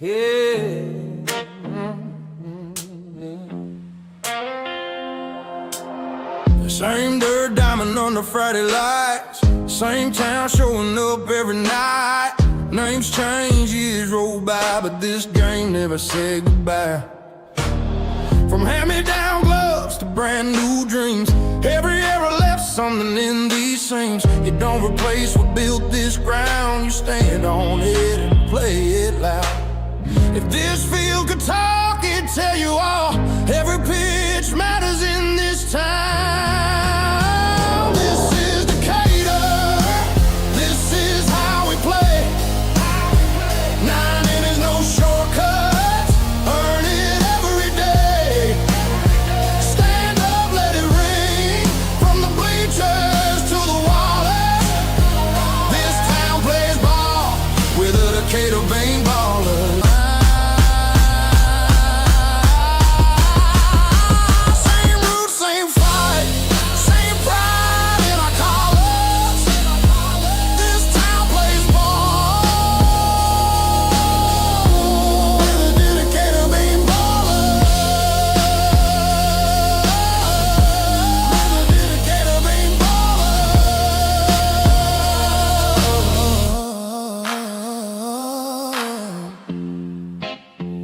Yeah. Same dirt diamond under Friday lights, same town showing up every night. Names change, years roll by, but this game never said goodbye. From hand-me-down gloves to brand new dreams, every era left something in these seams. You don't replace what built this ground, you stand on it and play it loud. If this field could talk, it'd tell you all. Every pitch matters in this town. This is Decatur, this is how we play. 9 innings, no shortcuts, earn it every day. Stand up, let it ring, from the bleachers to the wallers. This town plays ball with the Decatur Bean Ballers.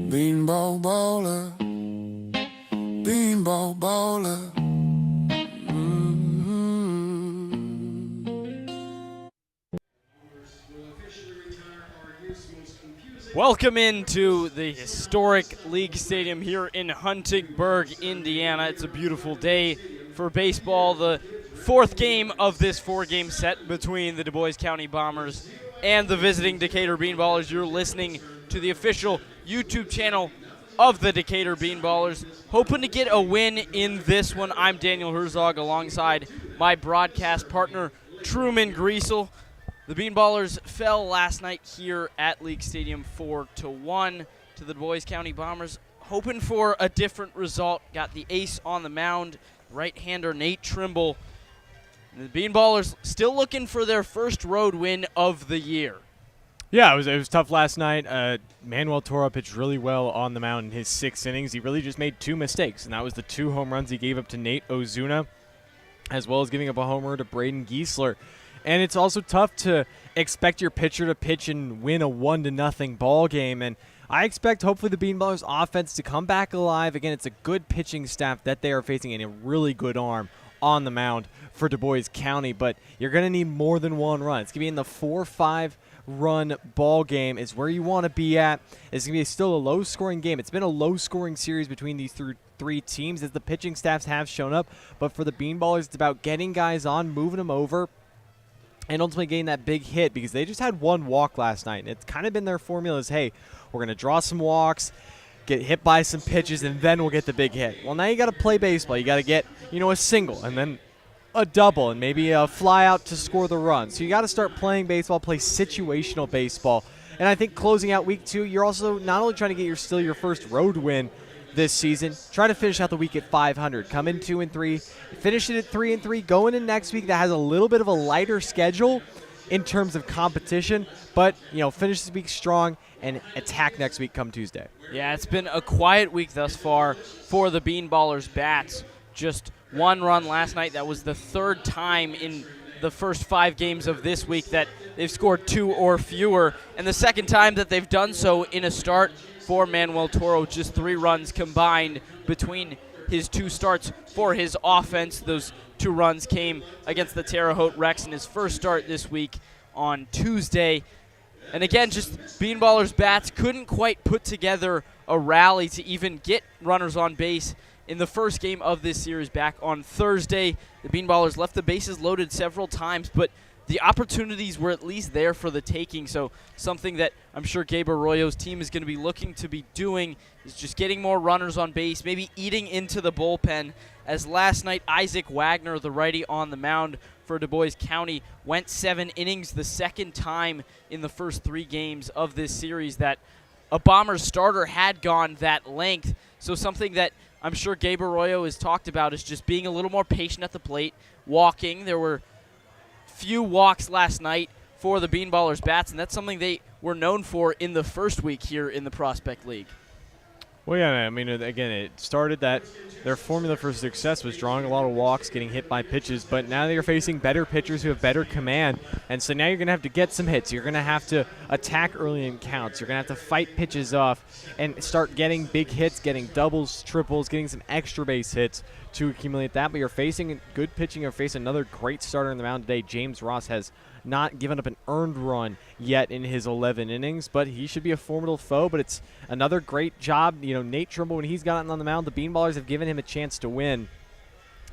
Beanball baller, beanball baller. Welcome into the historic League Stadium here in Huntingburg, Indiana. It's a beautiful day for baseball. The fourth game of this four-game set between the Dubois County Bombers and the visiting Decatur Bean Ballers. You're listening to the official YouTube channel of the Decatur Bean Ballers. Hoping to get a win in this one. I'm Daniel Herzog alongside my broadcast partner, Truman Griessel. The Bean Ballers fell last night here at League Stadium 4-1 to the Dubois County Bombers. Hoping for a different result. Got the ace on the mound, right-hander Nate Trimble. And the Bean Ballers still looking for their first road win of the year. Yeah, it was tough last night. Manuel Toro pitched really well on the mound in his 6 innings. He really just made 2 mistakes, and that was the 2 home runs he gave up to Nate Ozuna, as well as giving up a homer to Braden Griessel. And it's also tough to expect your pitcher to pitch and win a 1-0 ball game. And I expect hopefully the Bean Ballers offense to come back alive. Again, it's a good pitching staff that they are facing and a really good arm on the mound for Dubois County. But you're going to need more than 1 run. It's going to be in the 4-5 run ball game is where you want to be at. It's going to be still a low-scoring game. It's been a low-scoring series between these three teams as the pitching staffs have shown up. But for the Bean Ballers, it's about getting guys on, moving them over, and ultimately getting that big hit because they just had 1 walk last night. And it's kind of been their formula is, hey, we're going to draw some walks, get hit by some pitches, and then we'll get the big hit. Well, now you got to play baseball. You got to get, a single and then a double and maybe a fly out to score the run. So you got to start playing baseball, play situational baseball. And I think closing out week 2, you're also not only trying to get your first road win this season, try to finish out the week at 500. Come in 2-3, finish it at 3-3, go into next week that has a little bit of a lighter schedule in terms of competition, but finish this week strong and attack next week come Tuesday. Yeah, it's been a quiet week thus far for the Bean Ballers bats. Just 1 run last night. That was the 3rd time in the first 5 games of this week that they've scored 2 or fewer, and the 2nd time that they've done so in a start for Manuel Toro. Just 3 runs combined between his 2 starts for his offense. Those 2 runs came against the Terre Haute Rex in his first start this week on Tuesday. And again, just Bean Ballers bats couldn't quite put together a rally to even get runners on base in the first game of this series back on Thursday. The Bean Ballers left the bases loaded several times, but the opportunities were at least there for the taking. So something that I'm sure Gabe Arroyo's team is going to be looking to be doing is just getting more runners on base, maybe eating into the bullpen. As last night, Isaac Wagner, the righty on the mound for Dubois County, went 7 innings, the 2nd time in the first 3 games of this series that a Bombers starter had gone that length. So something that I'm sure Gabe Arroyo has talked about is just being a little more patient at the plate, walking. There were few walks last night for the Bean Ballers bats, and that's something they were known for in the first week here in the Prospect League. Well, yeah, I mean, again, it started that their formula for success was drawing a lot of walks, getting hit by pitches, but now they're facing better pitchers who have better command, and so now you're going to have to get some hits. You're going to have to attack early in counts. You're going to have to fight pitches off and start getting big hits, getting doubles, triples, getting some extra base hits to accumulate that, but you're facing good pitching. You're facing another great starter in the mound today. James Ross has not given up an earned run yet in his 11 innings, but he should be a formidable foe. But it's another great job. You know, Nate Trimble, when he's gotten on the mound, the Bean Ballers have given him a chance to win,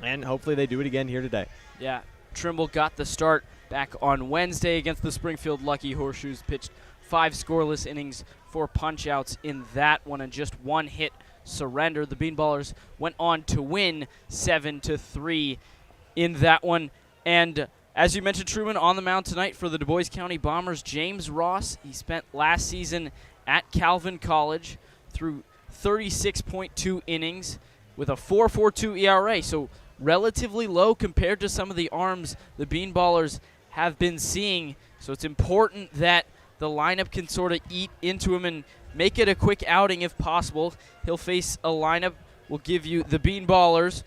and hopefully they do it again here today. Yeah, Trimble got the start back on Wednesday against the Springfield Lucky Horseshoes, pitched 5 scoreless innings, 4 punch-outs in that one, and just 1 hit surrendered. The Bean Ballers went on to win 7-3 in that one. And as you mentioned, Truman, on the mound tonight for the Dubois County Bombers, James Ross. He spent last season at Calvin College through 36.2 innings with a 4.42 ERA, so relatively low compared to some of the arms the Bean Ballers have been seeing. So it's important that the lineup can sort of eat into him and make it a quick outing if possible. He'll face a lineup, will give you the Bean Ballers.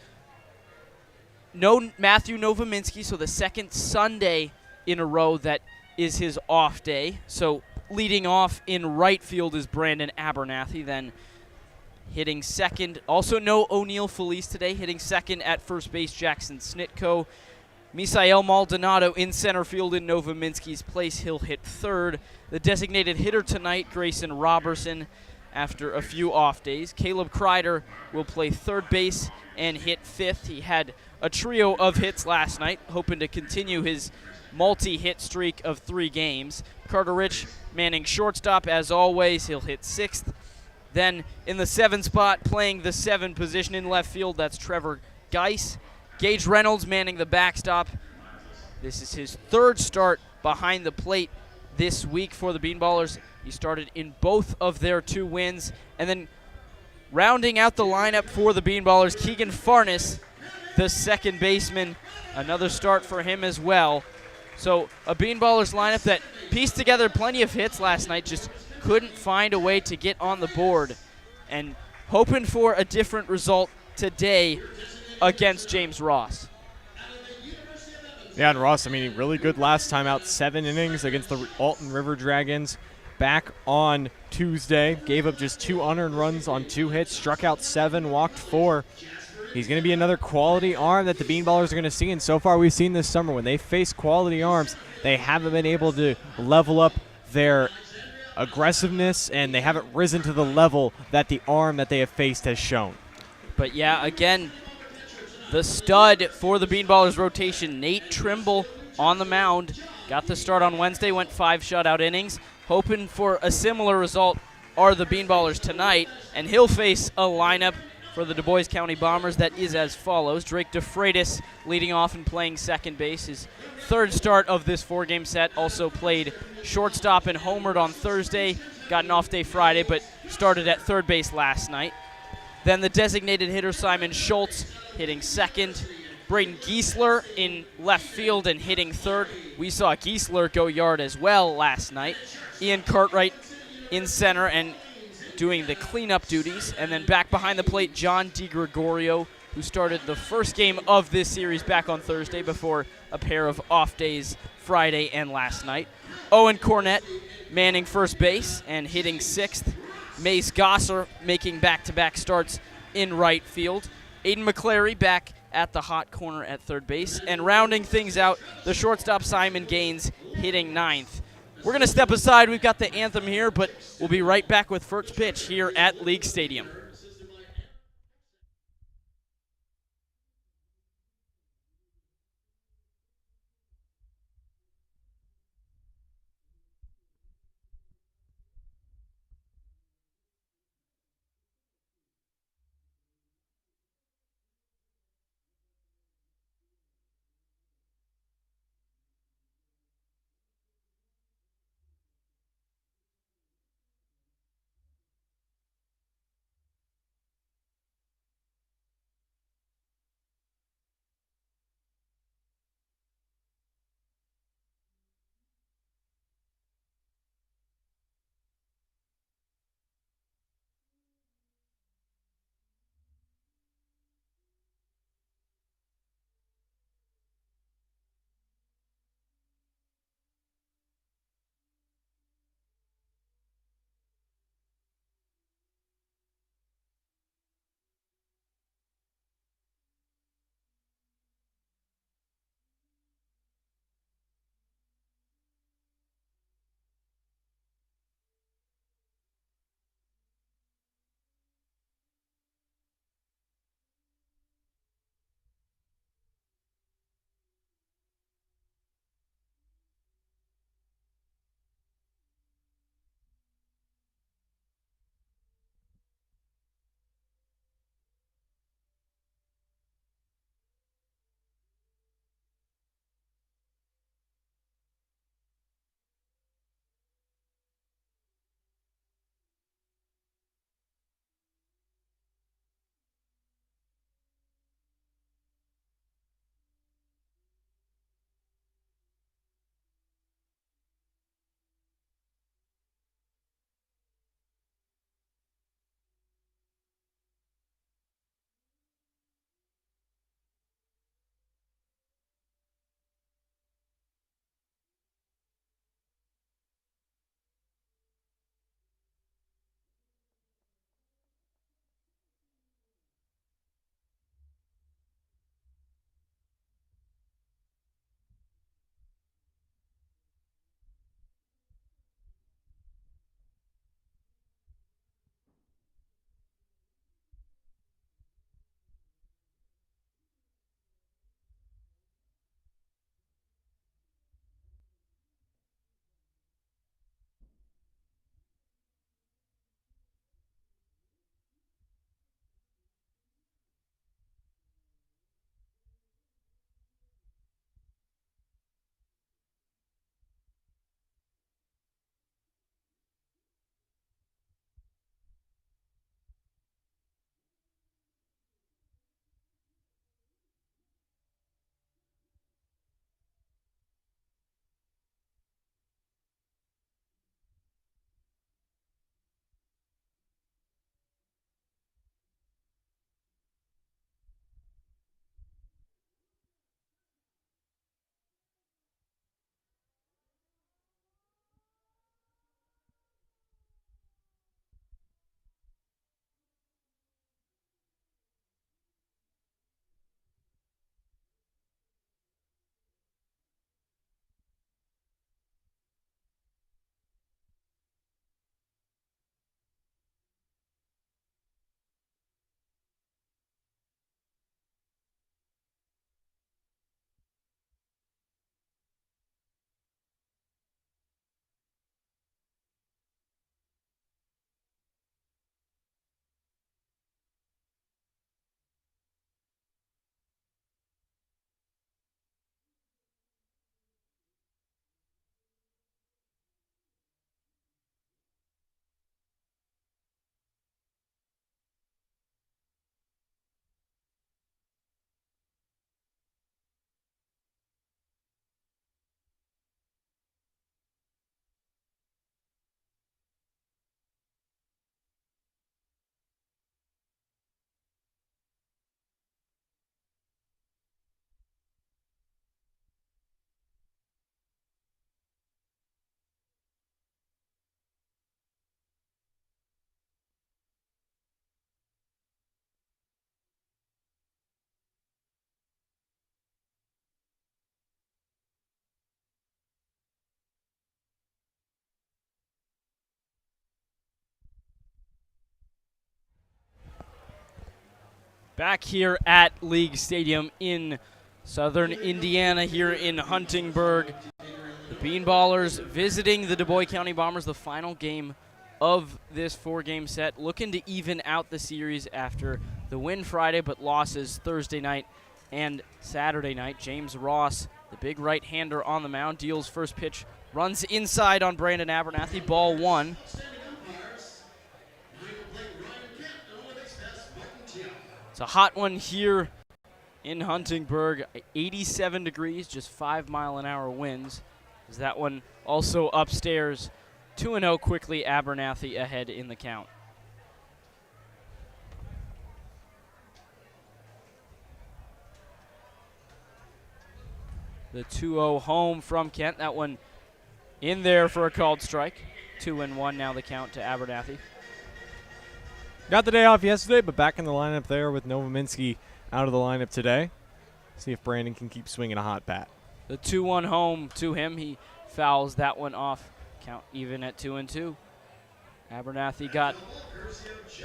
No Matthew Novominski, so the second Sunday in a row that is his off day. So leading off in right field is Brandon Abernathy. Then hitting second, also no O'Neal Felice today. Hitting second at first base, Jackson Snitko. Misael Maldonado in center field in Novominski's place. He'll hit third. The designated hitter tonight, Grayson Robertson, after a few off days. Caleb Kreider will play third base and hit fifth. He had a trio of hits last night, hoping to continue his multi-hit streak of 3 games. Carter Rich manning shortstop as always. He'll hit sixth. Then in the 7 spot, playing the 7 position in left field, that's Trevor Geis. Gage Reynolds manning the backstop. This is his 3rd start behind the plate this week for the Bean Ballers. He started in both of their 2 wins. And then rounding out the lineup for the Bean Ballers, Keegan Farnes, the second baseman. Another start for him as well. So a Bean Ballers lineup that pieced together plenty of hits last night, just couldn't find a way to get on the board. And hoping for a different result today against James Ross. Yeah, and Ross, I mean, really good last time out, 7 innings against the Alton River Dragons back on Tuesday. Gave up just 2 unearned runs on 2 hits, struck out 7, walked 4. He's going to be another quality arm that the Bean Ballers are going to see, and so far we've seen this summer when they face quality arms, they haven't been able to level up their aggressiveness, and they haven't risen to the level that the arm that they have faced has shown. But yeah, again, the stud for the Bean Ballers rotation, Nate Trimble on the mound. Got the start on Wednesday, went 5 shutout innings. Hoping for a similar result are the Bean Ballers tonight, and he'll face a lineup for the Dubois County Bombers that is as follows. Drake DeFreitas leading off and playing second base. His 3rd start of this 4-game set. Also played shortstop and homered on Thursday. Got an off day Friday, but started at third base last night. Then the designated hitter, Simon Schultz, hitting second. Braden Giesler in left field and hitting third. We saw Giesler go yard as well last night. Ian Cartwright in center and doing the cleanup duties. And then back behind the plate, John DiGregorio, who started the first game of this series back on Thursday before a pair of off days Friday and last night. Owen Cornett manning first base and hitting sixth. Mace Gosser making back-to-back starts in right field. Aiden McClary back at the hot corner at third base. And rounding things out, the shortstop Simon Gaines hitting ninth. We're going to step aside. We've got the anthem here, but we'll be right back with first pitch here at League Stadium. Back here at League Stadium in southern Indiana, here in Huntingburg. The Bean Ballers visiting the Dubois County Bombers, the final game of this 4-game set, looking to even out the series after the win Friday, but losses Thursday night and Saturday night. James Ross, the big right-hander on the mound, deals first pitch, runs inside on Brandon Abernathy, ball 1. It's a hot one here in Huntingburg, 87 degrees, just 5-mile-an-hour winds. Is that one also upstairs? 2-0 quickly, Abernathy ahead in the count. The 2-0 home from Kent. That one in there for a called strike. 2-1 now the count to Abernathy. Got the day off yesterday, but back in the lineup there with Novominski out of the lineup today. See if Brandon can keep swinging a hot bat. The 2-1 home to him. He fouls that one off. Count even at 2-2. Abernathy got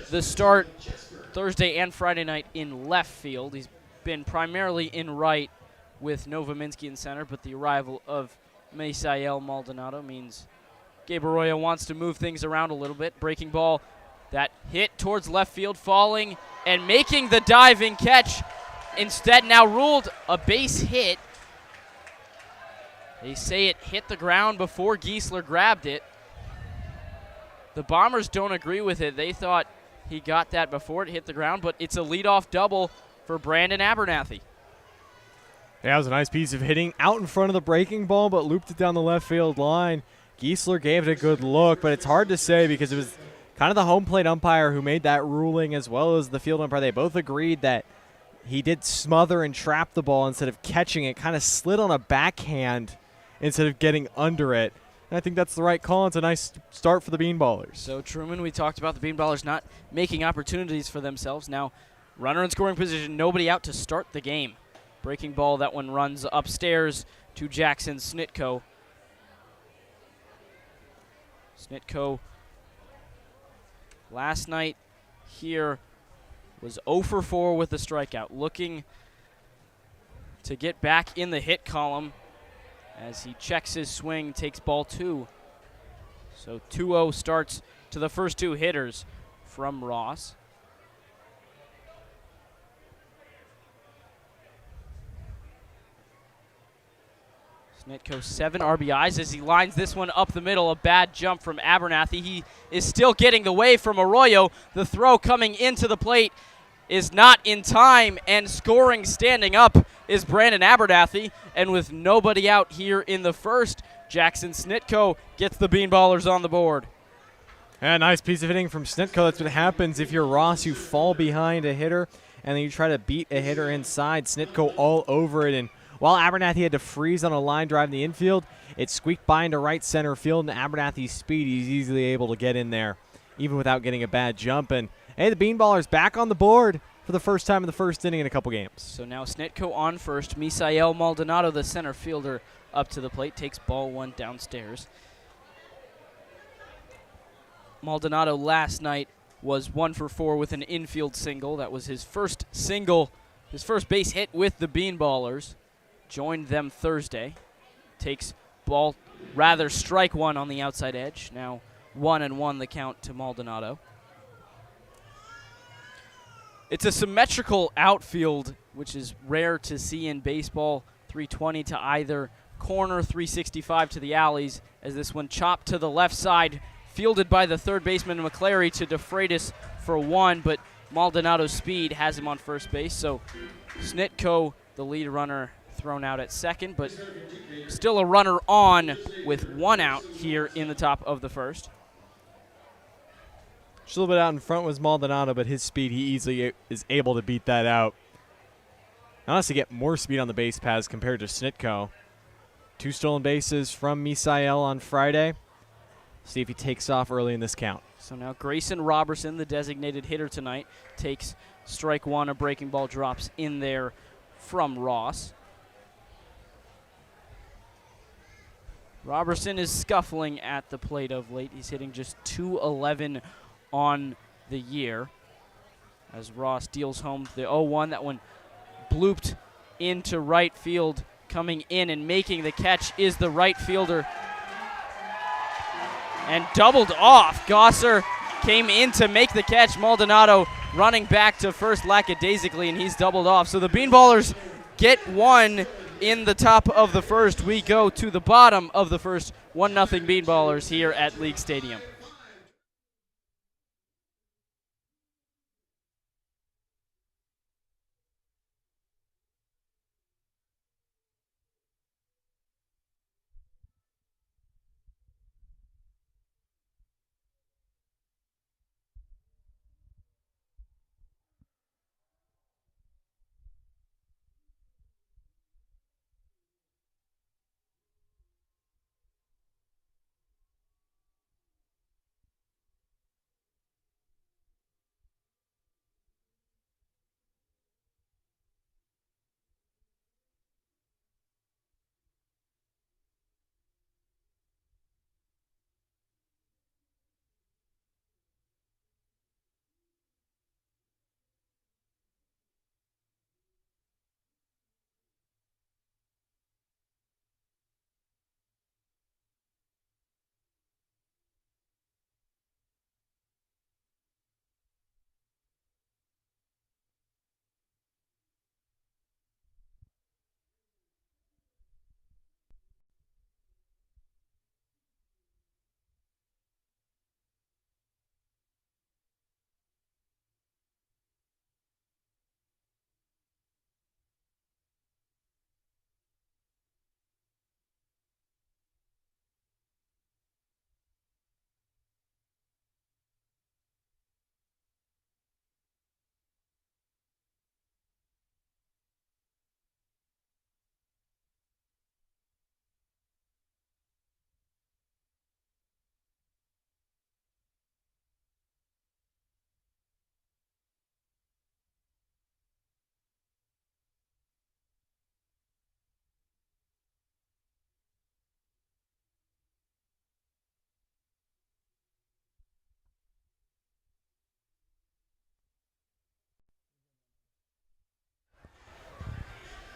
the start Thursday and Friday night in left field. He's been primarily in right with Novominski in center, but the arrival of Misael Maldonado means Gabe Arroyo wants to move things around a little bit. Breaking ball, that hit towards left field, falling and making the diving catch. Instead now ruled a base hit. They say it hit the ground before Griessel grabbed it. The Bombers don't agree with it. They thought he got that before it hit the ground, but it's a leadoff double for Brandon Abernathy. Yeah, it was a nice piece of hitting out in front of the breaking ball, but looped it down the left field line. Griessel gave it a good look, but it's hard to say because it was kind of the home plate umpire who made that ruling as well as the field umpire. They both agreed that he did smother and trap the ball instead of catching it, kind of slid on a backhand instead of getting under it. And I think that's the right call. It's a nice start for the Bean Ballers. So Truman, we talked about the Bean Ballers not making opportunities for themselves. Now runner in scoring position, nobody out to start the game. Breaking ball, that one runs upstairs to Jackson Snitko. Snitko last night here was 0 for 4 with the strikeout, looking to get back in the hit column as he checks his swing, takes ball 2. So 2-0 starts to the first 2 hitters from Ross. Snitko 7 RBIs as he lines this one up the middle. A bad jump from Abernathy. He is still getting the way from Arroyo. The throw coming into the plate is not in time, and scoring standing up is Brandon Abernathy. And with nobody out here in the first, Jackson Snitko gets the Bean Ballers on the board. Yeah, nice piece of hitting from Snitko. That's what happens if you're Ross. You fall behind a hitter, and then you try to beat a hitter inside. Snitko all over it, and while Abernathy had to freeze on a line drive in the infield, it squeaked by into right center field, and Abernathy's speed, he's easily able to get in there, even without getting a bad jump. And, hey, the Bean Ballers back on the board for the first time in the first inning in a couple games. So now Snitko on first. Misael Maldonado, the center fielder, up to the plate, takes ball 1 downstairs. Maldonado last night was 1 for 4 with an infield single. That was his first single, his first base hit with the Bean Ballers. Joined them Thursday. Takes strike 1 on the outside edge. Now 1-1 the count to Maldonado. It's a symmetrical outfield, which is rare to see in baseball. 320 to either corner, 365 to the alleys, as this one chopped to the left side, fielded by the third baseman McClary to DeFreitas for 1, but Maldonado's speed has him on first base. So Snitko, the lead runner, thrown out at second, but still a runner on with 1 out here in the top of the first. Just a little bit out in front was Maldonado, but his speed, he easily is able to beat that out. Honestly, get more speed on the base paths compared to Snitko. 2 stolen bases from Misael on Friday. See if he takes off early in this count. So now Grayson Robertson, the designated hitter tonight, takes strike 1. A breaking ball drops in there from Ross. Robertson is scuffling at the plate of late. He's hitting just .211 on the year. as Ross deals home the 0-1. That one blooped into right field. Coming in and making the catch is the right fielder. And doubled off. Gosser came in to make the catch. Maldonado running back to first lackadaisically, and he's doubled off. So the Bean Ballers get one in the top of the first. We go to the bottom of the first. 1-0 Bean Ballers here at League Stadium.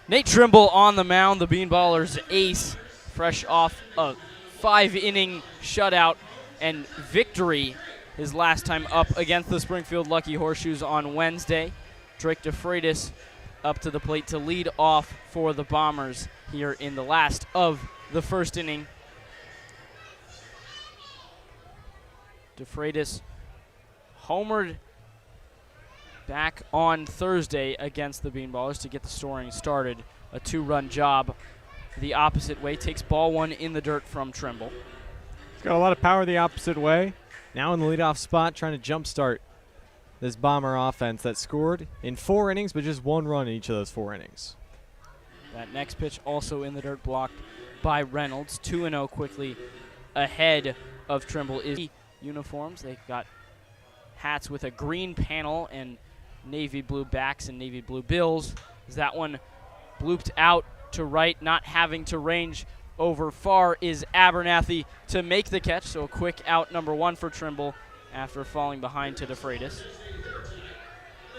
Nate Trimble on the mound, the Bean Ballers ace, fresh off a 5-inning shutout and victory his last time up against the Springfield Lucky Horseshoes on Wednesday. Drake DeFreitas up to the plate to lead off for the Bombers here in the last of the first inning. DeFreitas homered back on Thursday against the Bean Ballers to get the scoring started. A 2-run job the opposite way. Takes ball one in the dirt from Trimble. He's got a lot of power the opposite way. Now in the leadoff spot, trying to jumpstart this Bomber offense that scored in 4 innings, but just 1 run in each of those 4 innings. That next pitch also in the dirt, blocked by Reynolds. 2-0 quickly ahead of Trimble. Is uniforms. They've got hats with a green panel and navy blue backs and navy blue bills. As that one blooped out to right, not having to range over far, is Abernathy to make the catch. So a quick out, number 1 for Trimble after falling behind to DeFreitas.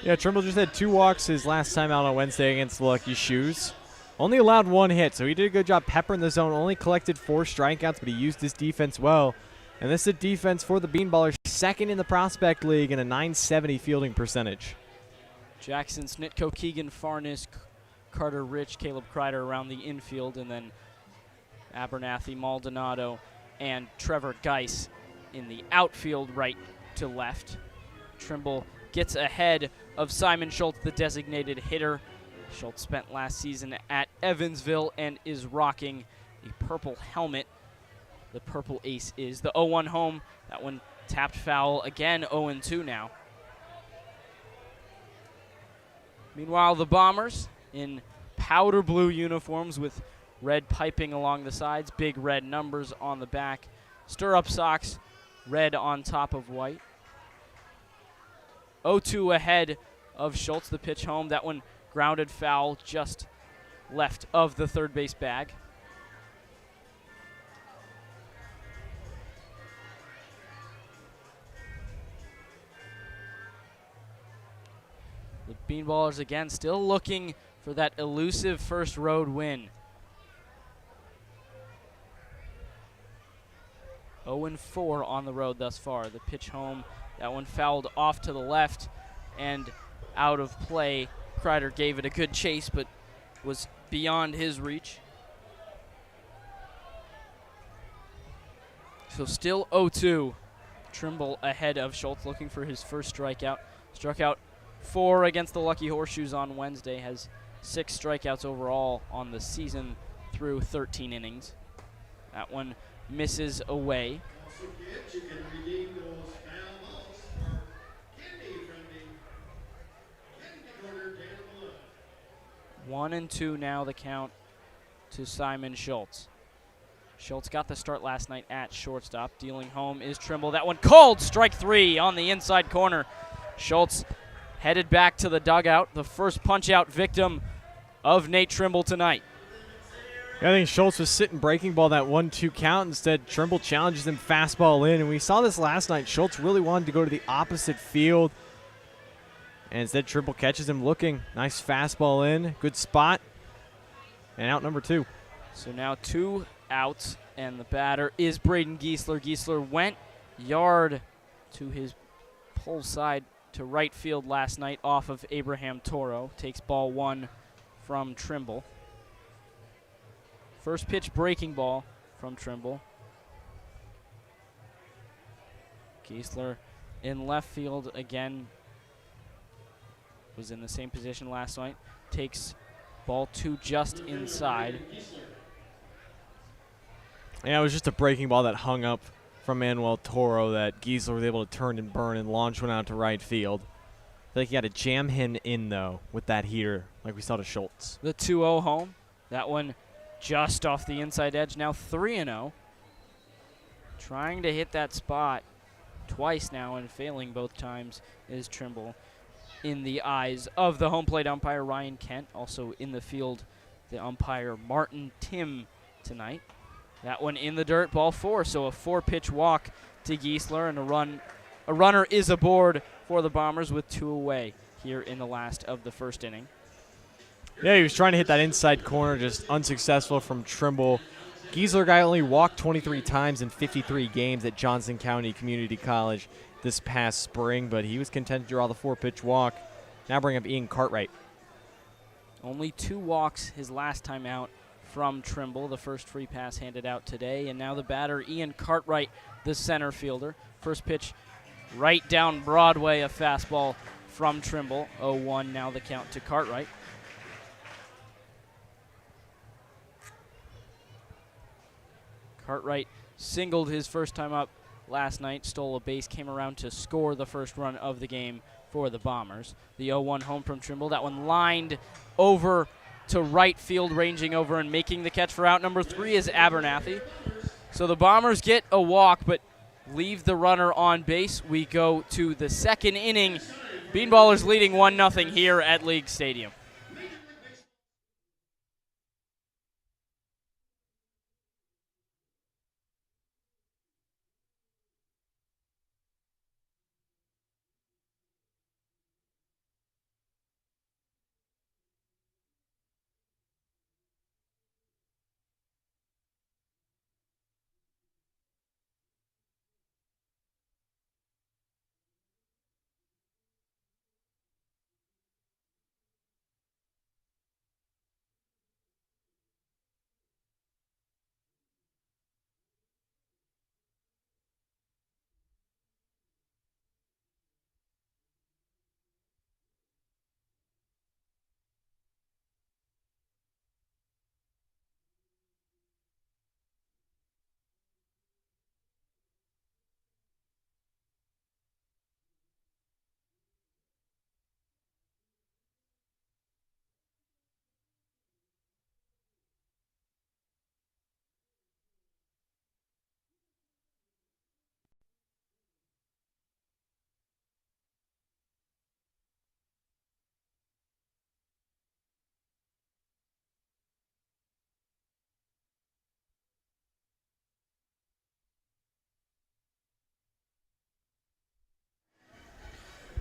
Yeah, Trimble just had 2 walks his last time out on Wednesday against the Lucky Shoes. Only allowed 1 hit, so he did a good job peppering the zone. Only collected 4 strikeouts, but he used his defense well. And this is a defense for the Bean Ballers, second in the Prospect League and a .970 fielding percentage. Jackson, Snitko, Keegan, Farnes, Carter Rich, Caleb Kreider around the infield, and then Abernathy, Maldonado, and Trevor Geis in the outfield right to left. Trimble gets ahead of Simon Schultz, the designated hitter. Schultz spent last season at Evansville and is rocking a purple helmet. The purple ace is the 0-1 home. That one tapped foul again, 0-2 now. Meanwhile, the Bombers in powder blue uniforms with red piping along the sides, big red numbers on the back, stirrup socks, red on top of white. 0-2 ahead of Schultz, the pitch home. That one grounded foul just left of the third base bag. The Bean Ballers again still looking for that elusive first road win. 0-4 on the road thus far. The pitch home, that one fouled off to the left and out of play. Kreider gave it a good chase, but was beyond his reach. So still 0-2. Trimble ahead of Schultz, looking for his first strikeout. Struck out 4 against the Lucky Horseshoes on Wednesday. Has 6 strikeouts overall on the season through 13 innings. That one misses away. 1-2 now the count to Simon Schultz. Schultz got the start last night at shortstop. Dealing home is Trimble. That one called. Strike 3 on the inside corner. Schultz headed back to the dugout. The first punch-out victim of Nate Trimble tonight. I think Schultz was sitting breaking ball that 1-2 count. Instead, Trimble challenges him fastball in. And we saw this last night. Schultz really wanted to go to the opposite field. And instead, Trimble catches him looking. Nice fastball in. Good spot. And out number 2. So now 2 outs, and the batter is Braden Griessel. Griessel went yard to his pull side to right field last night off of Abraham Toro. Takes ball 1 from Trimble. First pitch breaking ball from Trimble. Griessel in left field again. Was in the same position last night. Takes ball 2 just inside. Yeah, it was just a breaking ball that hung up from Manuel Toro that Griessel was able to turn and burn and launch one out to right field. I feel like you got to jam him in, though, with that heater, like we saw to Schultz. The 2-0 home. That one just off the inside edge. Now 3-0. Trying to hit that spot twice now and failing both times is Trimble. In the eyes of the home plate umpire, Ryan Kent. Also in the field, the umpire, Martin Tim, tonight. That one in the dirt, ball 4. So a 4-pitch walk to Griessel, and a runner is aboard for the Bombers with 2 away here in the last of the first inning. Yeah, he was trying to hit that inside corner, just unsuccessful from Trimble. Griessel guy only walked 23 times in 53 games at Johnson County Community College this past spring, but he was content to draw the 4-pitch walk. Now bring up Ian Cartwright. Only 2 walks his last time out from Trimble. The first free pass handed out today, and now the batter, Ian Cartwright, the center fielder. First pitch right down Broadway, a fastball from Trimble. 0-1 now the count to Cartwright. Cartwright singled his first time up last night, stole a base, came around to score the first run of the game for the Bombers. The 0-1 home from Trimble. That one lined over to right field, ranging over and making the catch for out number 3 is Abernathy. So the Bombers get a walk, but leave the runner on base. We go to the second inning. Bean Ballers leading 1-0 here at League Stadium.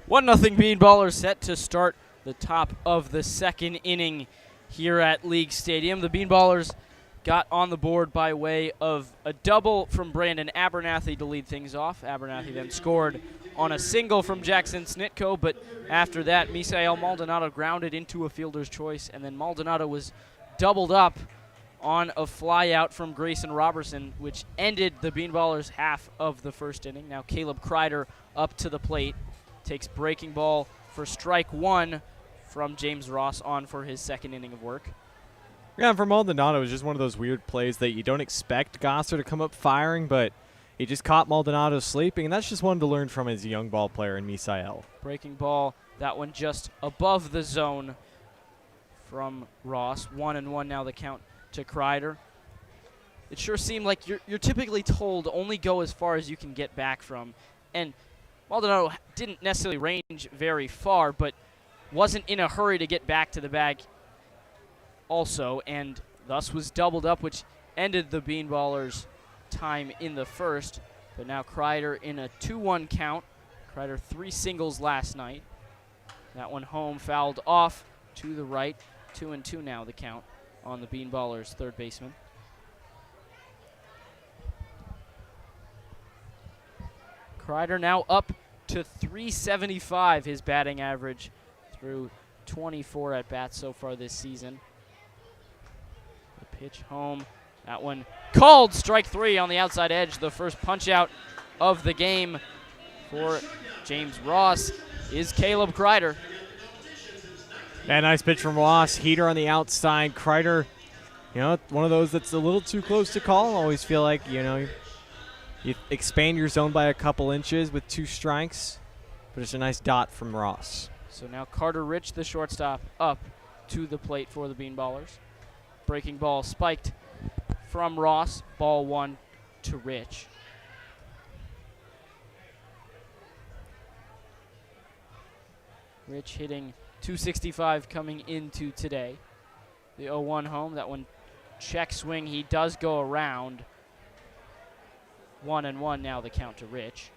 One nothing Bean Ballers set to start the top of the second inning here at League Stadium. The Bean Ballers got on the board by way of a double from Brandon Abernathy to lead things off. Abernathy then scored on a single from Jackson Snitko, but after that, Misael Maldonado grounded into a fielder's choice, and then Maldonado was doubled up on a fly out from Grayson Robertson, which ended the Bean Ballers' half of the first inning. Now Caleb Kreider up to the plate, takes breaking ball for strike one from James Ross on for his second inning of work. Yeah, for Maldonado, it was just one of those weird plays that you don't expect Gosser to come up firing, but he just caught Maldonado sleeping, and that's just one to learn from as a young ball player in Misael. Breaking ball, that one just above the zone from Ross. 1-1 now the count to Kreider. It sure seemed like you're typically told only go as far as you can get back from, and Maldonado didn't necessarily range very far, but wasn't in a hurry to get back to the bag also, and thus was doubled up, which ended the Bean Ballers' time in the first. But now Kreider in a 2-1 count. Kreider 3 singles last night. That one home, fouled off to the right. 2-2 now the count on the Bean Ballers' third baseman. Kreider now up to 375, his batting average through 24 at-bats so far this season. The pitch home. That one called strike three on the outside edge. The first punch out of the game for James Ross is Caleb Kreider. Yeah, nice pitch from Ross. Heater on the outside. Kreider, one of those that's a little too close to call. Always feel like, you expand your zone by a couple inches with 2 strikes. But it's a nice dot from Ross. So now Carter Rich, the shortstop, up to the plate for the Bean Ballers. Breaking ball spiked from Ross. Ball 1 to Rich. Rich hitting .265 coming into today. The 0-1 home. That one check swing. He does go around. 1-1 now the count to Rich.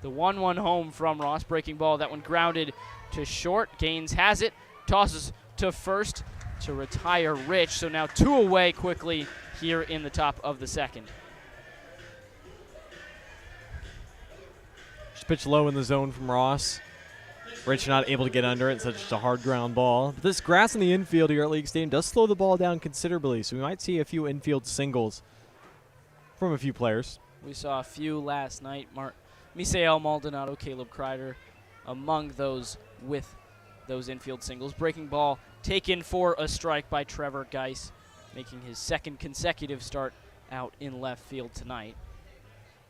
The 1-1 home from Ross. Breaking ball. That one grounded to short. Gaines has it. Tosses to first to retire Rich. So now 2 away quickly here in the top of the second. Just pitch low in the zone from Ross. Rich not able to get under it. Such a hard ground ball. But this grass in the infield here at League Stadium does slow the ball down considerably. So we might see a few infield singles from a few players. We saw a few last night. Misael Maldonado, Caleb Kreider among those with those infield singles. Breaking ball taken for a strike by Trevor Geiss, making his second consecutive start out in left field tonight.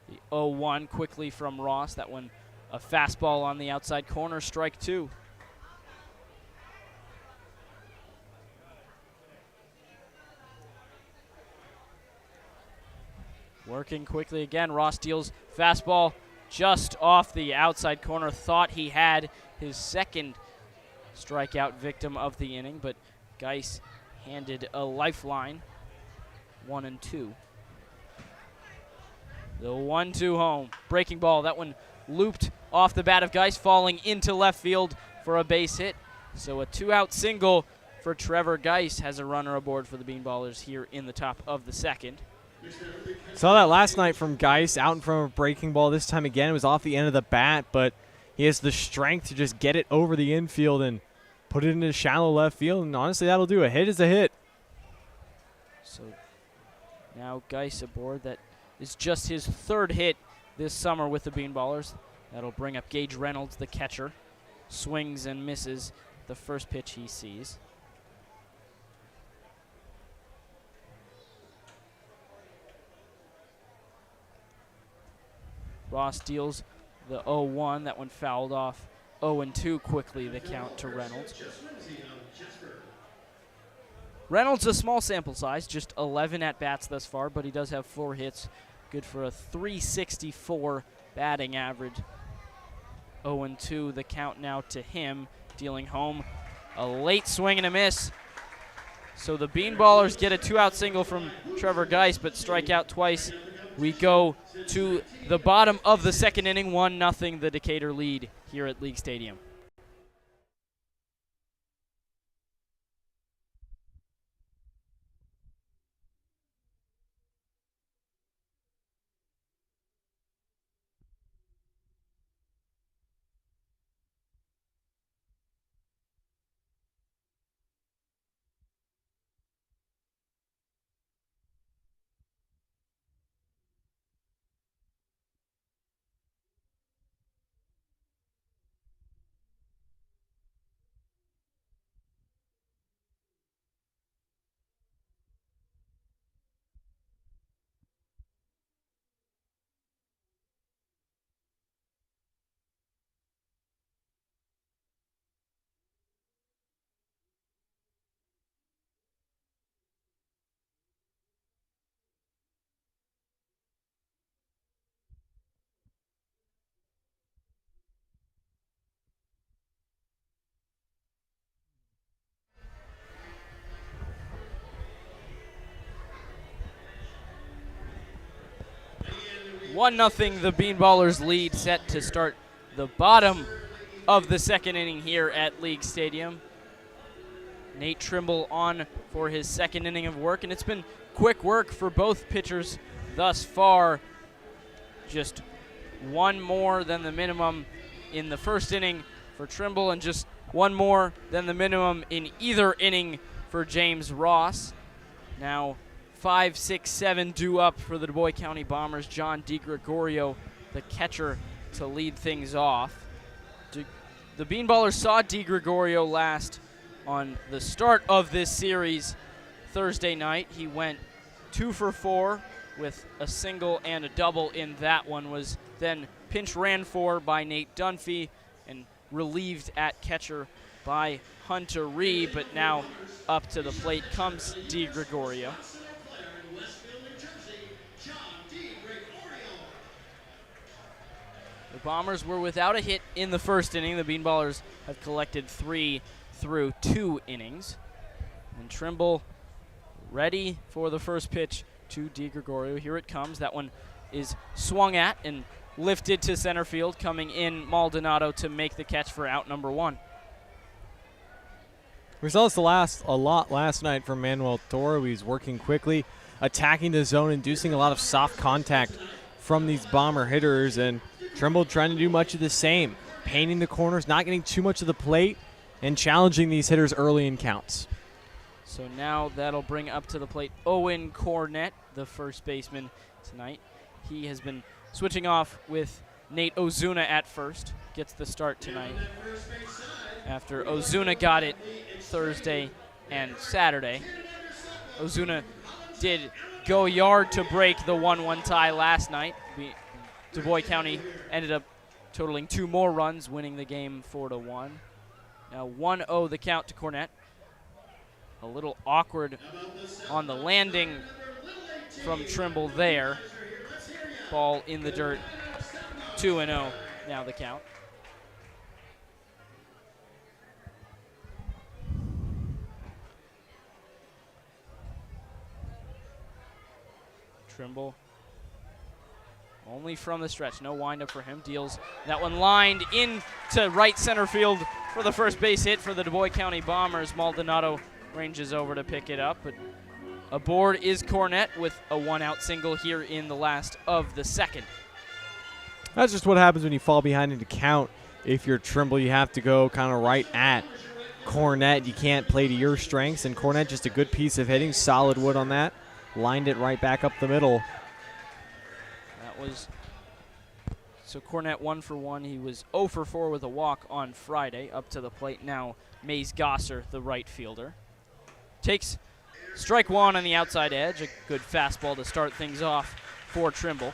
The 0-1 quickly from Ross. That one a fastball on the outside corner, strike 2. Working quickly again. Ross deals fastball just off the outside corner. Thought he had his second strikeout victim of the inning, but Geiss handed a lifeline. 1-2. The 1-2 home. Breaking ball. That one looped off the bat of Geiss, falling into left field for a base hit. So a 2-out single for Trevor Geiss has a runner aboard for the Bean Ballers here in the top of the second. Saw that last night from Geiss out in front of a breaking ball. This time again, it was off the end of the bat, but he has the strength to just get it over the infield and put it into shallow left field, and honestly, that'll do. A hit is a hit. So now Geiss aboard. That is just his third hit this summer with the Bean Ballers. That'll bring up Gage Reynolds, the catcher. Swings and misses the first pitch he sees. Ross deals the 0-1. That one fouled off. 0-2 quickly, the count to Reynolds. Reynolds a small sample size, just 11 at-bats thus far, but he does have 4 hits. Good for a .364 batting average. 0-2, the count now to him, dealing home. A late swing and a miss So the Bean Ballers get a 2-out single from Trevor Geis, but strike out twice. We go to the bottom of the second inning, 1-0 the Decatur lead here at League Stadium. One nothing the Bean Ballers lead, set to start the bottom of the second inning here at League Stadium. Nate Trimble on for his second inning of work, and it's been quick work for both pitchers thus far. Just one more than the minimum in the first inning for Trimble, and just one more than the minimum in either inning for James Ross. Now 5, 6, 7 due up for the Dubois County Bombers. John DiGregorio, the catcher, to lead things off. The Bean Ballers saw DiGregorio last on the start of this series Thursday night. He went 2 for 4 with a single and a double in that one. Was then pinch ran for by Nate Dunphy and relieved at catcher by Hunter Ree, but now up to the plate comes DiGregorio. The Bombers were without a hit in the first inning. The Bean Ballers have collected 3 through 2 innings. And Trimble ready for the first pitch to DiGregorio. Here it comes. That one is swung at and lifted to center field. Coming in, Maldonado to make the catch for out number 1. We saw this a lot last night from Manuel Toro. He's working quickly, attacking the zone, inducing a lot of soft contact from these Bomber hitters, and Trimble trying to do much of the same, painting the corners, not getting too much of the plate, and challenging these hitters early in counts. So now that'll bring up to the plate Owen Cornett, the first baseman tonight. He has been switching off with Nate Ozuna at first. Gets the start tonight after Ozuna got it Thursday and Saturday. Ozuna did go yard to break the 1-1 tie last night. Dubois County ended up totaling 2 more runs, winning the game 4-1. Now 1-0 the count to Cornett. A little awkward on the landing from Trimble there. Ball in the dirt, 2-0 now the count. Trimble only from the stretch, no windup for him. Deals that one lined into right center field for the first base hit for the Dubois County Bombers. Maldonado ranges over to pick it up, but aboard is Cornett with a 1-out single here in the last of the second. That's just what happens when you fall behind in the count. If you're Trimble, you have to go kind of right at Cornett. You can't play to your strengths, and Cornett just a good piece of hitting, solid wood on that. Lined it right back up the middle. So Cornett 1 for 1. He was 0 for 4 with a walk on Friday. Up to the plate now, Mays Gosser, the right fielder. Takes strike 1 on the outside edge. A good fastball to start things off for Trimble.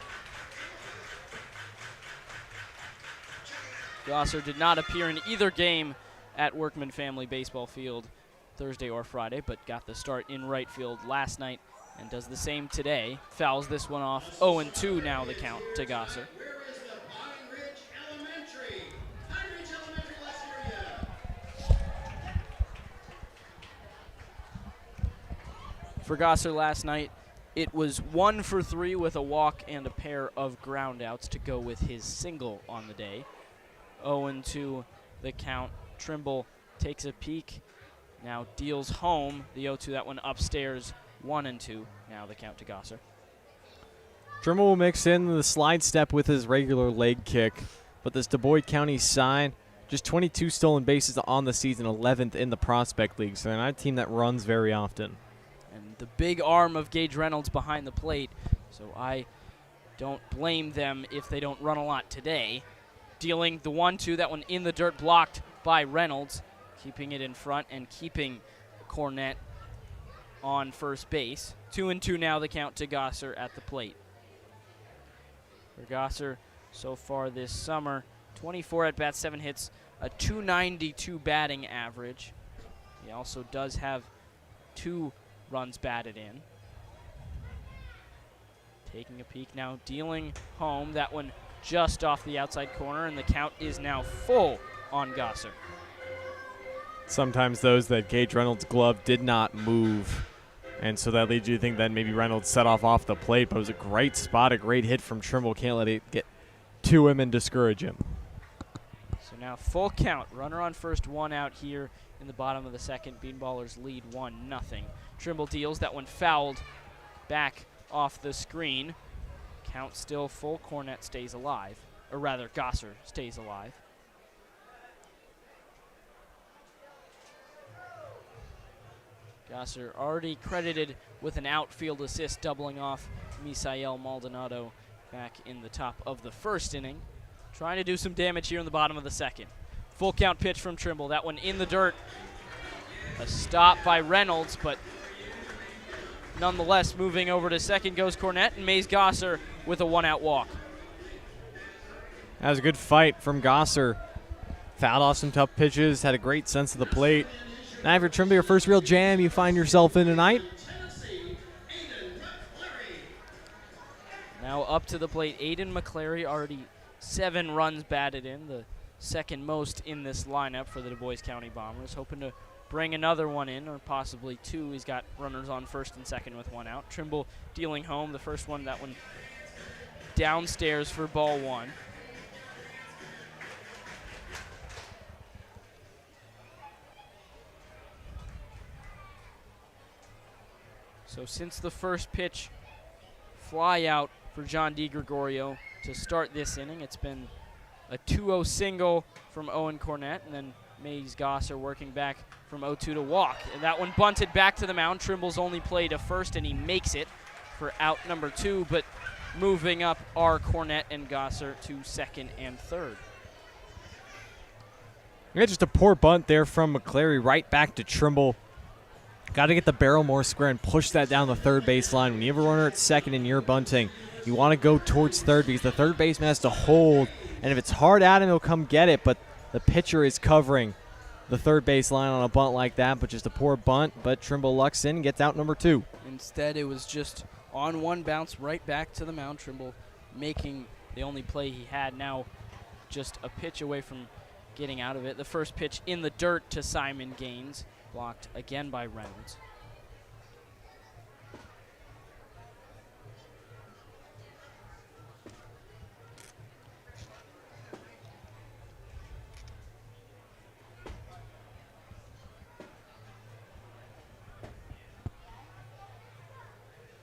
Gosser did not appear in either game at Workman Family Baseball Field Thursday or Friday, but got the start in right field last night and does the same today. Fouls this one off. 0-2 now the count to Gosser. For Gosser last night, it was 1 for 3 with a walk and a pair of groundouts to go with his single on the day. 0-2 the count. Trimble takes a peek, now deals home. The 0-2, that one upstairs, 1-2. Now the count to Gosser. Trimble will mix in the slide step with his regular leg kick, but this Dubois County side, just 22 stolen bases on the season, 11th in the Prospect League, so they're not a team that runs very often. And the big arm of Gage Reynolds behind the plate, so I don't blame them if they don't run a lot today. Dealing the 1-2, that one in the dirt, blocked by Reynolds, keeping it in front and keeping Cornett on first base. 2-2 now the count to Gosser at the plate. For Gosser, so far this summer, 24 at-bats, 7 hits, a .292 batting average. He also does have 2 runs batted in. Taking a peek now, dealing home. That one just off the outside corner, and the count is now full on Gosser. Sometimes those that Gage Reynolds' glove did not move, and so that leads you to think that maybe Reynolds set off the plate, but it was a great spot, a great hit from Trimble. Can't let it get to him and discourage him. So now full count. Runner on first, 1 out here in the bottom of the second. Bean Ballers lead 1-0. Trimble deals. That one fouled back off the screen. Count still full. Cornett stays alive. Or rather, Gosser stays alive. Gosser already credited with an outfield assist, doubling off Misael Maldonado back in the top of the first inning. Trying to do some damage here in the bottom of the second. Full count pitch from Trimble. That one in the dirt. A stop by Reynolds, but nonetheless, moving over to second goes Cornett, and Mays Gosser with a 1-out walk. That was a good fight from Gosser. Fouled off some tough pitches, had a great sense of the plate. Now if you're Trimble, your first real jam you find yourself in tonight. Now up to the plate, Aiden McClary, already 7 runs batted in, the second most in this lineup for the Dubois County Bombers. Hoping to bring another one in, or possibly 2. He's got runners on first and second with 1 out. Trimble dealing home. The first one, that one downstairs for ball 1. So since the first pitch, fly out for John DiGregorio to start this inning. It's been a 2-0 single from Owen Cornett, and then Mays Gosser working back from 0-2 to walk. And that one bunted back to the mound. Trimble's only played a first, and he makes it for out number 2, but moving up are Cornett and Gosser to second and third. Yeah, just a poor bunt there from McClary right back to Trimble. Got to get the barrel more square and push that down the third base line. When you have a runner at second and you're bunting, you want to go towards third because the third baseman has to hold. And if it's hard at him, he'll come get it. But the pitcher is covering the third base line on a bunt like that. But just a poor bunt. But Trimble lucks in and gets out number 2. Instead, it was just on one bounce right back to the mound. Trimble making the only play he had. Now just a pitch away from getting out of it. The first pitch in the dirt to Simon Gaines. Blocked again by Reynolds.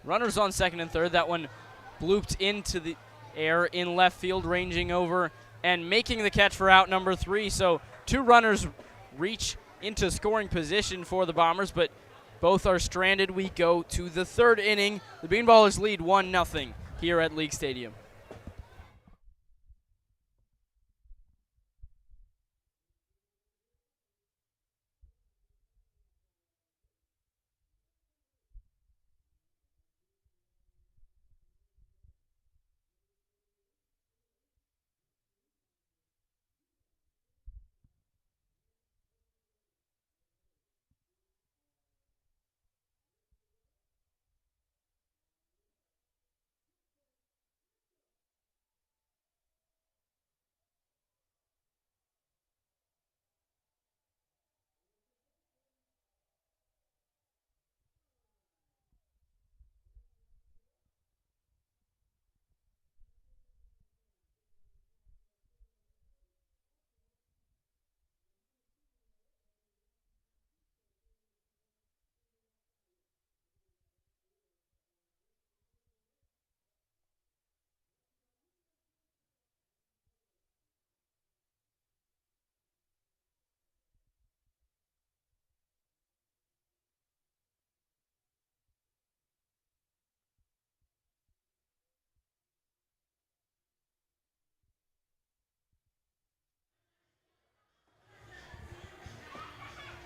Runners on second and third. That one blooped into the air in left field, ranging over and making the catch for out number 3. So 2 runners reach into scoring position for the Bombers, but both are stranded. We go to the third inning. The Bean Ballers lead 1-0 here at League Stadium.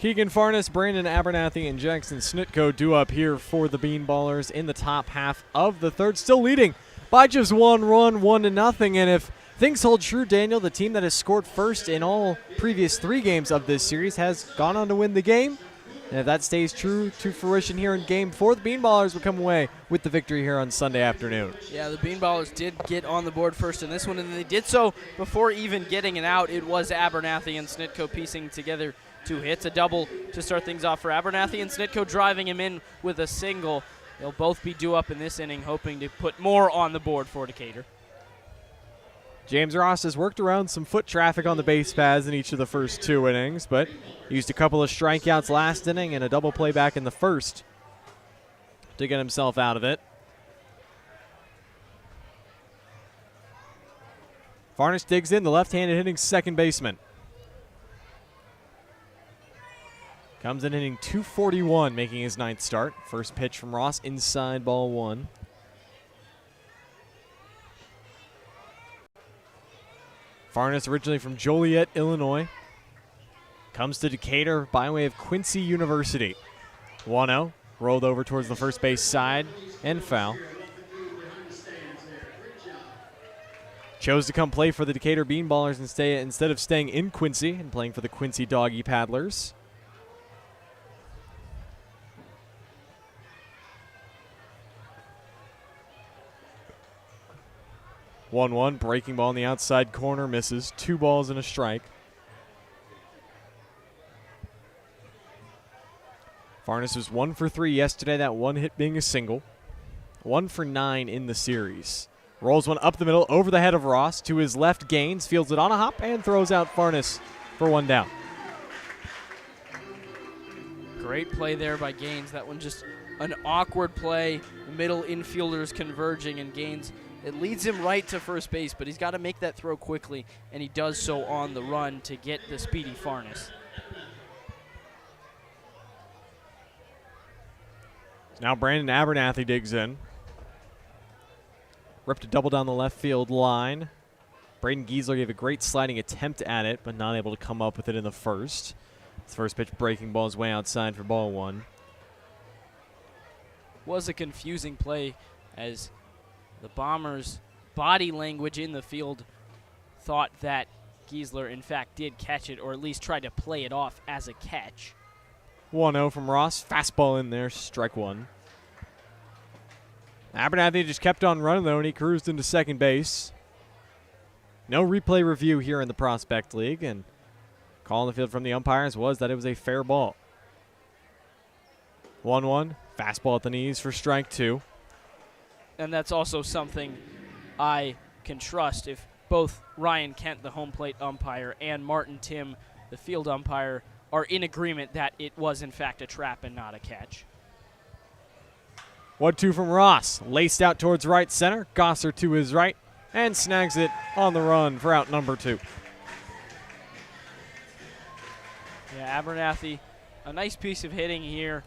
Keegan Farnes, Brandon Abernathy, and Jackson Snitko do up here for the Bean Ballers in the top half of the third. Still leading by just one run, 1-0. And if things hold true, Daniel, the team that has scored first in all previous 3 games of this series has gone on to win the game. And if that stays true to fruition here in Game 4, the Bean Ballers will come away with the victory here on Sunday afternoon. Yeah, the Bean Ballers did get on the board first in this one, and they did so before even getting it out. It was Abernathy and Snitko piecing together 2 hits, a double to start things off for Abernathy, and Snitko driving him in with a single. They'll both be due up in this inning, hoping to put more on the board for Decatur. James Ross has worked around some foot traffic on the base paths in each of the first 2 innings, but used a couple of strikeouts last inning and a double play back in the first to get himself out of it. Farnes digs in, the left-handed hitting second baseman. Comes in hitting .241, making his 9th start. First pitch from Ross, inside, ball 1. Farnes, originally from Joliet, Illinois, comes to Decatur by way of Quincy University. 1-0, rolled over towards the first base side, and foul. Chose to come play for the Decatur Bean Ballers instead of staying in Quincy and playing for the Quincy Doggy Paddlers. One, breaking ball in the outside corner, misses. 2 balls and a strike. Farnes was 1 for 3 yesterday, that 1 hit being a single. 1 for 9 in the series. Rolls one up the middle, over the head of Ross. To his left, Gaines fields it on a hop and throws out Farnes for 1 down. Great play there by Gaines. That one just an awkward play. The middle infielders converging, and Gaines, it leads him right to first base, but he's got to make that throw quickly, and he does so on the run to get the speedy Farnes. Now Brandon Abernathy digs in. Ripped a double down the left field line. Braden Griessel gave a great sliding attempt at it, but not able to come up with it in the first. His first pitch breaking ball is way outside for ball 1. Was a confusing play as the Bombers' body language in the field thought that Griessel, in fact, did catch it, or at least tried to play it off as a catch. 1-0 from Ross. Fastball in there, strike 1. Abernathy just kept on running, though, and he cruised into second base. No replay review here in the Prospect League, and call in the field from the umpires was that it was a fair ball. 1-1, fastball at the knees for strike 2. And that's also something I can trust if both Ryan Kent, the home plate umpire, and Martin Tim, the field umpire, are in agreement that it was in fact a trap and not a catch. 1-2 from Ross. Laced out towards right center. Gosser to his right and snags it on the run for out number 2. Yeah, Abernathy, a nice piece of hitting here,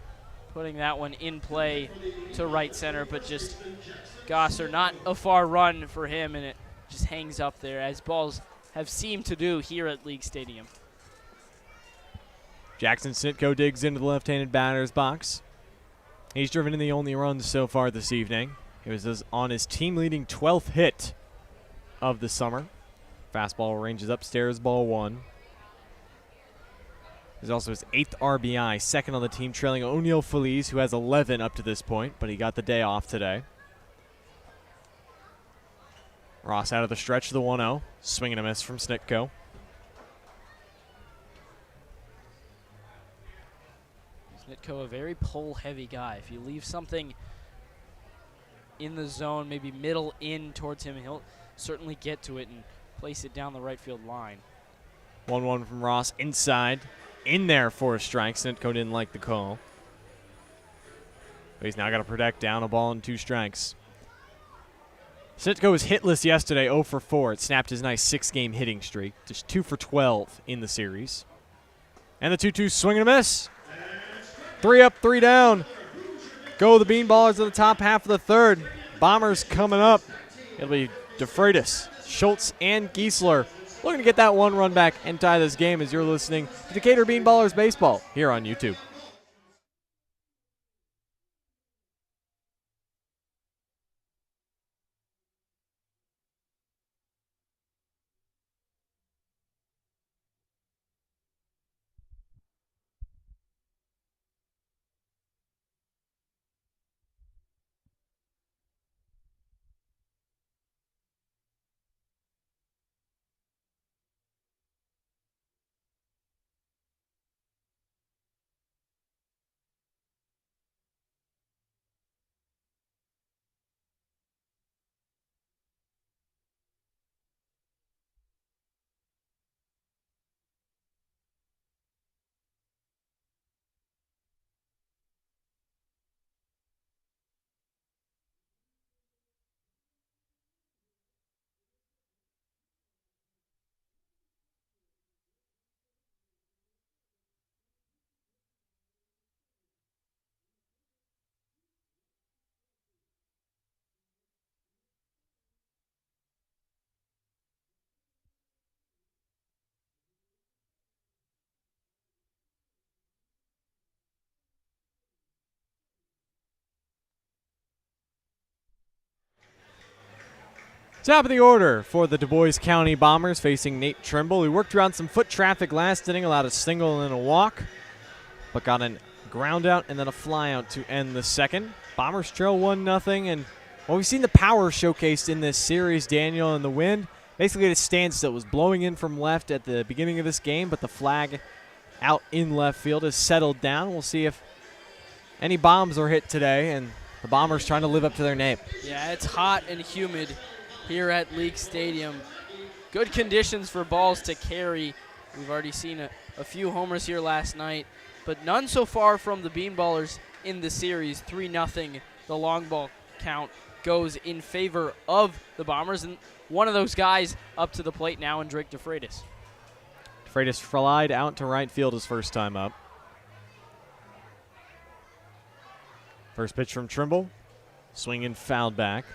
putting that one in play to right center, but just Gosser, not a far run for him, and it just hangs up there, as balls have seemed to do here at League Stadium. Jackson Snitko digs into the left-handed batter's box. He's driven in the only runs so far this evening. He was on his team-leading 12th hit of the summer. Fastball ranges upstairs, ball 1. There's also his 8th RBI, second on the team, trailing O'Neal Feliz, who has 11 up to this point, but he got the day off today. Ross out of the stretch to the 1-0. Swing and a miss from Snitko. Snitko, a very pull-heavy guy. If you leave something in the zone, maybe middle in towards him, he'll certainly get to it and place it down the right field line. 1-1 from Ross inside. In there for a strike. Snitko didn't like the call. But he's now got to protect down a ball and 2 strikes. Snitko was hitless yesterday, 0 for 4. It snapped his nice 6-game hitting streak. Just 2 for 12 in the series. And the 2-2 swing and a miss. 3 up, 3 down. Go the Bean Ballers to the top half of the third. Bombers coming up. It'll be DeFreitas, Schultz, and Griessel looking to get that one run back and tie this game as you're listening to Decatur Bean Ballers Baseball here on YouTube. Top of the order for the Dubois County Bombers facing Nate Trimble, who worked around some foot traffic last inning, allowed a single and a walk, but got a ground out and then a fly out to end the second. Bombers trail 1-0, and well, we've seen the power showcased in this series, Daniel, and the wind. Basically, at a standstill. It was blowing in from left at the beginning of this game, but the flag out in left field has settled down. We'll see if any bombs are hit today, and the Bombers trying to live up to their name. Yeah, it's hot and humid here at League Stadium. Good conditions for balls to carry. We've already seen a few homers here last night, but none so far from the Bean Ballers in the series. 3-0, the long ball count goes in favor of the Bombers, and one of those guys up to the plate now in Drake DeFreitas. DeFreitas flied out to right field his first time up. First pitch from Trimble, swing and fouled back.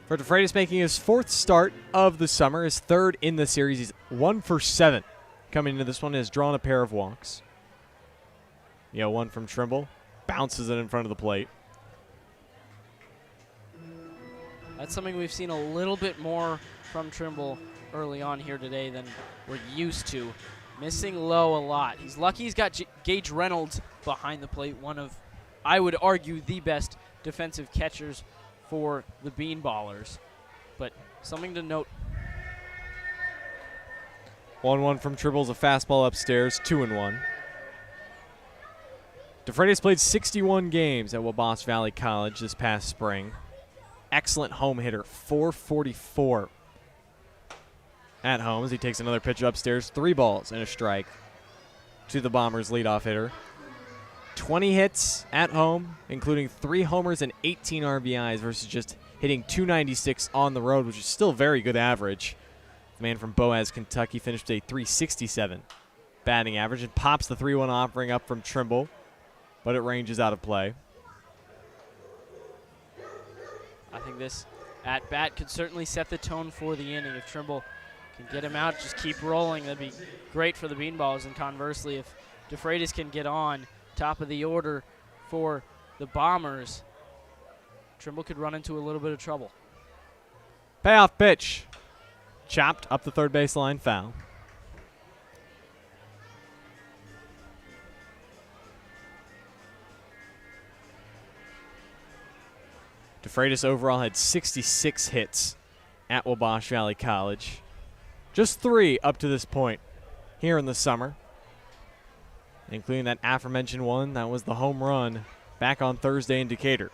For DeFreitas, making his fourth start of the summer, his third in the series. He's 1 for 7 coming into this one, has drawn a pair of walks. One from Trimble, bounces it in front of the plate. That's something we've seen a little bit more from Trimble early on here today than we're used to. Missing low a lot. He's lucky he's got Gage Reynolds behind the plate, one of, I would argue, the best defensive catchers for the Bean Ballers. But something to note. 1-1 from Trimble's a fastball upstairs, 2-1. DeFreitas played 61 games at Wabash Valley College this past spring. Excellent home hitter, 444 at home as he takes another pitch upstairs. 3 balls and a strike to the Bombers' leadoff hitter. 20 hits at home, including 3 homers and 18 RBIs versus just hitting .296 on the road, which is still a very good average. The man from Boaz, Kentucky, finished a .367 batting average and pops the 3-1 offering up from Trimble, but it ranges out of play. I think this at-bat could certainly set the tone for the inning. If Trimble can get him out, just keep rolling, that'd be great for the Bean Ballers. And conversely, if DeFreitas can get on, top of the order for the Bombers, Trimble could run into a little bit of trouble. Payoff pitch. Chopped up the third baseline, foul. DeFreitas overall had 66 hits at Wabash Valley College. Just 3 up to this point here in the summer, including that aforementioned one that was the home run back on Thursday in Decatur.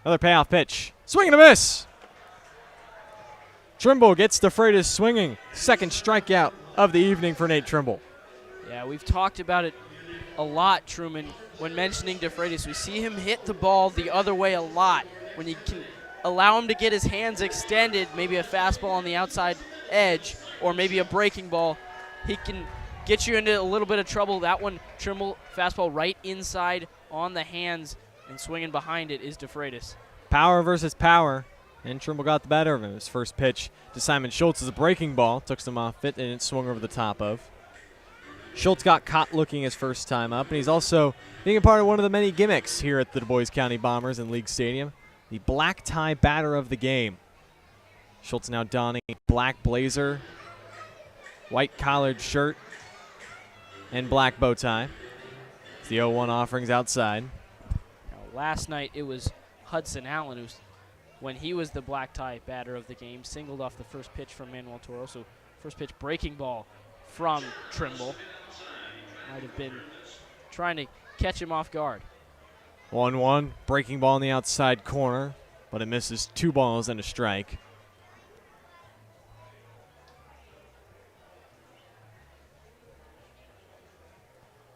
Another payoff pitch. Swing and a miss. Trimble gets DeFreitas swinging. Second strikeout of the evening for Nate Trimble. Yeah, we've talked about it a lot, Truman, when mentioning DeFreitas. We see him hit the ball the other way a lot. When you can allow him to get his hands extended, maybe a fastball on the outside edge or maybe a breaking ball, he can get you into a little bit of trouble. That one, Trimble, fastball right inside on the hands And swinging behind it is DeFreitas. Power versus power. And Trimble got the better of him. His first pitch to Simon Schultz is a breaking ball. Took some off it and it swung over the top of. Schultz got caught looking his first time up, and he's also being a part of one of the many gimmicks here at the Dubois County Bombers in League Stadium, the black tie batter of the game. Schultz now donning a black blazer, white collared shirt, and black bow tie. It's the 0-1 offerings outside. Now, last night it was Hudson Allen who's, when he was the black tie batter of the game, singled off the first pitch from Manuel Toro. So first pitch breaking ball from Trimble. Might have been trying to catch him off guard. 1-1, breaking ball in the outside corner, but it misses 2 balls and a strike.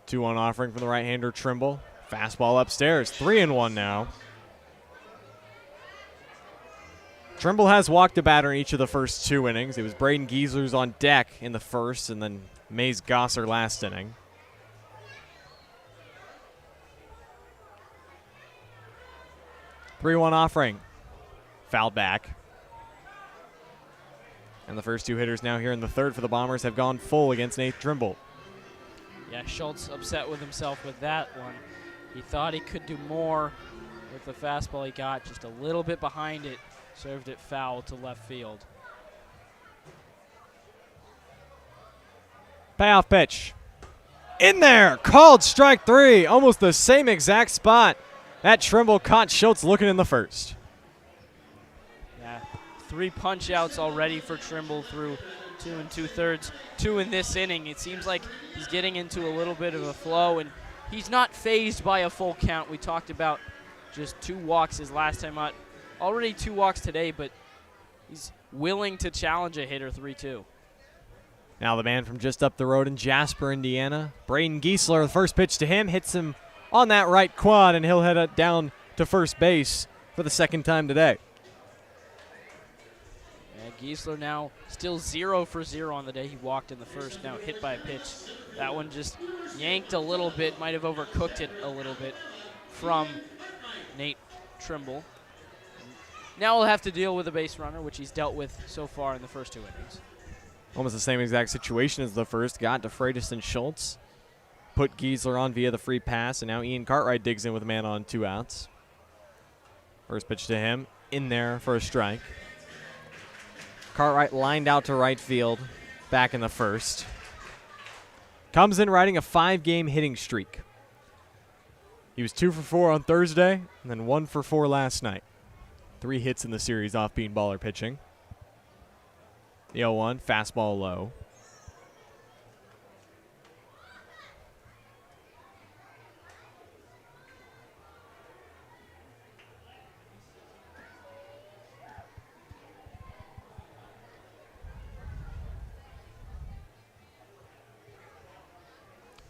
Two-one offering from the right-hander Trimble. Fastball upstairs, 3-1 now. Trimble has walked a batter in each of the first 2 innings. It was Braden Giesler's on deck in the first, and then Mays Gosser last inning. 3-1 offering. Fouled back. And the first 2 hitters now here in the third for the Bombers have gone full against Nate Trimble. Yeah, Schultz upset with himself with that one. He thought he could do more with the fastball he got, just a little bit behind it, served it foul to left field. Payoff pitch. In there, called strike 3, almost the same exact spot that Trimble caught Schultz looking in the first. Yeah, 3 punch outs already for Trimble through 2 2/3, 2 in this inning. It seems like he's getting into a little bit of a flow, and he's not fazed by a full count. We talked about just 2 walks his last time out. Already 2 walks today, but he's willing to challenge a hitter 3-2. Now the man from just up the road in Jasper, Indiana, Braden Giesler, the first pitch to him, hits him on that right quad, and he'll head it down to first base for the second time today. Giesler now still 0 for 0 on the day. He walked in the first, now hit by a pitch. That one just yanked a little bit, might have overcooked it a little bit from Nate Trimble. Now we'll have to deal with a base runner, which he's dealt with so far in the first 2 innings. Almost the same exact situation as the first. Got DeFreitas and Schultz. Put Giesler on via the free pass, and now Ian Cartwright digs in with a man on 2 outs. First pitch to him, in there for a strike. Cartwright lined out to right field back in the first. Comes in riding a 5-game hitting streak. He was 2 for 4 on Thursday, and then 1 for 4 last night. 3 hits in the series off Bean Baller pitching. The 0-1, fastball low.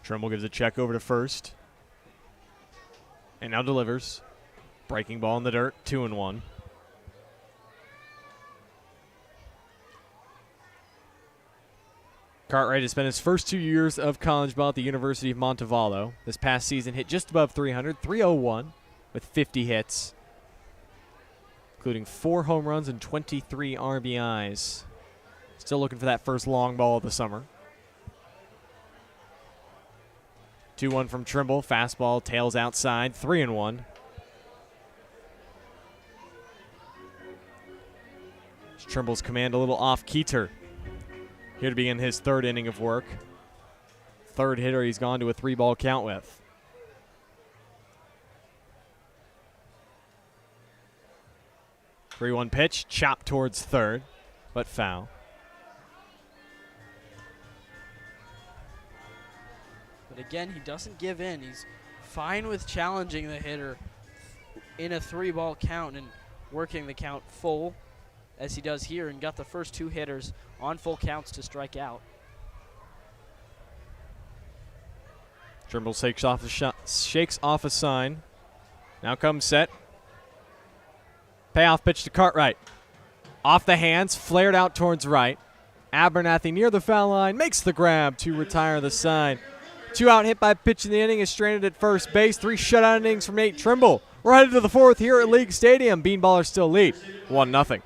Trimble gives a check over to first. And now delivers. Breaking ball in the dirt, 2-1. Cartwright has spent his first 2 years of college ball at the University of Montevallo. This past season hit just above 300, 301 with 50 hits, including 4 home runs and 23 RBIs. Still looking for that first long ball of the summer. 2-1 from Trimble. Fastball tails outside. 3-1. Trimble's command a little off-keeter. Here to begin his 3rd inning of work. 3rd hitter he's gone to a 3-ball count with. Three-one pitch, chopped towards third, but foul. But again, he doesn't give in. He's fine with challenging the hitter in a 3-ball count and working the count full, as he does here, and got the first 2 hitters on full counts to strike out. Trimble shakes off a sign. Now comes set. Payoff pitch to Cartwright. Off the hands, flared out towards right. Abernathy near the foul line, makes the grab to retire the sign. 2 out hit by pitch in the inning is stranded at first base. 3 shutout innings from Nate Trimble. We're headed to the fourth here at League Stadium. Bean Ballers still lead 1-0.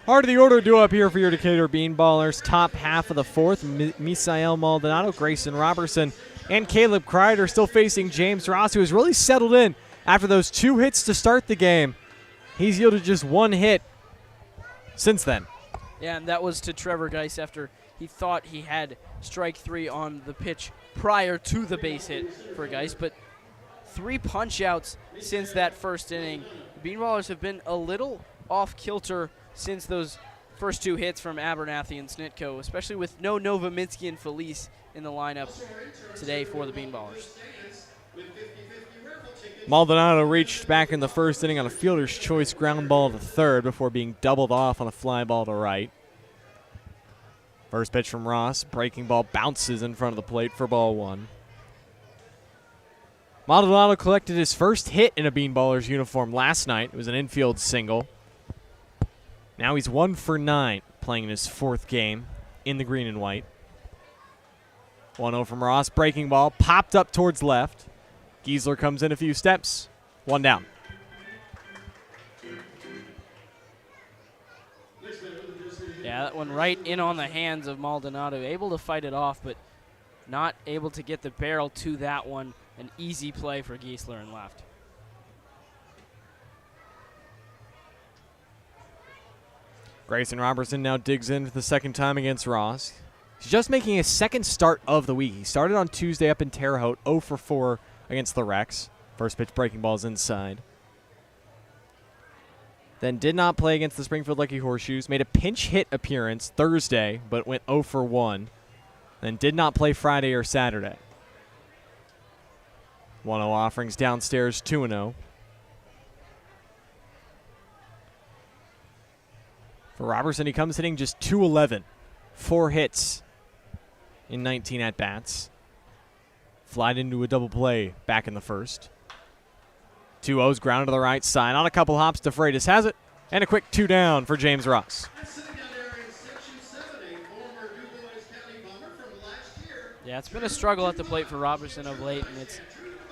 Heart of the order due up here for your Decatur Bean Ballers. Top half of the fourth, Misael Maldonado, Grayson Robertson, and Caleb Kreider still facing James Ross, who has really settled in after those 2 hits to start the game. He's yielded just 1 hit since then. Yeah, and that was to Trevor Geiss after he thought he had strike 3 on the pitch prior to the base hit for Geiss. But 3 punch-outs since that first inning. The Bean Ballers have been a little off-kilter since those first 2 hits from Abernathy and Snitko, especially with no Novominsky and Felice in the lineup today for the Bean Ballers. Maldonado reached back in the first inning on a fielder's choice ground ball to third before being doubled off on a fly ball to right. First pitch from Ross, breaking ball bounces in front of the plate for ball 1. Maldonado collected his first hit in a Bean Ballers uniform last night. It was an infield single. Now he's 1 for 9, playing in his 4th game in the green and white. 1-0 from Ross, breaking ball, popped up towards left. Griessel comes in a few steps, 1 down. Yeah, that one right in on the hands of Maldonado, able to fight it off, but not able to get the barrel to that one. An easy play for Griessel in left. Grayson Robertson now digs in for the second time against Ross. He's just making his 2nd start of the week. He started on Tuesday up in Terre Haute, 0 for 4 against the Rex. First pitch breaking balls inside. Then did not play against the Springfield Lucky Horseshoes. Made a pinch hit appearance Thursday, but went 0 for 1. Then did not play Friday or Saturday. 1-0 offerings downstairs, 2-0. For Robertson, he comes hitting just .211. 4 hits in 19 at-bats. Flied into a double play back in the first. 2-0's ground to the right side. On a couple hops, DeFreitas has it. And a quick 2 down for James Ross. Yeah, it's been a struggle at the plate for Robertson of late, and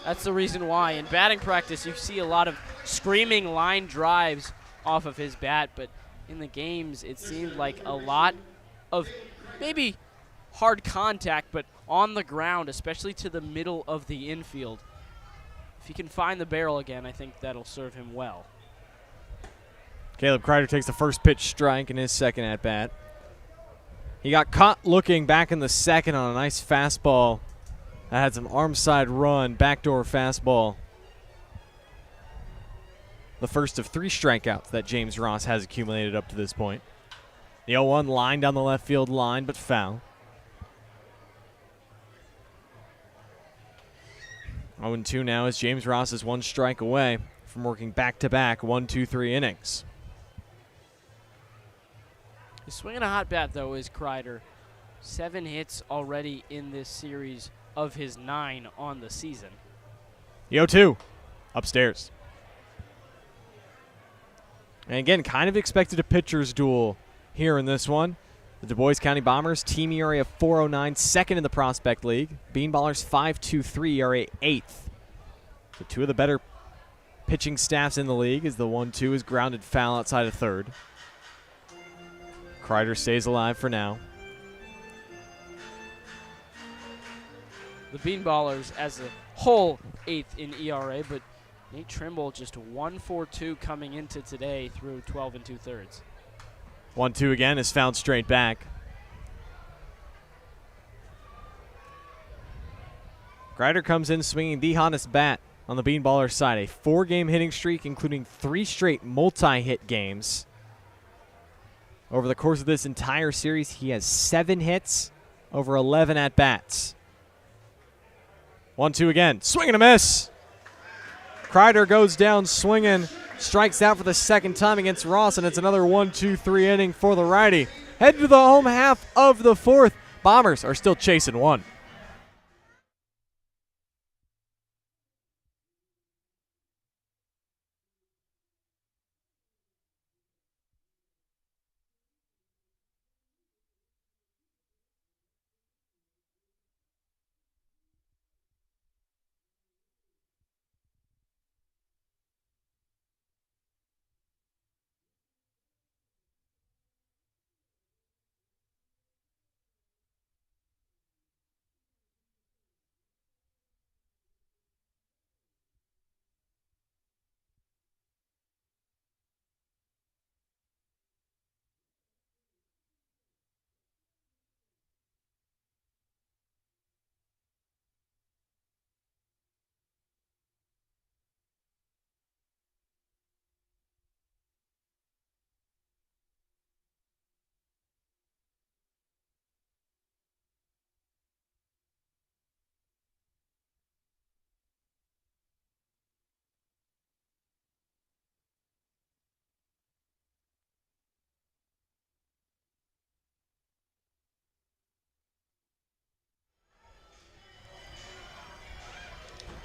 that's the reason why. In batting practice, you see a lot of screaming line drives off of his bat, but in the games, it seemed like a lot of maybe hard contact, but on the ground, especially to the middle of the infield. If he can find the barrel again, I think that'll serve him well. Caleb Kreider takes the first pitch strike in his 2nd at-bat. He got caught looking back in the 2nd on a nice fastball that had some arm side run, backdoor fastball. The first of 3 strikeouts that James Ross has accumulated up to this point. The 0-1 line down the left field line, but foul. 0-2 now as James Ross is 1 strike away from working back-to-back 1-2-3 innings. He's swinging a hot bat, though, is Kreider. 7 hits already in this series of his 9 on the season. The 0-2 upstairs. And again, kind of expected a pitcher's duel here in this one. The Dubois County Bombers, team ERA of 4.09, second in the Prospect League. Bean Ballers 5.23, ERA 8th. So two of the better pitching staffs in the league as the 1-2 is grounded foul outside of third. Kreider stays alive for now. The Bean Ballers as a whole 8th in ERA, but Nate Trimble just 1.42 coming into today through 12 2/3. 1-2 again is fouled straight back. Kreider comes in swinging the hottest bat on the Bean Ballers side. A 4-game hitting streak, including 3 straight multi-hit games. Over the course of this entire series, he has 7 hits over 11 at-bats. 1-2 again. Swing and a miss. Kreider goes down swinging. Strikes out for the second time against Ross, and it's another 1-2-3 inning for the righty. Head to the home half of the 4th. Bombers are still chasing 1.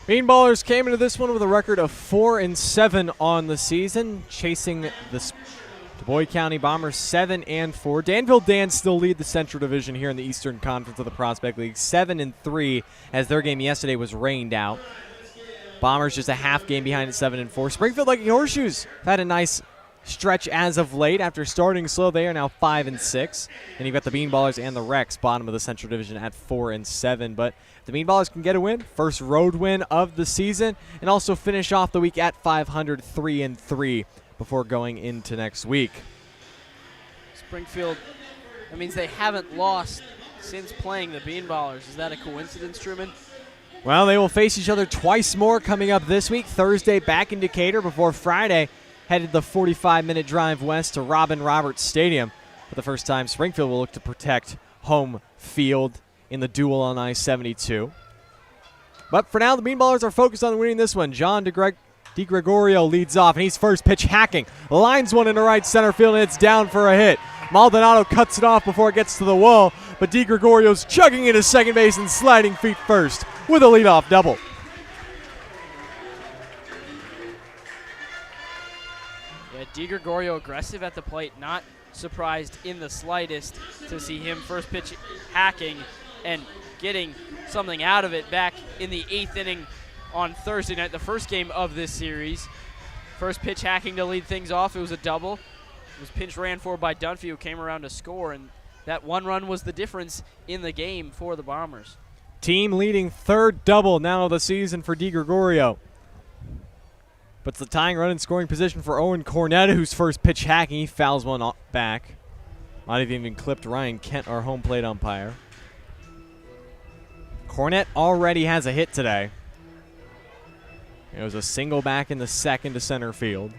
Bean Ballers came into this one with a record of 4-7 on the season, chasing the Dubois County Bombers 7-4. Danville Dans still lead the Central Division here in the Eastern Conference of the Prospect League, 7-3, as their game yesterday was rained out. Bombers just a half game behind at 7-4. Springfield Lucky Horseshoes had a nice stretch as of late. After starting slow, they are now 5-6. And you've got the Bean Ballers and the Rex, bottom of the Central Division, at 4-7. But the Bean Ballers can get a win, first road win of the season, and also finish off the week at 500, 3-3 before going into next week. Springfield, that means they haven't lost since playing the Bean Ballers. Is that a coincidence, Truman? Well, they will face each other twice more coming up this week. Thursday back in Decatur before Friday headed the 45-minute drive west to Robin Roberts Stadium. For the first time, Springfield will look to protect home field in the duel on I-72. But for now, the Bean Ballers are focused on winning this one. John DeGregorio leads off, and he's first pitch hacking. Lines one into right center field, and it's down for a hit. Maldonado cuts it off before it gets to the wall, but DeGregorio's chugging into second base and sliding feet first with a leadoff double. Yeah, DeGregorio aggressive at the plate, not surprised in the slightest to see him first pitch hacking and getting something out of it back in the 8th inning on Thursday night, the first game of this series. First pitch hacking to lead things off. It was a double. It was pinch ran for by Dunphy, who came around to score, and that one run was the difference in the game for the Bombers. Team leading third double now of the season for DeGregorio. But it's the tying run in scoring position for Owen Cornetta, whose first pitch hacking. He fouls one back. Might have even clipped Ryan Kent, our home plate umpire. Cornett already has a hit today. It was a single back in the second to center field.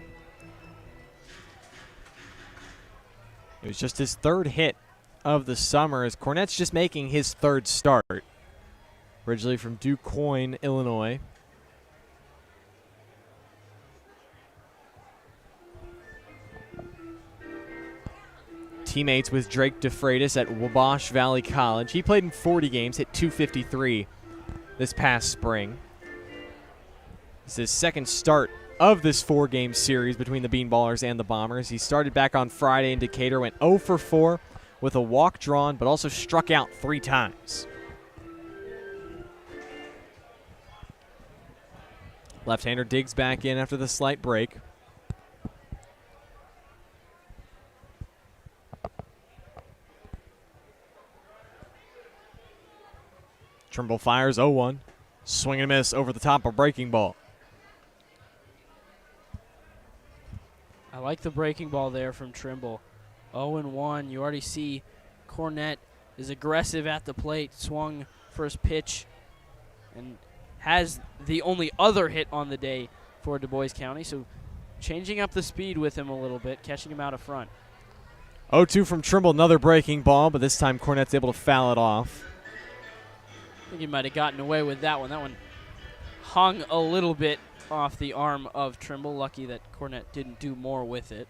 It was just his third hit of the summer, as Cornett's just making his third start. Originally from DuQuoin, Illinois. Teammates with Drake DeFreitas at Wabash Valley College. He played in 40 games, hit .253 this past spring. It's his second start of this 4-game series between the Bean Ballers and the Bombers. He started back on Friday in Decatur, went 0 for 4 with a walk drawn, but also struck out 3 times. Left-hander digs back in after the slight break. Trimble fires 0-1. Swing and a miss over the top of breaking ball. I like the breaking ball there from Trimble. 0-1. You already see Cornett is aggressive at the plate. Swung first pitch and has the only other hit on the day for Dubois County. So changing up the speed with him a little bit, catching him out of front. 0-2 from Trimble, another breaking ball, but this time Cornett's able to foul it off. I think he might have gotten away with that one. That one hung a little bit off the arm of Trimble. Lucky that Cornett didn't do more with it.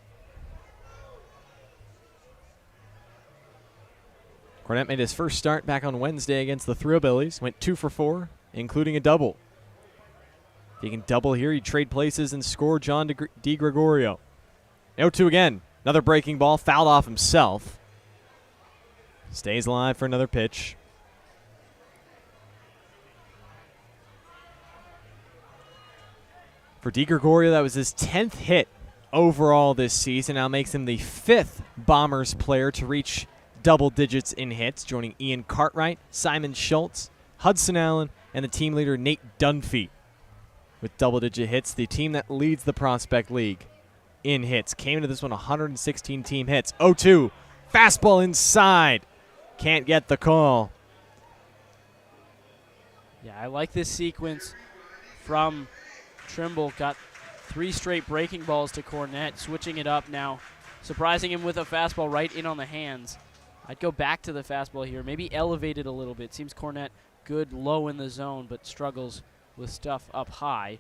Cornett made his first start back on Wednesday against the Thrillbillies. Went 2 for 4, including a double. If he can double here, he'd trade places and score John DeGregorio. 0-2 again. Another breaking ball, fouled off himself. Stays alive for another pitch. For DeGregorio, that was his 10th hit overall this season. Now makes him the 5th Bombers player to reach double digits in hits, joining Ian Cartwright, Simon Schultz, Hudson Allen, and the team leader Nate Dunphy. With double-digit hits, the team that leads the Prospect League in hits. Came into this one 116 team hits. 0-2, fastball inside. Can't get the call. Yeah, I like this sequence from Trimble. Got 3 straight breaking balls to Cornett, switching it up now, surprising him with a fastball right in on the hands. I'd go back to the fastball here, maybe elevate it a little bit. Seems Cornett good low in the zone, but struggles with stuff up high.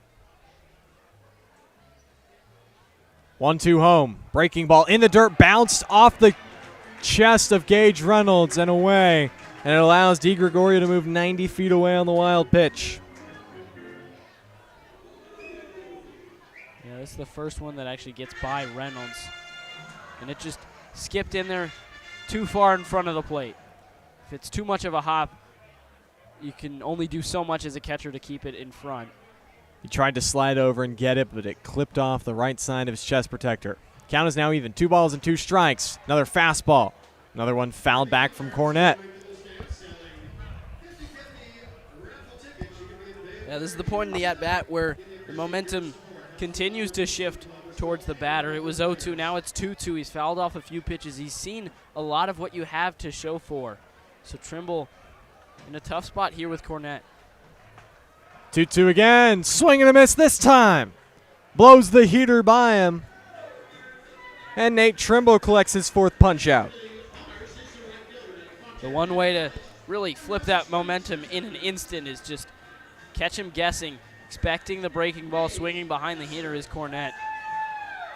1-2 home. Breaking ball in the dirt, bounced off the chest of Gage Reynolds and away. And it allows DeGregorio to move 90 feet away on the wild pitch. Yeah, this is the first one that actually gets by Reynolds. And it just skipped in there too far in front of the plate. If it's too much of a hop, you can only do so much as a catcher to keep it in front. He tried to slide over and get it, but it clipped off the right side of his chest protector. Count is now even. 2 balls and 2 strikes. Another fastball. Another one fouled back from Cornett. Yeah, this is the point in the at-bat where the momentum continues to shift towards the batter. It was 0-2, now it's 2-2. He's fouled off a few pitches. He's seen a lot of what you have to show for. So Trimble in a tough spot here with Cornett. 2-2 again. Swing and a miss this time. Blows the heater by him. And Nate Trimble collects his 4th punch out. The one way to really flip that momentum in an instant is just catch him guessing, expecting the breaking ball, swinging behind the heater is Cornett.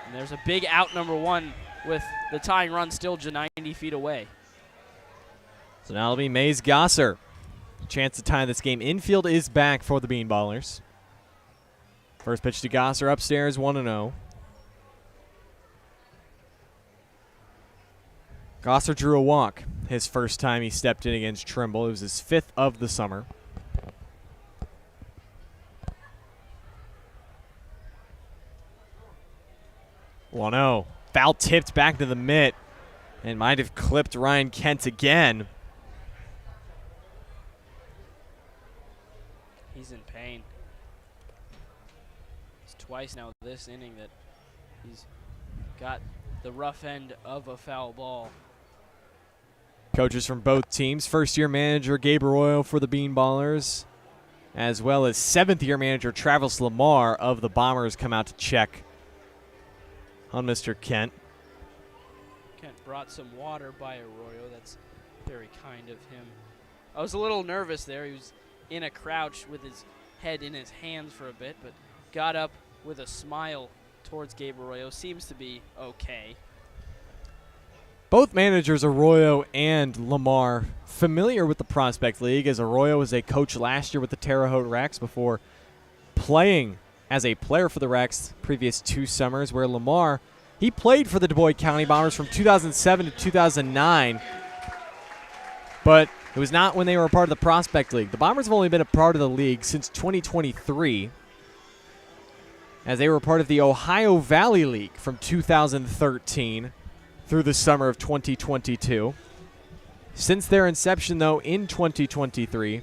And there's a big out, number 1, with the tying run still 90 feet away. So now it'll be Mays Gosser. Chance to tie this game. Infield is back for the Bean Ballers. First pitch to Gosser upstairs, 1-0. Gosser drew a walk his first time he stepped in against Trimble. It was his 5th of the summer. One-0. Foul tipped back to the mitt and might have clipped Ryan Kent again. He's in pain. It's twice now this inning that he's got the rough end of a foul ball. Coaches from both teams. First-year manager Gabe Arroyo for the Bean Ballers, as well as 7th-year manager Travis Lamar of the Bombers come out to check on Mr. Kent. Kent brought some water by Arroyo. That's very kind of him. I was a little nervous there. He was in a crouch with his head in his hands for a bit, but got up with a smile towards Gabe Arroyo. Seems to be okay. Both managers, Arroyo and Lamar, familiar with the Prospect League, as Arroyo was a coach last year with the Terre Haute Rex before playing as a player for the Rex previous 2 summers, where Lamar, he played for the Dubois County Bombers from 2007 to 2009, but it was not when they were a part of the Prospect League. The Bombers have only been a part of the league since 2023, as they were part of the Ohio Valley League from 2013 through the summer of 2022. Since their inception, though, in 2023,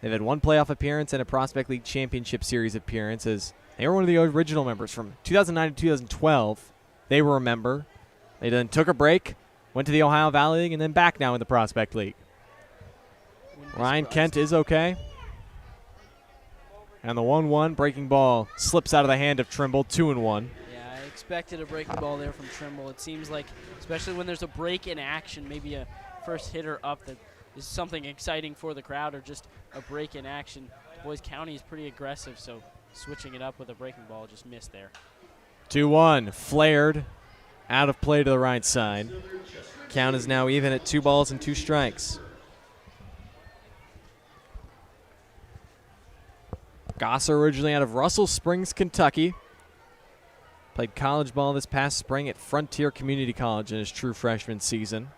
they've had 1 playoff appearance and a Prospect League Championship Series appearance, as they were one of the original members from 2009 to 2012. They were a member. They then took a break, went to the Ohio Valley League, and then back now in the Prospect League. Ryan Kent is okay. And the 1-1 breaking ball slips out of the hand of Trimble, 2-1. Yeah, I expected a breaking ball there from Trimble. It seems like, especially when there's a break in action, maybe a first hitter up that is something exciting for the crowd, or just a break in action. Dubois County is pretty aggressive, so switching it up with a breaking ball just missed there. 2-1, flared, out of play to the right side. Count is now even at 2 balls and 2 strikes. Gosser, originally out of Russell Springs, Kentucky. Played college ball this past spring at Frontier Community College in his true freshman season.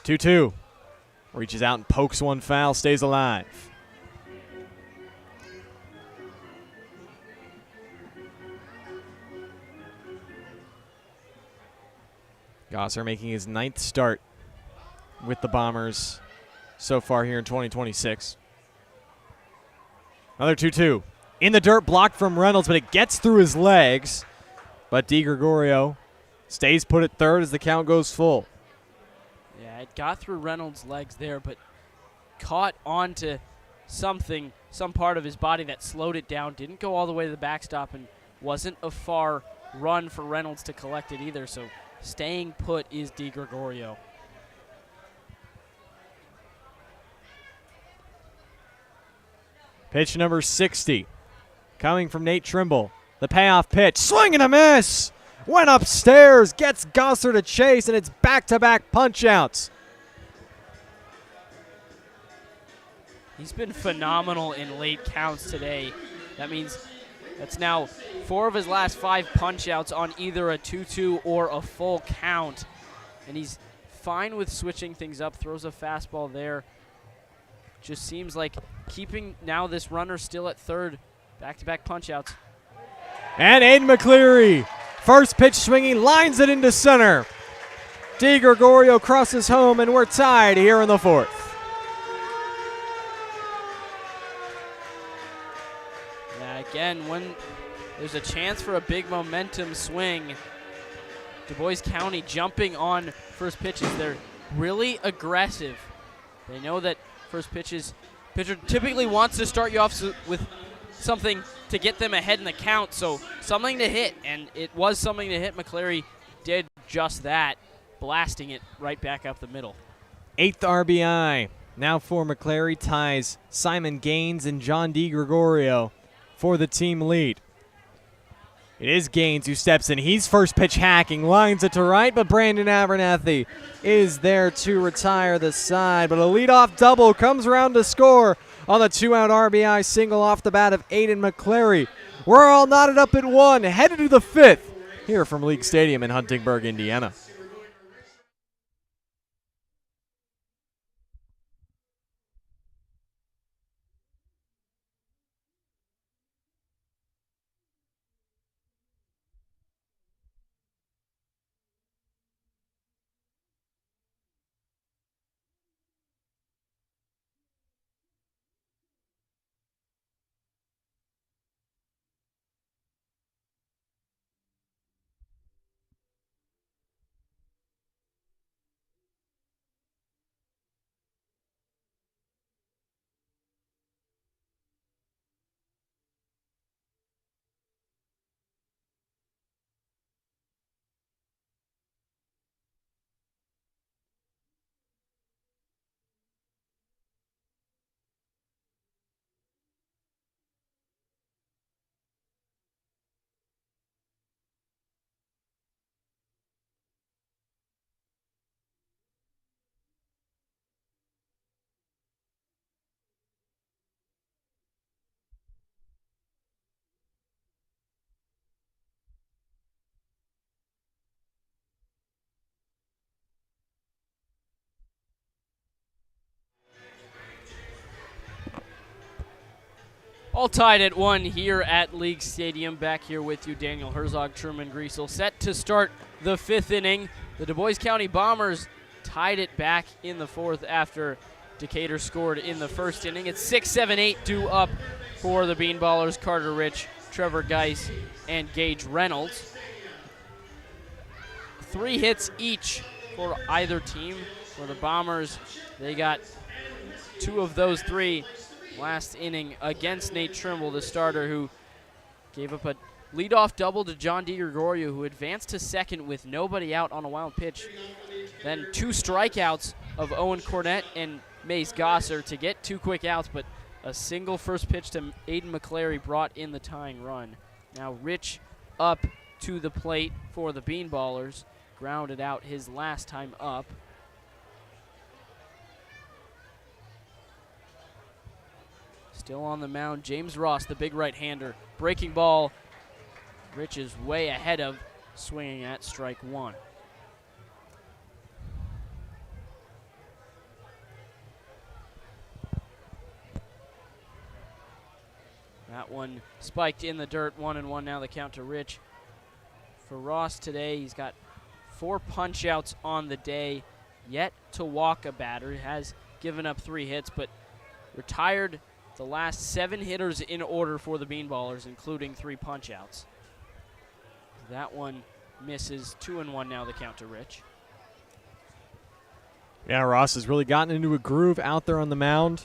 Two-two. Reaches out and pokes one foul, stays alive. Gosser making his 9th start with the Bombers so far here in 2026. Another 2-2. In the dirt, blocked from Reynolds, but it gets through his legs. But DiGregorio stays put at third as the count goes full. Yeah, it got through Reynolds' legs there, but caught onto something, some part of his body that slowed it down. Didn't go all the way to the backstop, and wasn't a far run for Reynolds to collect it either. So staying put is DiGregorio. Pitch number 60, coming from Nate Trimble. The payoff pitch, swing and a miss. Went upstairs, gets Gosser to chase, and it's back-to-back punch-outs. He's been phenomenal in late counts today. That means that's now 4 of his last 5 punch-outs on either a 2-2 or a full count. And he's fine with switching things up, throws a fastball there. Just seems like keeping now this runner still at third. Back-to-back punch-outs. And Aiden McCleary, first pitch swinging, lines it into center. DiGregorio crosses home, and we're tied here in the 4th. Yeah, again, when there's a chance for a big momentum swing, Dubois County jumping on first pitches. They're really aggressive. They know that first pitches, pitcher typically wants to start you off with something to get them ahead in the count, so something to hit, and it was something to hit. McCleary did just that, blasting it right back up the middle. 8th RBI now for McCleary, ties Simon Gaines and John DiGregorio for the team lead. It is Gaines who steps in. He's first pitch hacking, lines it to right, but Brandon Abernathy is there to retire the side. But a leadoff double comes around to score on the 2-out RBI single off the bat of Aiden McCleary. We're all knotted up at 1, headed to the 5th here from League Stadium in Huntingburg, Indiana. All tied at 1 here at League Stadium. Back here with you, Daniel Herzog, Truman, Griessel. Set to start the 5th inning. The Dubois County Bombers tied it back in the 4th after Decatur scored in the 1st inning. It's 6-7-8 due up for the Bean Ballers. Carter Rich, Trevor Geiss, and Gage Reynolds. 3 hits each for either team. For the Bombers, they got 2 of those 3 last inning against Nate Trimble, the starter, who gave up a leadoff double to John DiGregorio, who advanced to second with nobody out on a wild pitch. Then 2 strikeouts of Owen Cornett and Mace Gosser to get 2 quick outs, but a single first pitch to Aiden McClary brought in the tying run. Now Rich up to the plate for the Bean Ballers. Grounded out his last time up. Still on the mound, James Ross, the big right-hander. Breaking ball, Rich is way ahead of, swinging at strike 1. That one spiked in the dirt, 1-1 now the count to Rich. For Ross today, he's got 4 punch-outs on the day, yet to walk a batter. He has given up 3 hits, but retired the last 7 hitters in order for the Bean Ballers, including 3 punch-outs. That one misses, 2-1 now the count to Rich. Yeah, Ross has really gotten into a groove out there on the mound.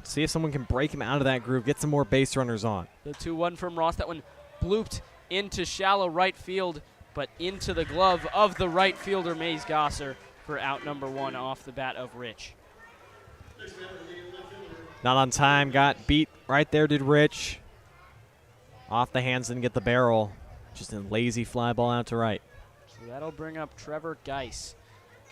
See if someone can break him out of that groove, get some more base runners on. The 2-1 from Ross. That one blooped into shallow right field, but into the glove of the right fielder, Mace Gosser, for out number 1 off the bat of Rich. Not on time, got beat right there, did Rich. Off the hands, didn't get the barrel. Just a lazy fly ball out to right. So that'll bring up Trevor Geiss.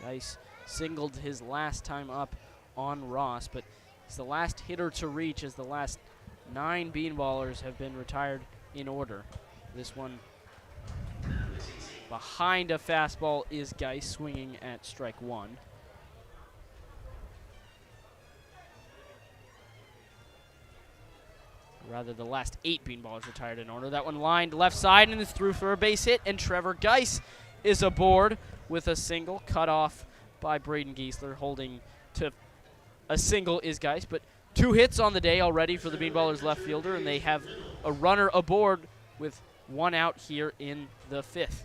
Geiss singled his last time up on Ross, but he's the last hitter to reach as the last 9 Bean Ballers have been retired in order. This one behind a fastball is Geiss, swinging at strike 1. Rather, the last 8 Bean Ballers retired in order. That one lined left side and is through for a base hit, and Trevor Geiss is aboard with a single cut off by Braden Giesler. Holding to a single is Geiss, but 2 hits on the day already for the Bean Ballers left fielder, and they have a runner aboard with 1 out here in the 5th.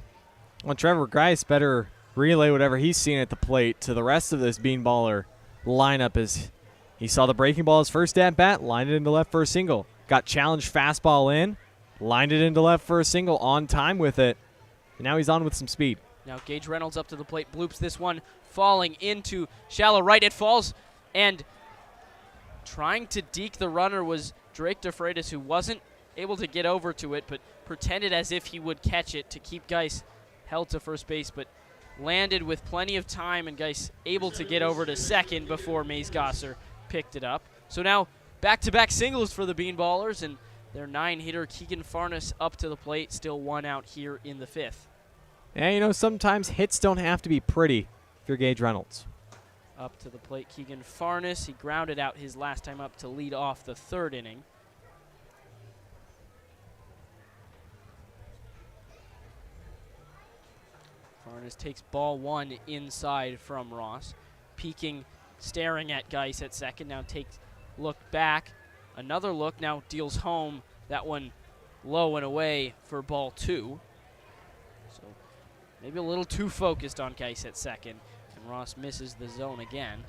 Well, Trevor Geiss better relay whatever he's seen at the plate to the rest of this Bean Baller lineup, as he saw the breaking ball his first at-bat, lined it into left for a single. Got challenged fastball in, lined it into left for a single, on time with it, and now he's on with some speed. Now Gage Reynolds up to the plate, bloops this one, falling into shallow right. It falls, and trying to deke the runner was Drake DeFreitas, who wasn't able to get over to it, but pretended as if he would catch it to keep Geiss held to first base, but landed with plenty of time, and Geiss able to get over to second before Mace Gosser picked it up. So now back-to-back singles for the Bean Ballers, and their 9-hitter Keegan Farnes up to the plate, still 1 out here in the 5th. Yeah, you know, sometimes hits don't have to be pretty if you're Gage Reynolds. Up to the plate, Keegan Farnes. He grounded out his last time up to lead off the 3rd inning. Farnes takes ball 1 inside from Ross. Peeking, staring at Geiss at second. Now takes look back. Another look, now deals home. That one low and away for ball 2. So maybe a little too focused on Geiss at second. And Ross misses the zone again.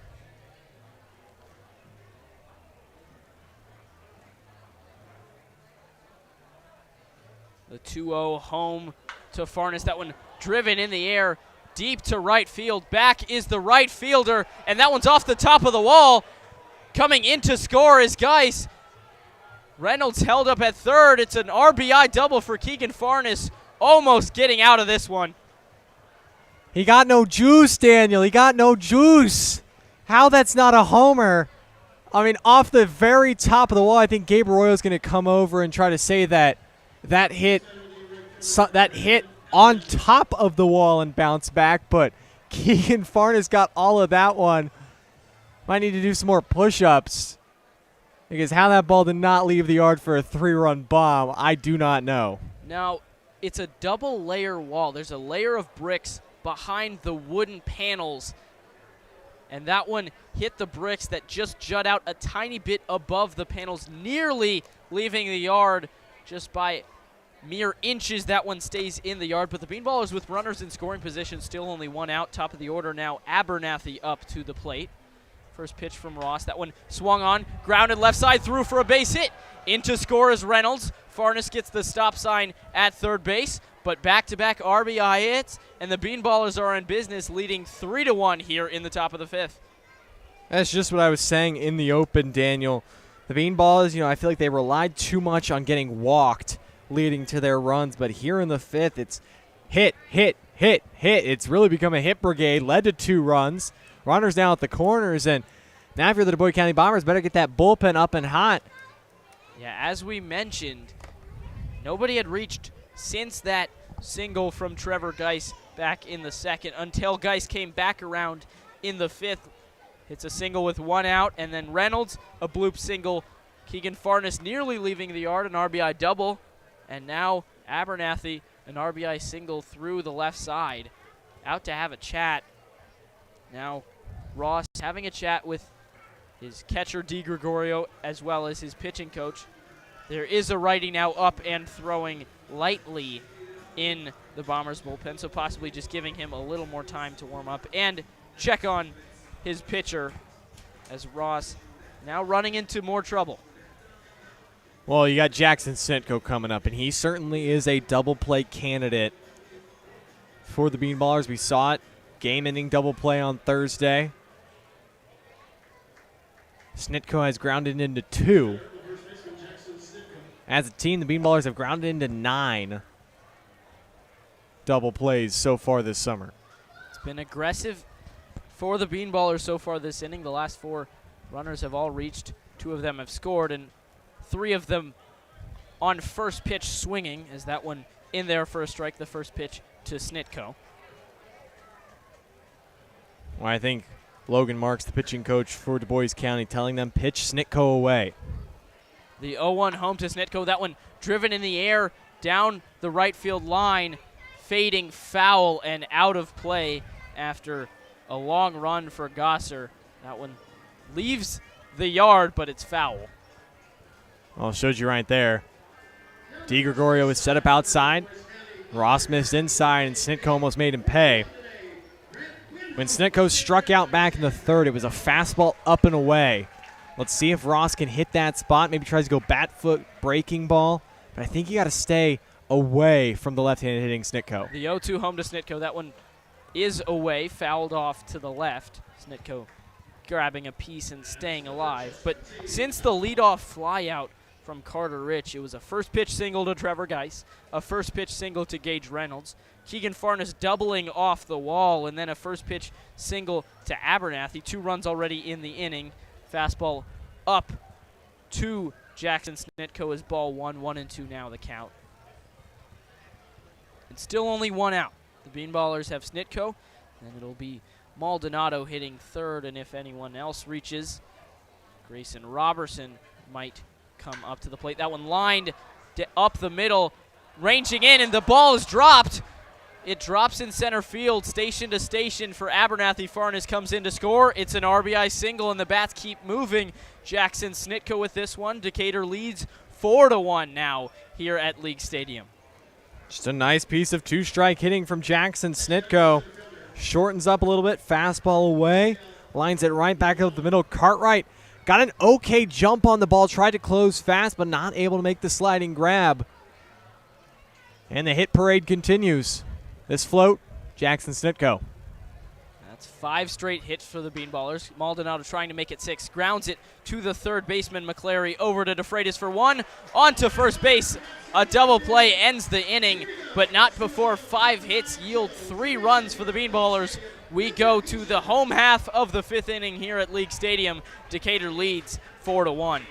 The 2-0 home to Farnes. That one driven in the air, deep to right field. Back is the right fielder, and that one's off the top of the wall. Coming in to score is Geiss. Reynolds held up at third. It's an RBI double for Keegan Farnes, almost getting out of this one. He got no juice, Daniel. He got no juice. How that's not a homer? I mean, off the very top of the wall, I think Gabe Arroyo's going to come over and try to say that hit on top of the wall and bounce back, but Keegan Farnes got all of that one. Might need to do some more push-ups. Because how that ball did not leave the yard for a 3-run bomb, I do not know. Now, it's a double layer wall. There's a layer of bricks behind the wooden panels, and that one hit the bricks that just jut out a tiny bit above the panels, nearly leaving the yard just by mere inches. That one stays in the yard, but the Bean Ballers with runners in scoring position, still only one out. Top of the order now, Abernathy up to the plate. First pitch from Ross. That one swung on, grounded left side, through for a base hit. Into score is Reynolds. Farnes gets the stop sign at third base, but back-to-back RBI hits, and the Bean Ballers are in business, leading 3-1 here in the top of the fifth. That's just what I was saying in the open, Daniel. The Bean Ballers, I feel like they relied too much on getting walked, leading to their runs, but here in the fifth, it's hit, hit, hit, hit. It's really become a hit brigade, led to 2 runs. Runners down at the corners, and now if you're the Dubois County Bombers, better get that bullpen up and hot. Yeah, as we mentioned, nobody had reached since that single from Trevor Geiss back in the second, until Geiss came back around in the fifth. Hits a single with 1 out, and then Reynolds, a bloop single. Keegan Farnes nearly leaving the yard, an RBI double. And now Abernathy, an RBI single through the left side. Out to have a chat. Now Ross having a chat with his catcher DiGregorio as well as his pitching coach. There is a righty now up and throwing lightly in the Bombers bullpen, so possibly just giving him a little more time to warm up and check on his pitcher, as Ross now running into more trouble. Well, you got Jackson Snitko coming up, and he certainly is a double play candidate for the Bean Ballers. We saw it, game-ending double play on Thursday. Snitko has grounded into 2. As a team, the Bean Ballers have grounded into 9 double plays so far this summer. It's been aggressive for the Bean Ballers so far this inning. The last 4 runners have all reached. 2 of them have scored, and 3 of them on first pitch swinging, as that one in there for a strike, the first pitch to Snitko. Well, I think Logan Marks, the pitching coach for Dubois County, telling them pitch Snitko away. The 0-1 home to Snitko. That one driven in the air down the right field line, fading foul and out of play after a long run for Gosser. That one leaves the yard, but it's foul. Well, showed you right there. DiGregorio was set up outside. Ross missed inside, and Snitko almost made him pay. When Snitko struck out back in the third, it was a fastball up and away. Let's see if Ross can hit that spot. Maybe tries to go bat foot breaking ball. But I think you got to stay away from the left-handed hitting Snitko. The 0-2 home to Snitko. That one is away, fouled off to the left. Snitko grabbing a piece and staying alive. But since the leadoff flyout from Carter Rich, it was a first pitch single to Trevor Geiss, a first pitch single to Gage Reynolds, Keegan Farnes doubling off the wall, and then a first pitch single to Abernathy. 2 runs already in the inning. Fastball up to Jackson Snitko is ball 1, 1-2 now the count. It's still only 1 out. The Bean Ballers have Snitko, and it'll be Maldonado hitting third, and if anyone else reaches, Grayson Robertson might come up to the plate. That one lined up the middle, ranging in, and the ball is dropped. It drops in center field, station to station for Abernathy. Farnes comes in to score. It's an RBI single, and the bats keep moving. Jackson Snitko with this one. Decatur leads 4-1 now here at League Stadium. Just a nice piece of 2-strike hitting from Jackson Snitko. Shortens up a little bit, fastball away, lines it right back up the middle. Cartwright got an okay jump on the ball, tried to close fast, but not able to make the sliding grab. And the hit parade continues. This float, Jackson Snitko. That's 5 straight hits for the Bean Ballers. Maldonado trying to make it 6. Grounds it to the third baseman, McClary, over to DeFreitas for 1. On to first base. A double play ends the inning, but not before 5 hits yield 3 runs for the Bean Ballers. We go to the home half of the 5th inning here at League Stadium. Decatur leads 4-1.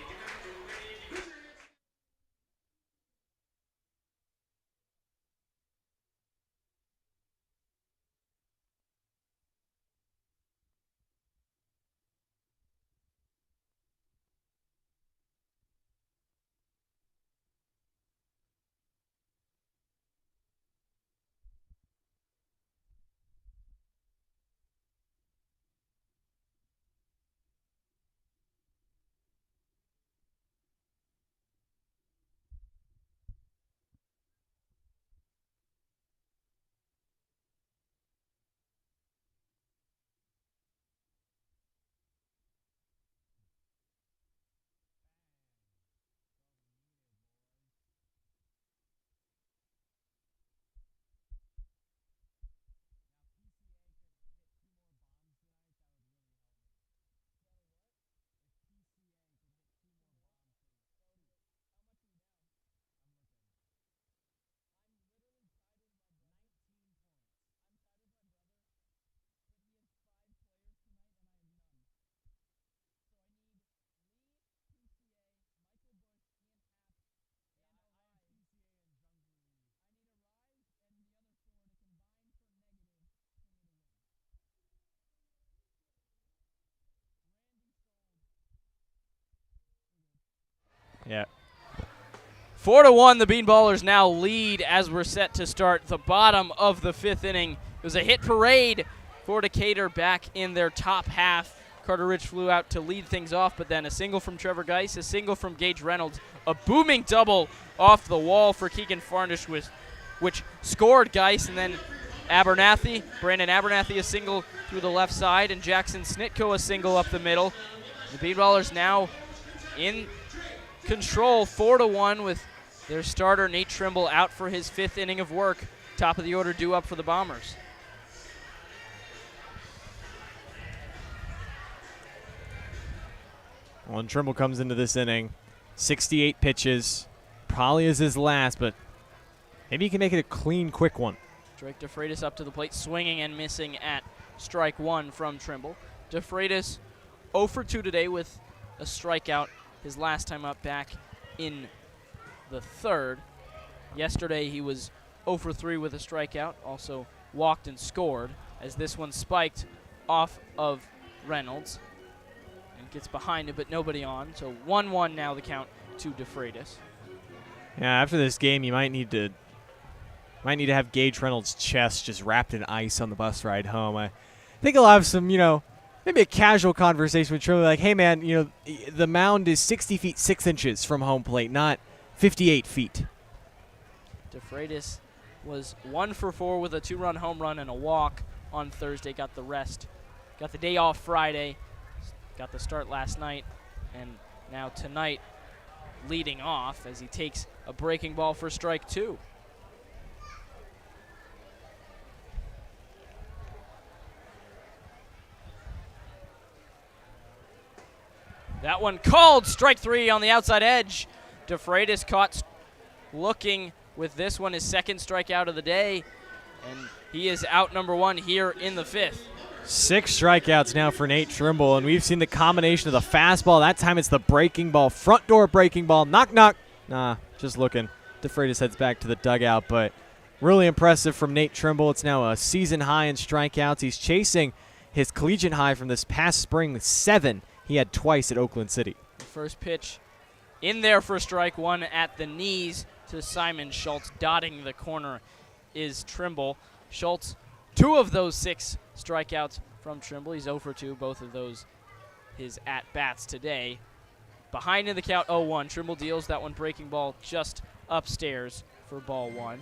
Yeah. 4-1, the Bean Ballers now lead as we're set to start the bottom of the 5th inning. It was a hit parade for Decatur back in their top half. Carter Rich flew out to lead things off, but then a single from Trevor Geiss, a single from Gage Reynolds, a booming double off the wall for Keegan Farnish, which scored Geiss, and then Brandon Abernathy a single through the left side, and Jackson Snitko a single up the middle. The Bean Ballers now in control, 4-1, with their starter Nate Trimble out for his 5th inning of work. Top of the order due up for the Bombers. Well, and Trimble comes into this inning, 68 pitches, probably is his last, but maybe he can make it a clean, quick one. Drake DeFreitas up to the plate, swinging and missing at strike 1 from Trimble. DeFreitas 0 for 2 today with a strikeout, his last time up back in the 3rd. Yesterday he was 0 for 3 with a strikeout, also walked and scored, as this one spiked off of Reynolds and gets behind it, but nobody on. So 1-1 now the count to DeFreitas. Yeah, after this game, you might need to have Gage Reynolds' chest just wrapped in ice on the bus ride home. I think I'll have some, maybe a casual conversation with Truman, like, hey, man, the mound is 60 feet 6 inches from home plate, not 58 feet. DeFreitas was 1 for 4 with a 2-run home run and a walk on Thursday. Got the day off Friday, got the start last night, and now tonight leading off as he takes a breaking ball for strike 2. That one called, strike 3 on the outside edge. DeFreitas caught looking with this one, his 2nd strikeout of the day, and he is out number 1 here in the 5th. 6 strikeouts now for Nate Trimble, and we've seen the combination of the fastball. That time it's the breaking ball, front door breaking ball, knock, knock. Nah, just looking. DeFreitas heads back to the dugout, but really impressive from Nate Trimble. It's now a season high in strikeouts. He's chasing his collegiate high from this past spring, 7 he had twice at Oakland City. The first pitch in there for strike 1 at the knees to Simon Schultz. Dotting the corner is Trimble. Schultz, 2 of those 6 strikeouts from Trimble. He's 0 for 2, both of those his at-bats today. Behind in the count, 0-1. Trimble deals that one breaking ball just upstairs for ball 1.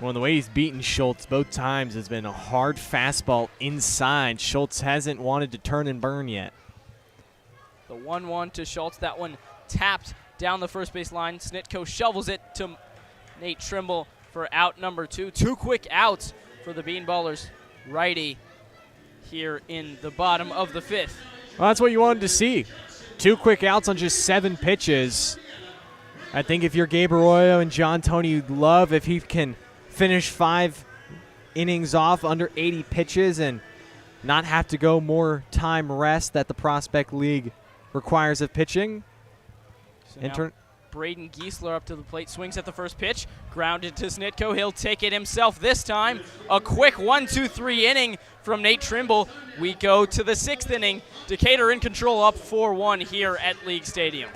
Well, the way he's beaten Schultz both times has been a hard fastball inside. Schultz hasn't wanted to turn and burn yet. The 1-1 to Schultz. That one tapped down the first base line. Snitko shovels it to Nate Trimble for out number 2. 2 quick outs for the Bean Ballers righty here in the bottom of the 5th. Well, that's what you wanted to see. 2 quick outs on just 7 pitches. I think if you're Gabe Arroyo and John Toney, you'd love if he can finish 5 innings off under 80 pitches and not have to go more time rest that the Prospect League requires of pitching. So now Braden Griessel up to the plate, swings at the first pitch, grounded to Snitko. He'll take it himself this time. A quick 1-2-3 inning from Nate Trimble. We go to the 6th inning. Decatur in control, up 4-1 here at League Stadium.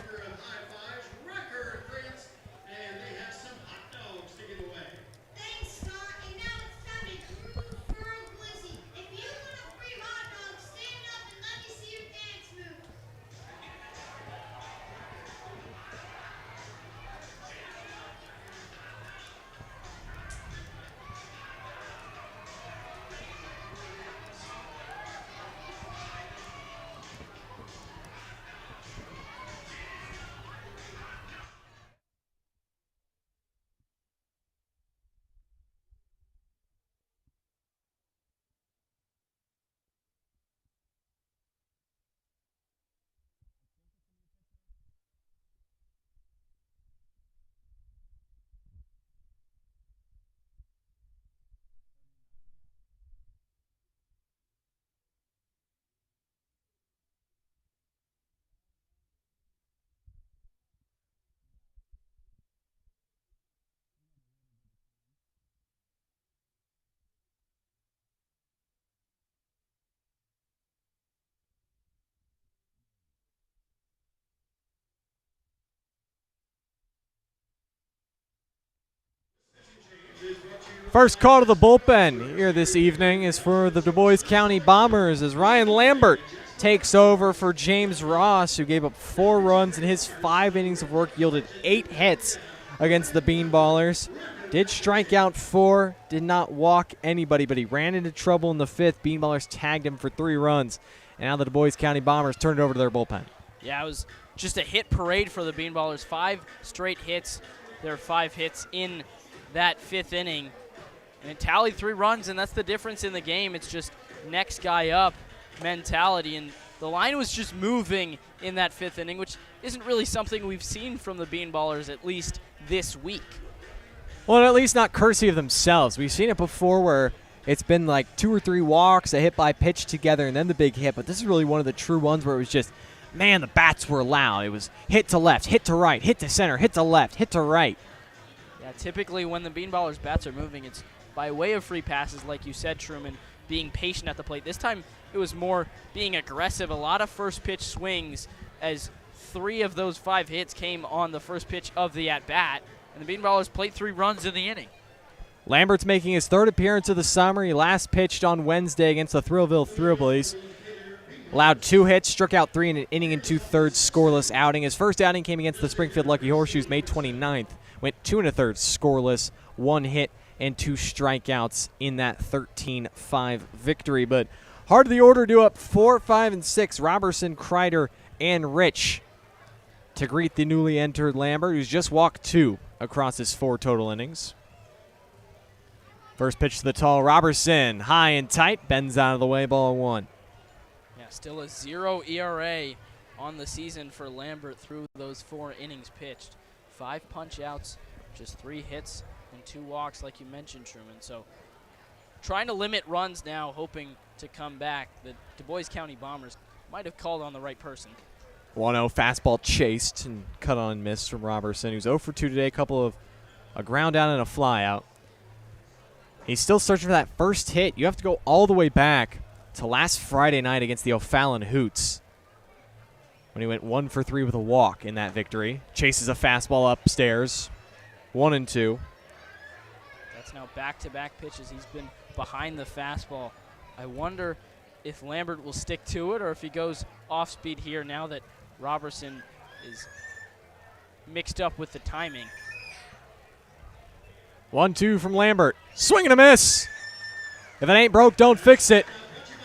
First call to the bullpen here this evening is for the Dubois County Bombers as Ryan Lambert takes over for James Ross, who gave up 4 runs in his 5 innings of work, yielded 8 hits against the Bean Ballers. Did strike out 4, did not walk anybody, but he ran into trouble in the 5th. Bean Ballers tagged him for 3 runs, and now the Dubois County Bombers turned it over to their bullpen. Yeah, it was just a hit parade for the Bean Ballers. 5 straight hits. There are 5 hits in that 5th inning. And it tallied 3 runs, and that's the difference in the game. It's just next guy up mentality, and the line was just moving in that 5th inning, which isn't really something we've seen from the Bean Ballers, at least this week. Well, at least not courtesy of themselves. We've seen it before where it's been like 2 or 3 walks, a hit by pitch together, and then the big hit, but this is really one of the true ones where it was just, man, the bats were loud. It was hit to left, hit to right, hit to center, hit to left, hit to right. Yeah, typically when the Bean Ballers' bats are moving, it's by way of free passes, like you said, Truman, being patient at the plate. This time it was more being aggressive. A lot of first pitch swings, as 3 of those 5 hits came on the first pitch of the at-bat, and the Bean Ballers played 3 runs in the inning. Lambert's making his 3rd appearance of the summer. He last pitched on Wednesday against the Thrillville Thrillaboys. Allowed 2 hits, struck out 3 in an inning and 2/3 scoreless outing. His first outing came against the Springfield Lucky Horseshoes May 29th. Went 2 1/3 scoreless, 1 hit, and 2 strikeouts in that 13-5 victory. But hard of the order to up 4, 5, and 6. Robertson, Kreider, and Rich to greet the newly entered Lambert, who's just walked 2 across his 4 total innings. First pitch to the tall Robertson, high and tight, bends out of the way, ball 1. Yeah, still a 0 ERA on the season for Lambert through those 4 innings pitched. 5 punch-outs, just 3 hits, and 2 walks, like you mentioned, Truman. So trying to limit runs now, hoping to come back. The Dubois County Bombers might have called on the right person. 1-0 fastball chased and cut on and missed from Robertson, who's 0 for 2 today, a ground out and a fly out. He's still searching for that first hit. You have to go all the way back to last Friday night against the O'Fallon Hoots, when he went 1 for 3 with a walk in that victory. Chases a fastball upstairs, 1-2. That's now back-to-back pitches. He's been behind the fastball. I wonder if Lambert will stick to it or if he goes off speed here now that Robertson is mixed up with the timing. 1-2 from Lambert. Swing and a miss. If it ain't broke, don't fix it.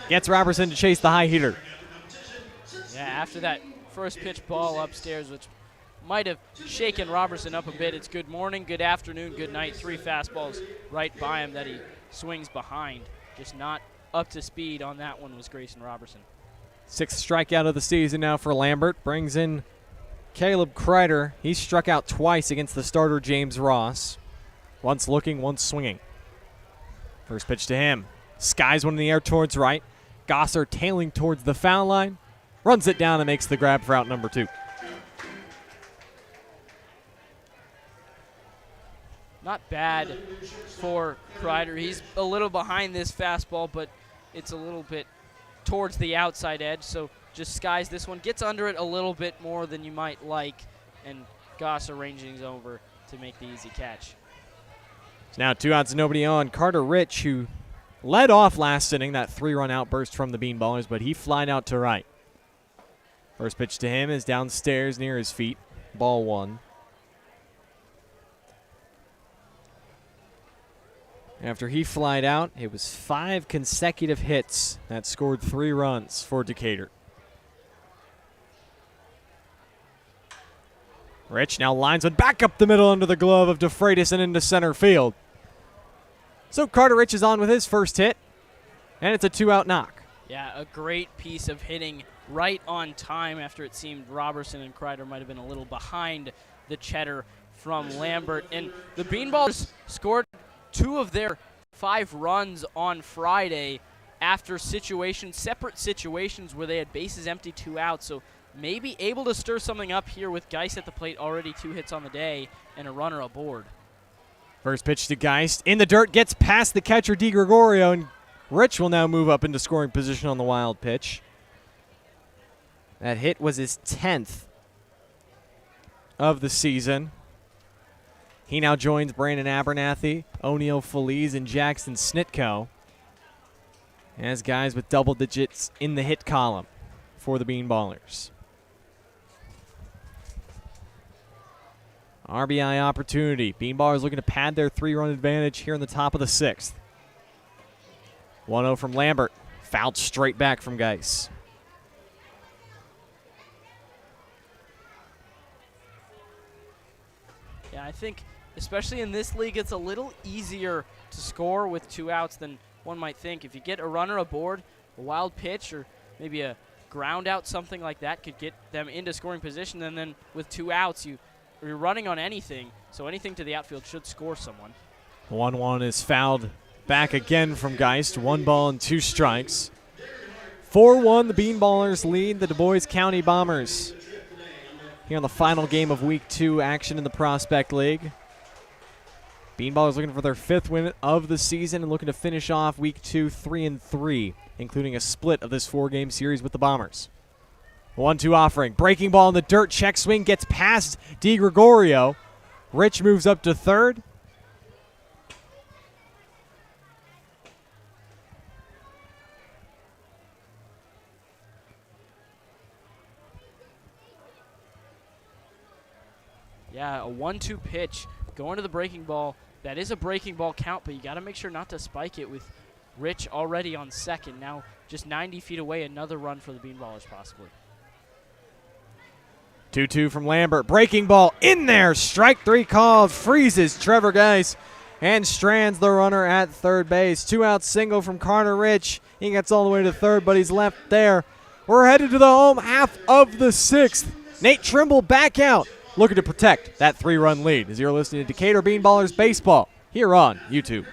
Gets Robertson to chase the high hitter. Yeah, after that first pitch ball upstairs, which might have shaken Robertson up a bit. It's good morning, good afternoon, good night. 3 fastballs right by him that he swings behind. Just not up to speed on that one was Grayson Robertson. 6th strikeout of the season now for Lambert. Brings in Caleb Kreider. He struck out twice against the starter James Ross. Once looking, once swinging. First pitch to him. Skies one in the air towards right. Gosser tailing towards the foul line. Runs it down and makes the grab for out number 2. Not bad for Kreider. He's a little behind this fastball, but it's a little bit towards the outside edge, so just skies this one. Gets under it a little bit more than you might like, and Goss arranging over to make the easy catch. It's now 2 outs and nobody on. Carter Rich, who led off last inning, that 3-run outburst from the Bean Ballers, but he flied out to right. First pitch to him is downstairs near his feet. Ball 1. After he flied out, it was 5 consecutive hits that scored 3 runs for Decatur. Rich now lines one back up the middle under the glove of DeFreitas and into center field. So Carter Rich is on with his first hit, and it's a 2-out knock. Yeah, a great piece of hitting right on time after it seemed Robertson and Kreider might have been a little behind the cheddar from Lambert. And the Bean Ballers scored 2 of their 5 runs on Friday after separate situations where they had bases empty, 2 outs. So maybe able to stir something up here with Geist at the plate, already 2 hits on the day and a runner aboard. First pitch to Geist. In the dirt, gets past the catcher Di Gregorio, and Rich will now move up into scoring position on the wild pitch. That hit was his 10th of the season. He now joins Brandon Abernathy, O'Neal Feliz, and Jackson Snitko as guys with double digits in the hit column for the Bean Ballers. RBI opportunity. Bean Ballers looking to pad their 3-run advantage here in the top of the 6th. 1-0 from Lambert. Fouled straight back from Geiss. Yeah, I think especially in this league, it's a little easier to score with 2 outs than one might think. If you get a runner aboard, a wild pitch, or maybe a ground out, something like that could get them into scoring position. And then with 2 outs, you're running on anything, so anything to the outfield should score someone. 1-1 is fouled back again from Geist. 1 ball and 2 strikes. 4-1, the Bean Ballers lead the Dubois County Bombers here on the final game of Week 2 action in the Prospect League. Bean Ballers looking for their 5th win of the season and looking to finish off Week 2 3-3, including a split of this 4-game series with the Bombers. 1-2 offering. Breaking ball in the dirt. Check swing gets past DiGregorio. Rich moves up to third. Yeah, a 1-2 pitch going to the breaking ball. That is a breaking ball count, but you got to make sure not to spike it with Rich already on second. Now just 90 feet away, another run for the Bean Ballers possibly. 2-2 from Lambert. Breaking ball in there. Strike 3 called. Freezes Trevor Geiss and strands the runner at third base. 2-out single from Carter Rich. He gets all the way to third, but he's left there. We're headed to the home half of the 6th. Nate Trimble back out, looking to protect that 3-run lead as you're listening to Decatur Bean Ballers Baseball here on YouTube.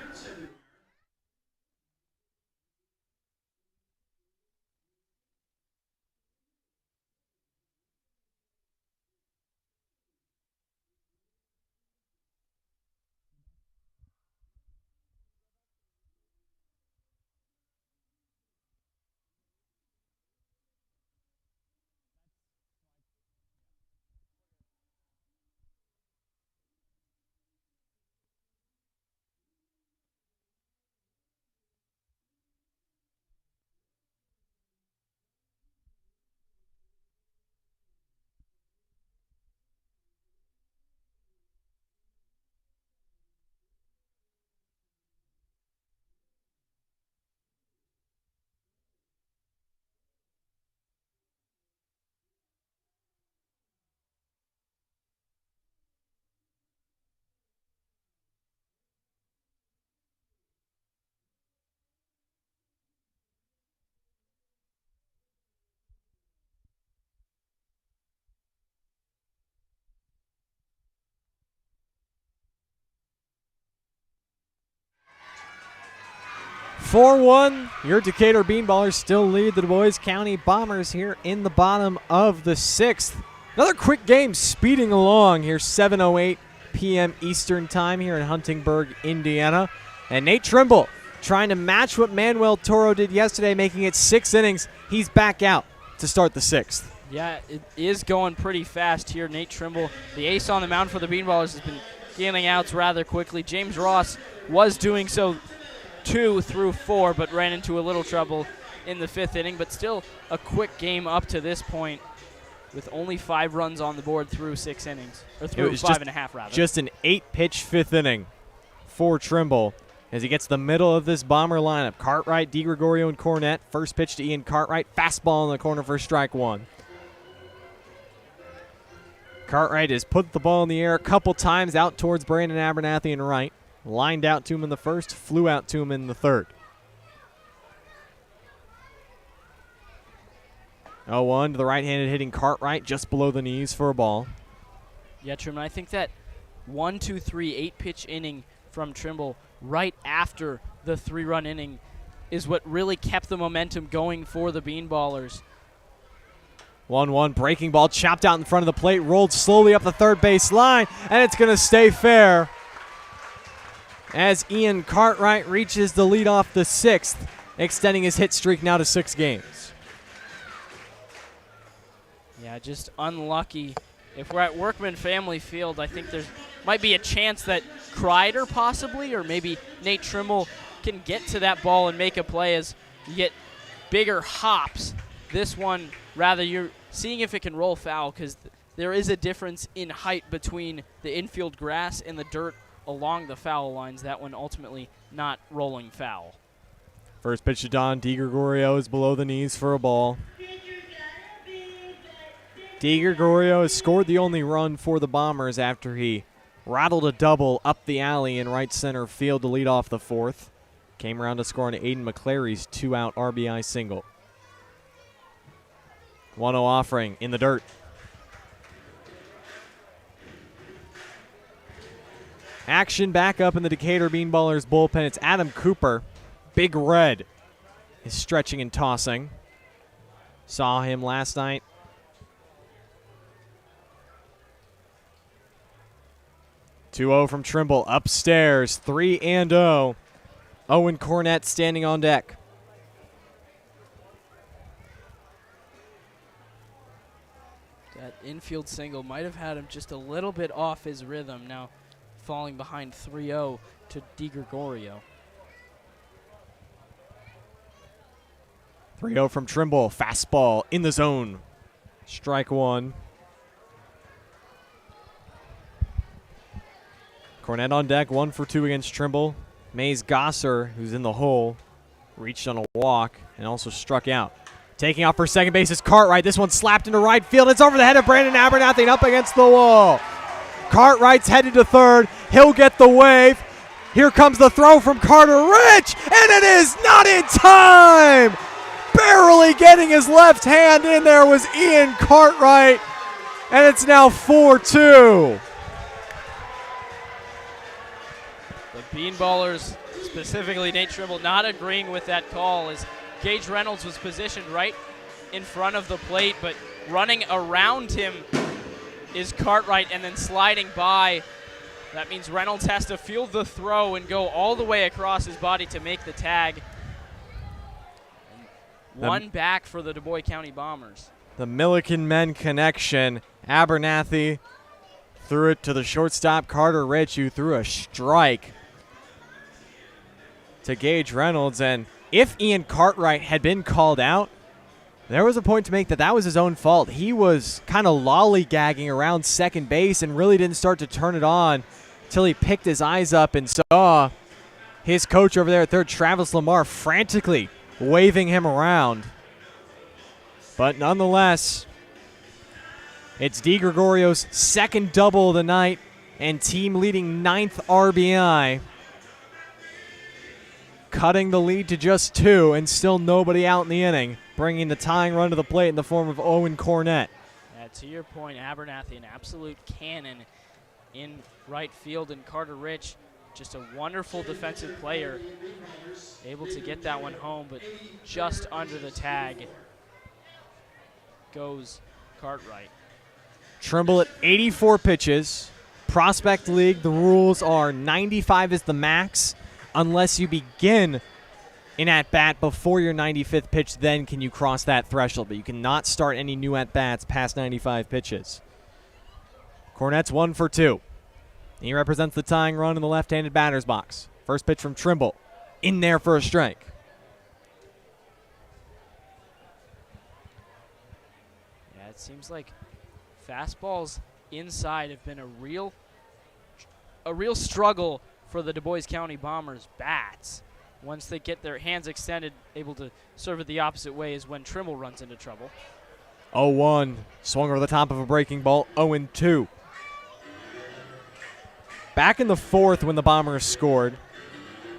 (4-1). Your Decatur Bean Ballers still lead the Dubois County Bombers here in the bottom of the 6th. Another quick game speeding along here, 7:08 p.m. Eastern time here in Huntingburg, Indiana. And Nate Trimble trying to match what Manuel Toro did yesterday, making it 6 innings. He's back out to start the 6th. Yeah, it is going pretty fast here. Nate Trimble, the ace on the mound for the Bean Ballers, has been getting outs rather quickly. James Ross was doing so 2 through 4, but ran into a little trouble in the 5th inning. But still a quick game up to this point with only 5 runs on the board through 6 innings, or through 5.5 rather. Just an 8-pitch 5th inning for Trimble as he gets the middle of this Bomber lineup. Cartwright, DiGregorio, and Cornett. First pitch to Ian Cartwright. Fastball in the corner for strike 1. Cartwright has put the ball in the air a couple times out towards Brandon Abernathy and right. Lined out to him in the first, flew out to him in the third. 0-1 to the right-handed hitting Cartwright, just below the knees for a ball. Yeah, Truman, I think that 1, 2, 3, 8-pitch inning from Trimble right after the 3-run inning is what really kept the momentum going for the Bean Ballers. 1-1, breaking ball chopped out in front of the plate, rolled slowly up the third base line, and it's going to stay fair as Ian Cartwright reaches the lead off the 6th, extending his hit streak now to 6 games. Yeah, just unlucky. If we're at Workman Family Field, I think there's might be a chance that Kreider possibly, or maybe Nate Trimble can get to that ball and make a play as you get bigger hops. This one, rather, you're seeing if it can roll foul, because there is a difference in height between the infield grass and the dirt along the foul lines. That one ultimately not rolling foul. First pitch to Don DiGregorio is below the knees for a ball. DiGregorio has scored the only run for the Bombers after he rattled a double up the alley in right center field to lead off the fourth. Came around to score on Aiden McClary's 2-out RBI single. 1-0 offering in the dirt. Action back up in the Decatur Bean Ballers bullpen. It's Adam Cooper. Big Red is stretching and tossing. Saw him last night. (2-0) from Trimble upstairs. 3-0. Owen Cornett standing on deck. That infield single might have had him just a little bit off his rhythm. Now falling behind 3-0 to DiGregorio. 3-0 from Trimble. Fastball in the zone. Strike one. Cornett on deck, 1 for 2 against Trimble. Mays Gosser, who's in the hole, reached on a walk and also struck out. Taking off for second base is Cartwright. This one slapped into right field. It's over the head of Brandon Abernathy and up against the wall. Cartwright's headed to third. He'll get the wave. Here comes the throw from Carter Rich, and it is not in time. Barely getting his left hand in there was Ian Cartwright, and it's now 4-2. The Bean Ballers, specifically Nate Trimble, not agreeing with that call as Gage Reynolds was positioned right in front of the plate, but running around him is Cartwright and then sliding by. That means Reynolds has to field the throw and go all the way across his body to make the tag. One back for the Dubois County Bombers. The Milliken men connection. Abernathy threw it to the shortstop, Carter Rich, who threw a strike to Gage Reynolds. And if Ian Cartwright had been called out, there was a point to make that was his own fault. He was kind of lollygagging around second base and really didn't start to turn it on until he picked his eyes up and saw his coach over there at third, Travis Lamar, frantically waving him around. But nonetheless, it's DiGregorio's second double of the night and team-leading 9th RBI. Cutting the lead to just 2 and still nobody out in the inning, bringing the tying run to the plate in the form of Owen Cornett. To your point, Abernathy, an absolute cannon in right field, and Carter Rich, just a wonderful defensive player, able to get that one home, but just under the tag goes Cartwright. Trimble at 84 pitches. Prospect League, the rules are 95 is the max. Unless you begin an at-bat before your 95th pitch, then can you cross that threshold. But you cannot start any new at-bats past 95 pitches. Cornett's 1 for 2. He represents the tying run in the left-handed batter's box. First pitch from Trimble. In there for a strike. Yeah, it seems like fastballs inside have been a real struggle for the Dubois County Bombers bats. Once they get their hands extended, able to serve it the opposite way is when Trimble runs into trouble. 0-1. Swung over the top of a breaking ball. 0-2. Back in the fourth when the Bombers scored.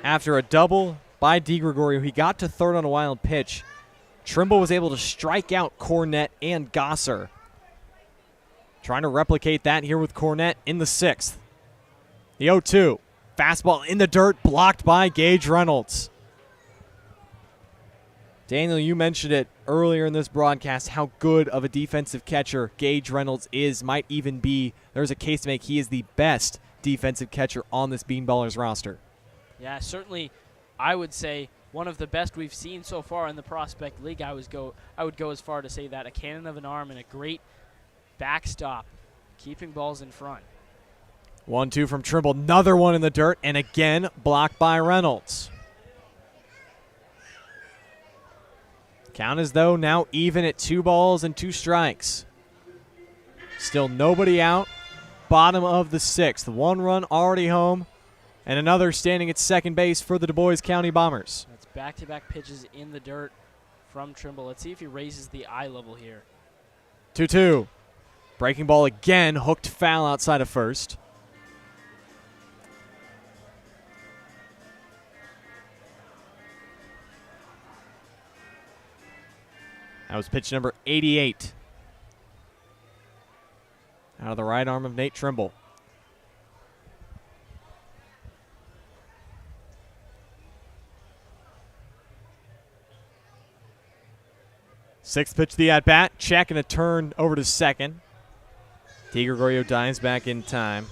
After a double by DiGregorio, he got to third on a wild pitch. Trimble was able to strike out Cornett and Gosser. Trying to replicate that here with Cornett in the sixth. The 0-2. Fastball in the dirt, blocked by Gage Reynolds. Daniel, you mentioned it earlier in this broadcast, how good of a defensive catcher Gage Reynolds is. Might even be, there's a case to make, he is the best defensive catcher on this Bean Ballers roster. Yeah, certainly I would say one of the best we've seen so far in the Prospect League. I would go as far to say that. A cannon of an arm and a great backstop, keeping balls in front. 1-2 from Trimble. Another one in the dirt, and again blocked by Reynolds. Count is, though, now even at 2 balls and 2 strikes. Still nobody out. Bottom of the 6th. 1 run already home, and another standing at second base for the Dubois County Bombers. That's back-to-back pitches in the dirt from Trimble. Let's see if he raises the eye level here. 2-2. Breaking ball again, hooked foul outside of first. That was pitch number 88. Out of the right arm of Nate Trimble. Sixth pitch of the at-bat. Check and a turn over to second. Gregorio dives back in time.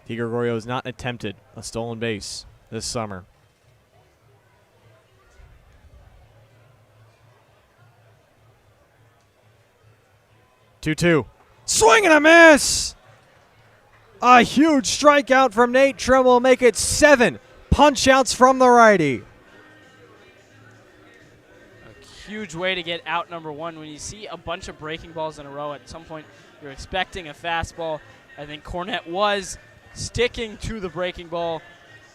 Gregorio has not attempted a stolen base this summer. Two-two. Swing and a miss! A huge strikeout from Nate Trimble, make it 7 punch-outs from the righty. A huge way to get out number 1. When you see a bunch of breaking balls in a row, at some point you're expecting a fastball. I think Cornett was sticking to the breaking ball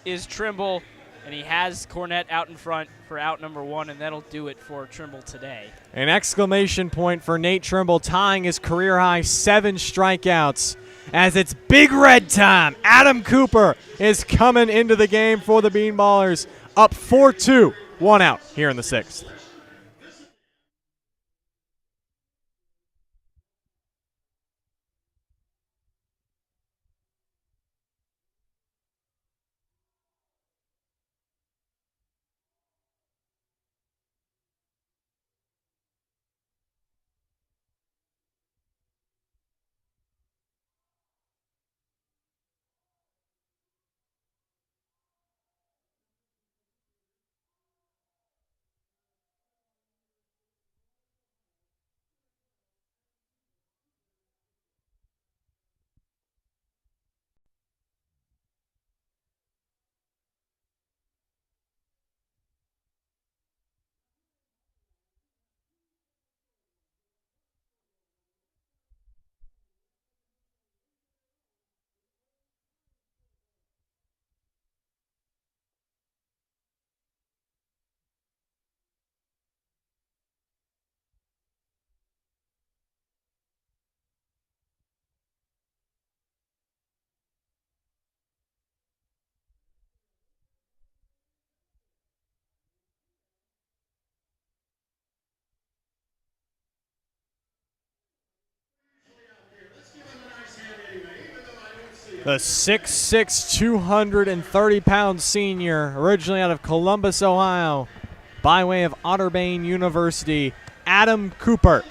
is Trimble, and he has Cornett out in front for out number 1, and that'll do it for Trimble today. An exclamation point for Nate Trimble, tying his career-high 7 strikeouts as it's Big Red time. Adam Cooper is coming into the game for the Bean Ballers, up 4-2, 1 out here in the 6th. The 6'6", 230-pound senior, originally out of Columbus, Ohio, by way of Otterbein University, Adam Cooper,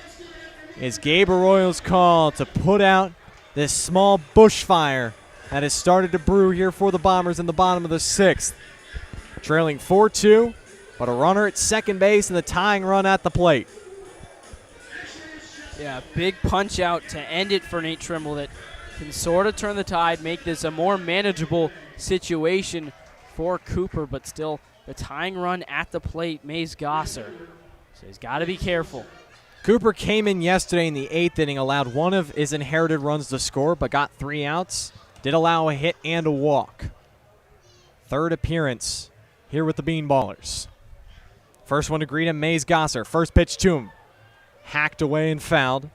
is Gabe Arroyo's call to put out this small bushfire that has started to brew here for the Bombers in the bottom of the 6th. Trailing 4-2, but a runner at second base and the tying run at the plate. Yeah, big punch out to end it for Nate Trimble that can sort of turn the tide, make this a more manageable situation for Cooper, but still the tying run at the plate, Mays Gosser. So he's got to be careful. Cooper came in yesterday in the 8th inning, allowed one of his inherited runs to score, but got 3 outs. Did allow a hit and a walk. 3rd appearance here with the Bean Ballers. First one to greet him, Mays Gosser. First pitch to him. Hacked away and fouled.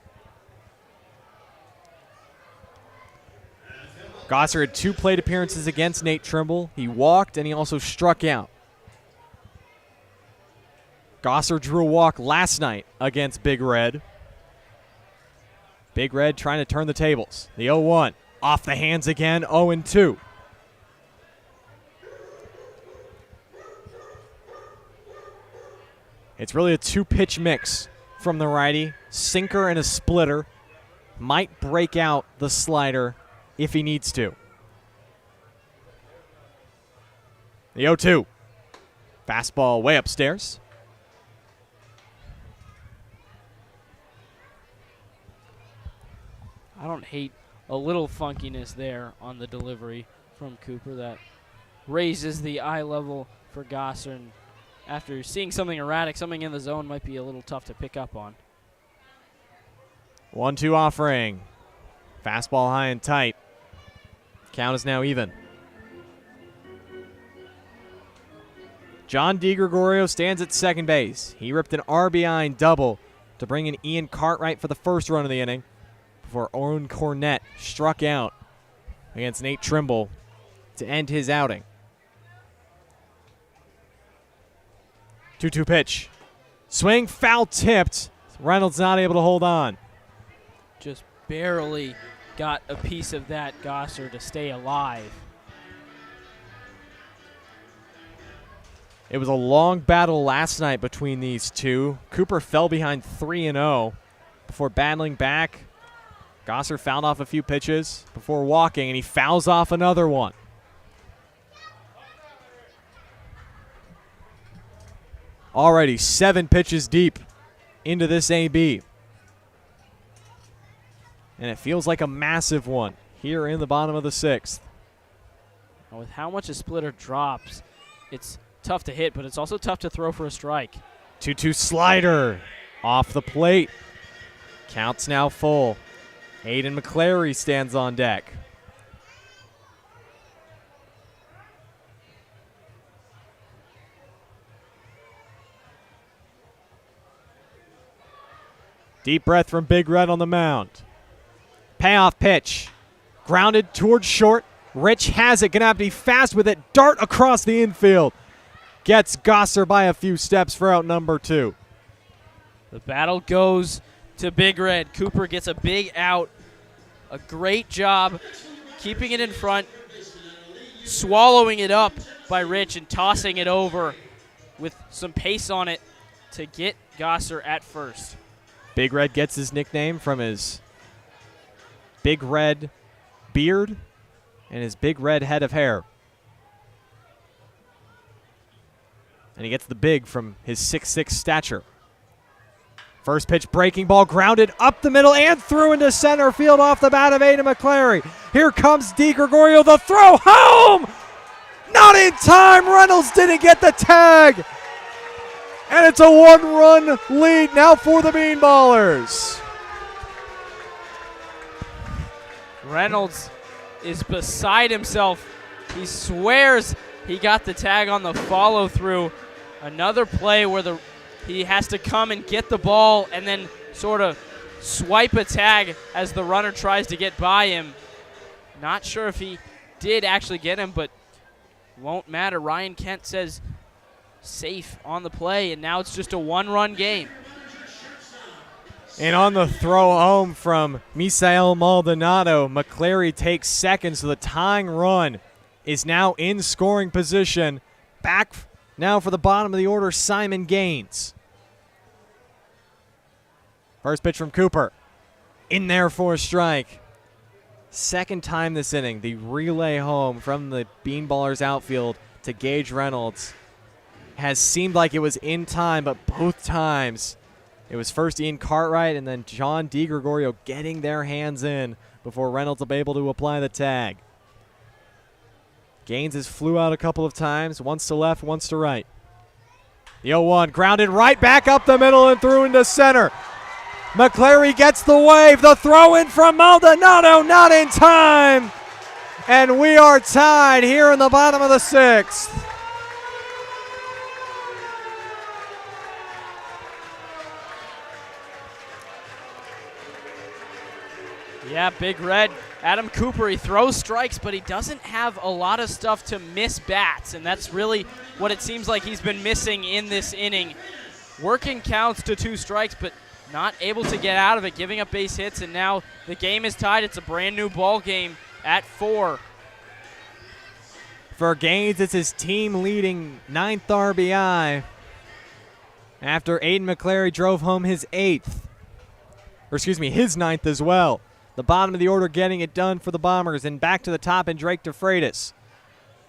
Gosser had 2 plate appearances against Nate Trimble. He walked and he also struck out. Gosser drew a walk last night against Big Red. Big Red trying to turn the tables. The 0-1. Off the hands again, 0-2. It's really a 2-pitch mix from the righty. Sinker and a splitter. Might break out the slider if he needs to. The 0-2. Fastball way upstairs. I don't hate a little funkiness there on the delivery from Cooper that raises the eye level for Gosser. And after seeing something erratic, something in the zone might be a little tough to pick up on. 1-2 offering. Fastball high and tight. Count is now even. John DiGregorio stands at second base. He ripped an RBI and double to bring in Ian Cartwright for the first run of the inning before Owen Cornett struck out against Nate Trimble to end his outing. 2-2 pitch. Swing, foul tipped. Reynolds not able to hold on. Just barely got a piece of that Gosser to stay alive. It was a long battle last night between these two. Cooper fell behind 3-0 before battling back. Gosser fouled off a few pitches before walking, and he fouls off another one. Already 7 pitches deep into this AB. And it feels like a massive one here in the bottom of the 6th. And with how much a splitter drops, it's tough to hit, but it's also tough to throw for a strike. 2-2 slider off the plate. Count's now full. Aiden McClary stands on deck. Deep breath from Big Red on the mound. Payoff pitch. Grounded towards short. Rich has it. Gonna have to be fast with it. Dart across the infield. Gets Gosser by a few steps for out number 2. The battle goes to Big Red. Cooper gets a big out. A great job keeping it in front, swallowing it up by Rich and tossing it over with some pace on it to get Gosser at first. Big Red gets his nickname from his big red beard and his big red head of hair. And he gets the big from his 6'6" stature. First pitch, breaking ball, grounded up the middle and through into center field off the bat of Aiden McClary. Here comes DiGregorio, the throw, home! Not in time, Reynolds didn't get the tag. And it's a 1-run lead now for the Bean Ballers. Reynolds is beside himself. He swears he got the tag on the follow through. Another play where he has to come and get the ball and then sort of swipe a tag as the runner tries to get by him. Not sure if he did actually get him, but won't matter. Ryan Kent says safe on the play, and now it's just a 1-run game. And on the throw home from Misael Maldonado, McClary takes second, so the tying run is now in scoring position. Back now for the bottom of the order, Simon Gaines. First pitch from Cooper. In there for a strike. Second time this inning, the relay home from the Bean Ballers outfield to Gage Reynolds has seemed like it was in time, but both times it was first Ian Cartwright and then John DiGregorio getting their hands in before Reynolds will be able to apply the tag. Gaines has flew out a couple of times, once to left, once to right. The 0-1 grounded right back up the middle and through into center. McClary gets the wave. The throw in from Maldonado, not in time. And we are tied here in the bottom of the 6th. Yeah, Big Red. Adam Cooper, he throws strikes, but he doesn't have a lot of stuff to miss bats, and that's really what it seems like he's been missing in this inning. Working counts to 2 strikes, but not able to get out of it, giving up base hits, and now the game is tied. It's a brand new ball game at 4. For Gaines, it's his team-leading 9th RBI after Aiden McClary drove home his 8th. Or excuse me, his 9th as well. The bottom of the order getting it done for the Bombers, and back to the top and Drake DeFreitas.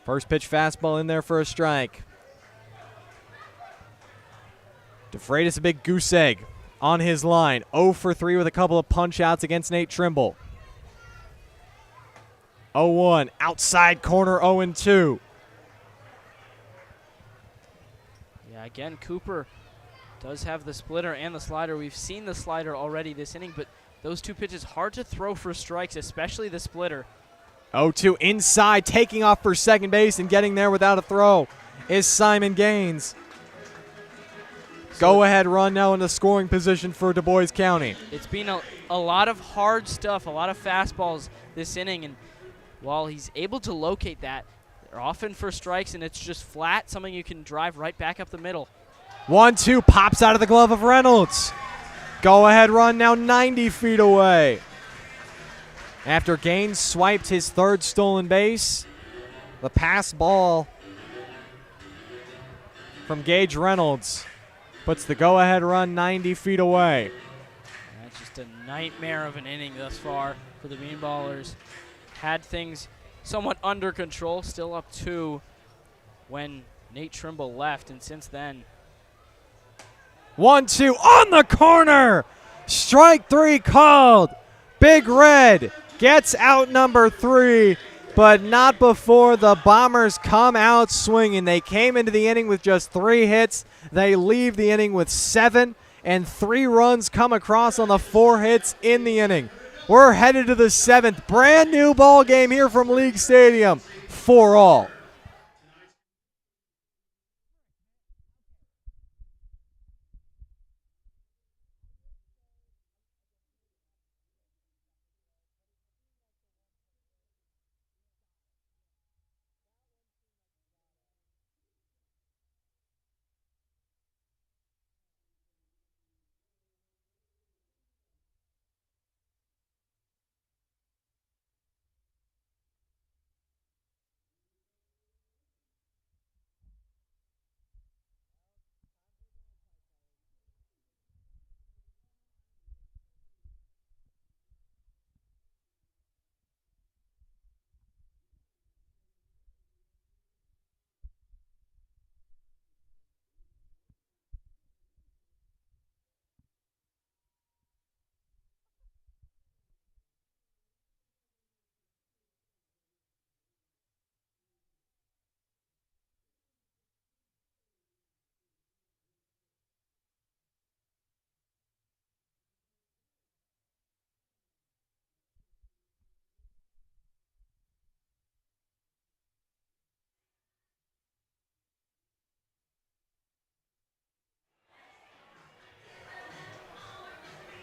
First pitch fastball in there for a strike. DeFreitas a big goose egg on his line. 0 for 3 with a couple of punch outs against Nate Trimble. 0-1. Outside corner 0-2. Yeah, again, Cooper does have the splitter and the slider. We've seen the slider already this inning, but those two pitches hard to throw for strikes, especially the splitter. 0-2 inside, taking off for second base and getting there without a throw is Simon Gaines. Go-ahead run now in the scoring position for Dubois County. It's been a lot of hard stuff, a lot of fastballs this inning, and while he's able to locate that, they're often for strikes, and it's just flat, something you can drive right back up the middle. 1-2 pops out of the glove of Reynolds. Go-ahead run now 90 feet away. After Gaines swiped his third stolen base, the pass ball from Gage Reynolds puts the go-ahead run 90 feet away. That's just a nightmare of an inning thus far for the Bean Ballers. Had things somewhat under control, still up 2 when Nate Trimble left, and since then. 1-2 on the corner. Strike 3 called. Big Red gets out number 3, but not before the Bombers come out swinging. They came into the inning with just 3 hits. They leave the inning with 7, and 3 runs come across on the 4 hits in the inning. We're headed to the 7th. Brand new ball game here from League Stadium. 4-all.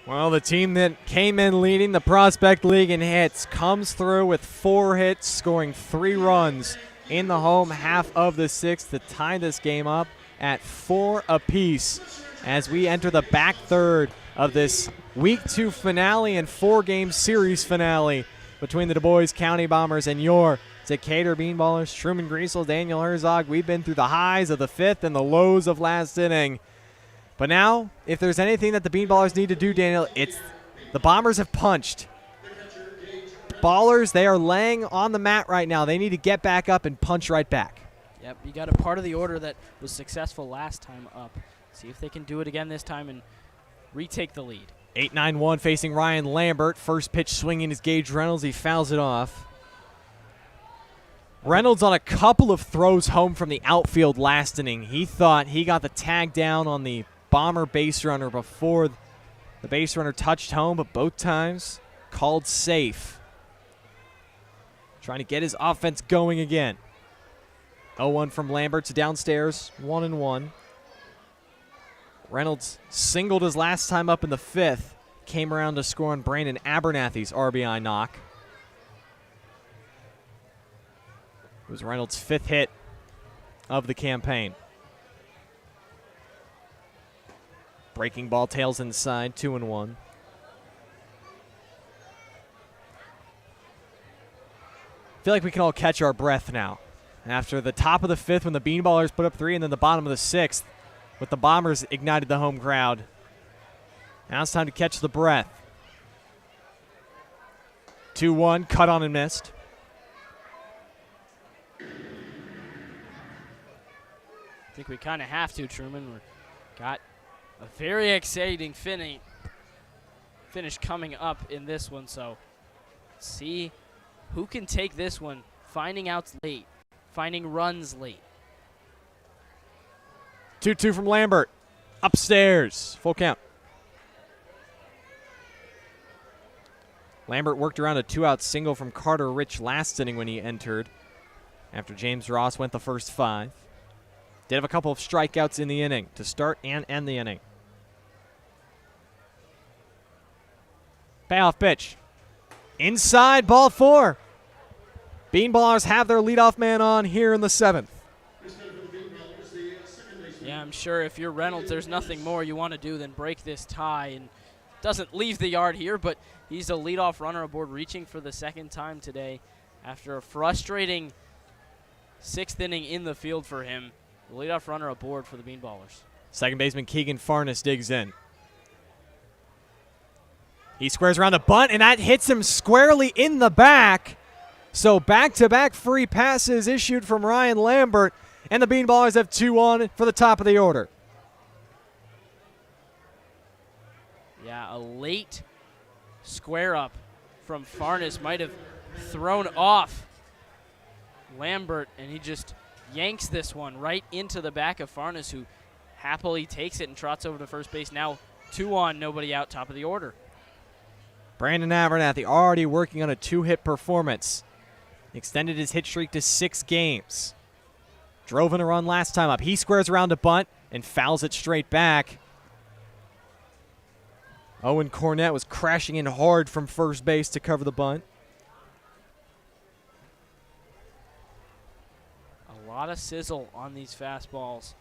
Well, the team that came in leading the Prospect League in hits comes through with 4 hits, scoring 3 runs in the home half of the 6th to tie this game up at 4 apiece as we enter the back third of this Week 2 finale and 4-game series finale between the Dubois County Bombers and your Decatur Bean Ballers. Truman, Griessel, Daniel Herzog. We've been through the highs of the 5th and the lows of last inning. But now, if there's anything that the Bean Ballers need to do, Daniel, it's the Bombers have punched. Ballers, they are laying on the mat right now. They need to get back up and punch right back. Yep, you got a part of the order that was successful last time up. See if they can do it again this time and retake the lead. 8-9-1 facing Ryan Lambert. First pitch swinging is Gage Reynolds. He fouls it off. Reynolds on a couple of throws home from the outfield last inning. He thought he got the tag down on the Bomber base runner before the base runner touched home, but both times called safe. Trying to get his offense going again. 0-1 from Lambert to downstairs, 1-1. Reynolds singled his last time up in the 5th. Came around to score on Brandon Abernathy's RBI knock. It was Reynolds' 5th hit of the campaign. Breaking ball tails inside, 2-1. I feel like we can all catch our breath now. After the top of the 5th when the Bean Ballers put up 3 and then the bottom of the 6th with the Bombers ignited the home crowd. Now it's time to catch the breath. 2-1, cut on and missed. I think we kind of have to, Truman. We've got a very exciting finish coming up in this one, so see who can take this one, finding outs late, finding runs late. 2-2 from Lambert. Upstairs. Full count. Lambert worked around a 2-out single from Carter Rich last inning when he entered, after James Ross went the first 5. Did have a couple of strikeouts in the inning to start and end the inning. Payoff pitch. Inside, ball 4. Bean Ballers have their leadoff man on here in the 7th. Yeah, I'm sure if you're Reynolds, there's nothing more you want to do than break this tie. And doesn't leave the yard here, but he's a leadoff runner aboard, reaching for the second time today after a frustrating 6th inning in the field for him. The leadoff runner aboard for the Bean Ballers. Second baseman Keegan Farnes digs in. He squares around a bunt, and that hits him squarely in the back. So back-to-back free passes issued from Ryan Lambert, and the Bean Ballers have 2 on for the top of the order. Yeah, a late square up from Farnes might have thrown off Lambert, and he just yanks this one right into the back of Farnes, who happily takes it and trots over to first base. Now 2 on, nobody out, top of the order. Brandon Abernathy already working on a 2-hit performance. Extended his hit streak to 6 games. Drove in a run last time up. He squares around a bunt and fouls it straight back. Owen Cornett was crashing in hard from first base to cover the bunt. A lot of sizzle on these fastballs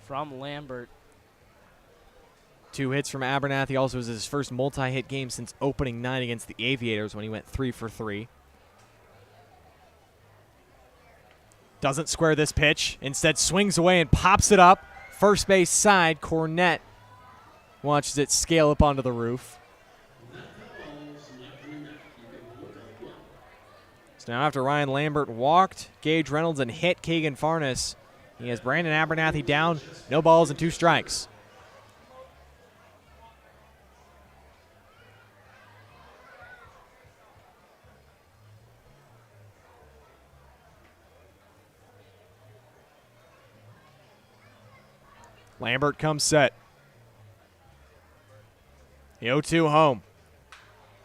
from Lambert. 2 hits from Abernathy. Also was his first multi-hit game since opening night against the Aviators when he went 3 for 3. Doesn't square this pitch. Instead swings away and pops it up. First base side. Cornett watches it scale up onto the roof. So now after Ryan Lambert walked Gage Reynolds and hit Keegan Farnes, he has Brandon Abernathy down. No balls and 2 strikes. Lambert comes set. The 0-2 home.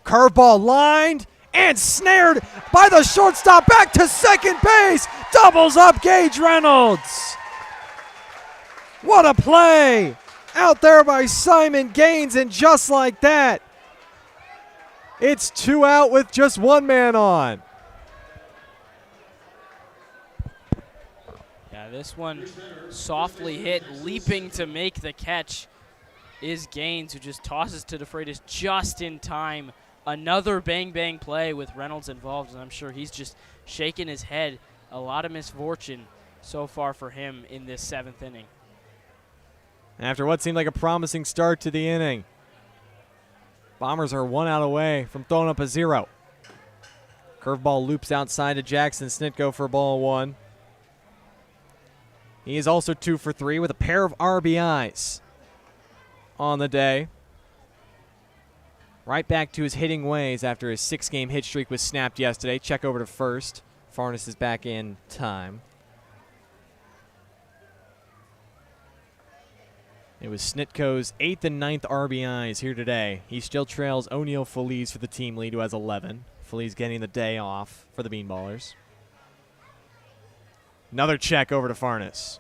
Curveball lined and snared by the shortstop. Back to second base. Doubles up Gage Reynolds. What a play out there by Simon Gaines, and just like that, it's 2 out with just 1 man on. Yeah, this one softly hit, leaping to make the catch is Gaines, who just tosses to DeFreitas just in time. Another bang-bang play with Reynolds involved, and I'm sure he's just shaking his head. A lot of misfortune so far for him in this 7th inning. After what seemed like a promising start to the inning, Bombers are 1 out away from throwing up a 0. Curveball loops outside to Jackson Snitko for ball 1. He is also 2 for 3 with a pair of RBIs on the day. Right back to his hitting ways after his 6-game hit streak was snapped yesterday. Check over to first. Farnes is back in time. It was Snitko's 8th and 9th RBIs here today. He still trails O'Neal Feliz for the team lead, who has 11. Feliz getting the day off for the Bean Ballers. Another check over to Farnes.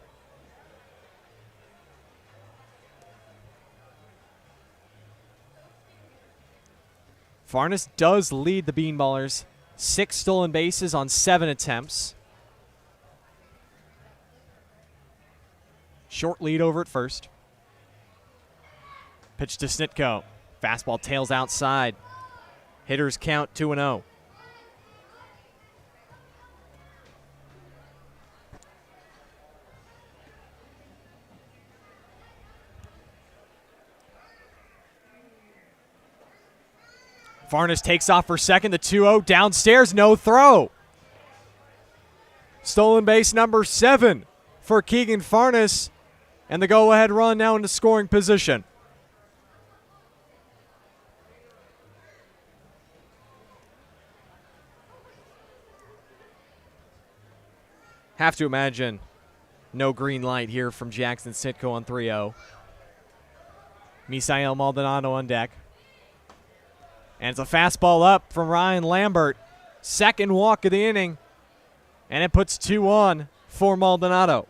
Farnes does lead the Bean Ballers. 6 stolen bases on 7 attempts. Short lead over at first. Pitch to Snitko. Fastball tails outside. Hitters count 2-0. Farnes takes off for second. The 2-0 downstairs, no throw. Stolen base number 7 for Keegan Farnes, and the go-ahead run now into scoring position. Have to imagine no green light here from Jackson Sitko on 3-0. Misael Maldonado on deck. And it's a fastball up from Ryan Lambert. Second walk of the inning. And it puts 2 on for Maldonado.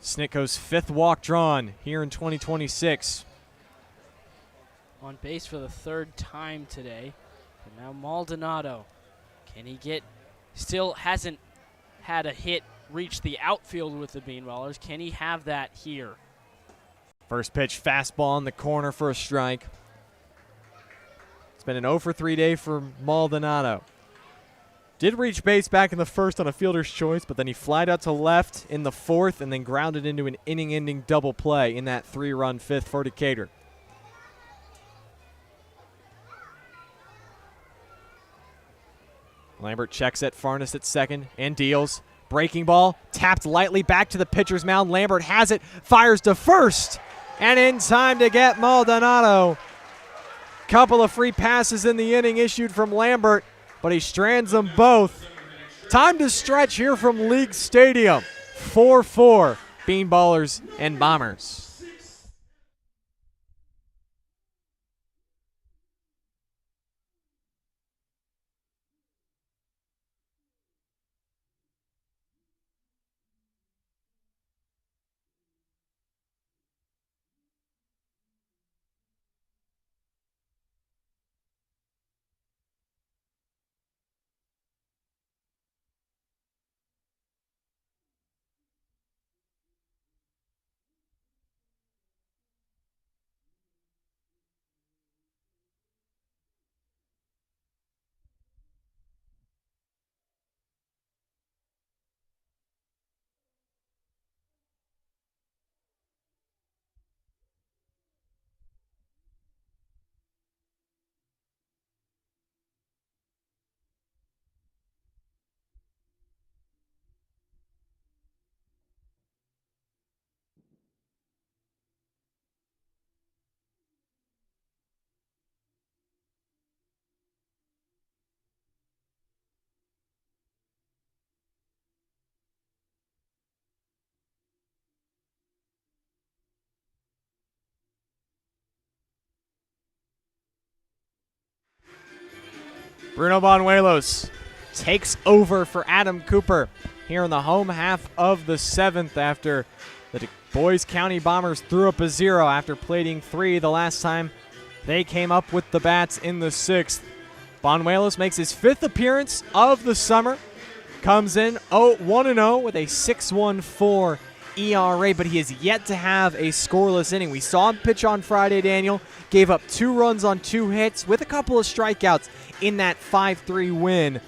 Snitko's 5th walk drawn here in 2026. On base for the 3rd time today. But now Maldonado. Can he get, still hasn't had a hit reach the outfield with the Bean Ballers. Can he have that here? First pitch, fastball in the corner for a strike. It's been an 0 for 3 day for Maldonado. Did reach base back in the 1st on a fielder's choice, but then he flied out to left in the 4th and then grounded into an inning-ending double play in that 3-run 5th for Decatur. Lambert checks at Farnes at 2nd and deals. Breaking ball, tapped lightly back to the pitcher's mound. Lambert has it, fires to 1st, and in time to get Maldonado. Couple of free passes in the inning issued from Lambert, but he strands them both. Time to stretch here from League Stadium. 4-4, Bean Ballers and Bombers. Bruno Banuelos takes over for Adam Cooper here in the home half of the 7th after the Dubois County Bombers threw up a 0 after plating 3 the last time they came up with the bats in the 6th. Banuelos makes his 5th appearance of the summer, comes in 1-0 with a 6.14 ERA, but he has yet to have a scoreless inning. We saw him pitch on Friday, Daniel, gave up 2 runs on 2 hits with a couple of strikeouts in that 5-3 win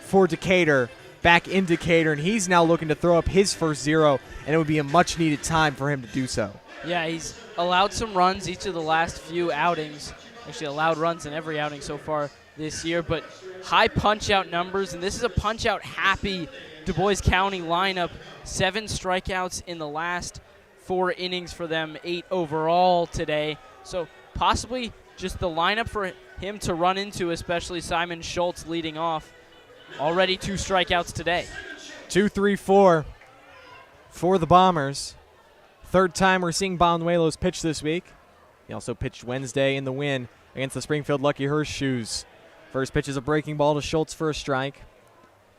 for Decatur, back in Decatur, and he's now looking to throw up his first 0, and it would be a much-needed time for him to do so. Yeah, he's allowed some runs each of the last few outings. Actually allowed runs in every outing so far this year, but high punch-out numbers, and this is a punch-out happy Dubois County lineup. 7 strikeouts in the last 4 innings for them, 8 overall today. So possibly just the lineup for him to run into, especially Simon Schultz leading off. Already 2 strikeouts today. 2-3-4 for the Bombers. 3rd time we're seeing Banuelos pitch this week. He also pitched Wednesday in the win against the Springfield Lucky Horseshoes. First pitch is a breaking ball to Schultz for a strike.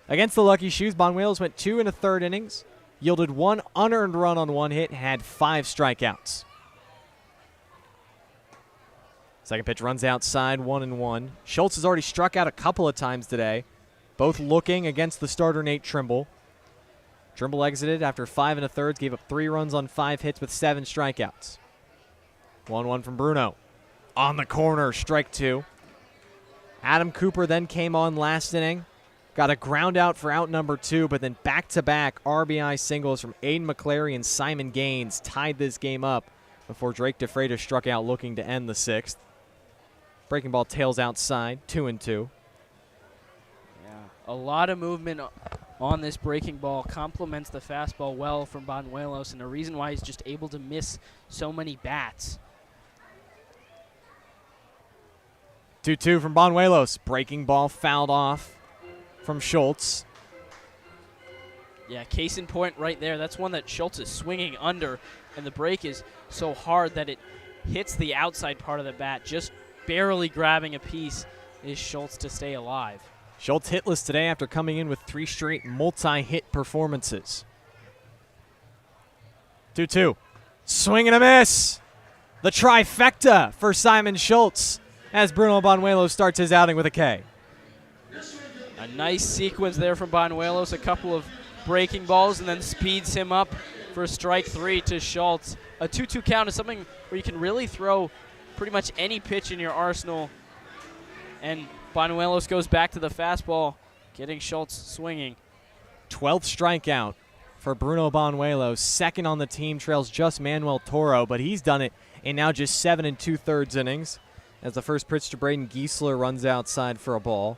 Against the Lucky Shoes, Banuelos went 2 1/3 innings, yielded 1 unearned run on 1 hit, and had 5 strikeouts. Second pitch runs outside, 1-1. Schultz has already struck out a couple of times today, both looking against the starter Nate Trimble. Trimble exited after 5 1/3, gave up 3 runs on 5 hits with 7 strikeouts. 1-1 from Bruno. On the corner, strike 2. Adam Cooper then came on last inning. Got a ground out for out number 2, but then back-to-back RBI singles from Aiden McClary and Simon Gaines tied this game up before Drake DeFreitas struck out looking to end the 6th. Breaking ball tails outside, 2-2. Yeah, a lot of movement on this breaking ball. Complements the fastball well from Banuelos, and the reason why he's just able to miss so many bats. 2-2 from Banuelos. Breaking ball fouled off from Schultz. Yeah, case in point right there. That's one that Schultz is swinging under, and the break is so hard that it hits the outside part of the bat. Just barely grabbing a piece is Schultz to stay alive. Schultz hitless today after coming in with 3 straight multi-hit performances. 2-2. Swing and a miss. The trifecta for Simon Schultz as Bruno Banuelos starts his outing with a K. A nice sequence there from Banuelos. A couple of breaking balls and then speeds him up for strike 3 to Schultz. A 2-2 count is something where you can really throw pretty much any pitch in your arsenal. And Banuelos goes back to the fastball, getting Schultz swinging. 12th strikeout for Bruno Banuelos. Second on the team, trails just Manuel Toro, but he's done it in now just 7 2/3 innings as the first pitch to Braden Griessel runs outside for a ball.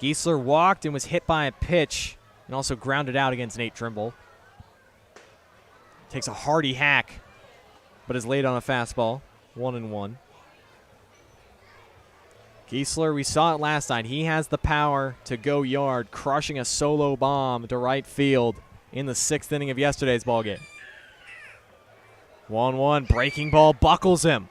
Griessel walked and was hit by a pitch and also grounded out against Nate Trimble. Takes a hearty hack, but is laid on a fastball. 1-1. Griessel, we saw it last night. He has the power to go yard, crushing a solo bomb to right field in the 6th inning of yesterday's ballgame. 1-1, breaking ball buckles him.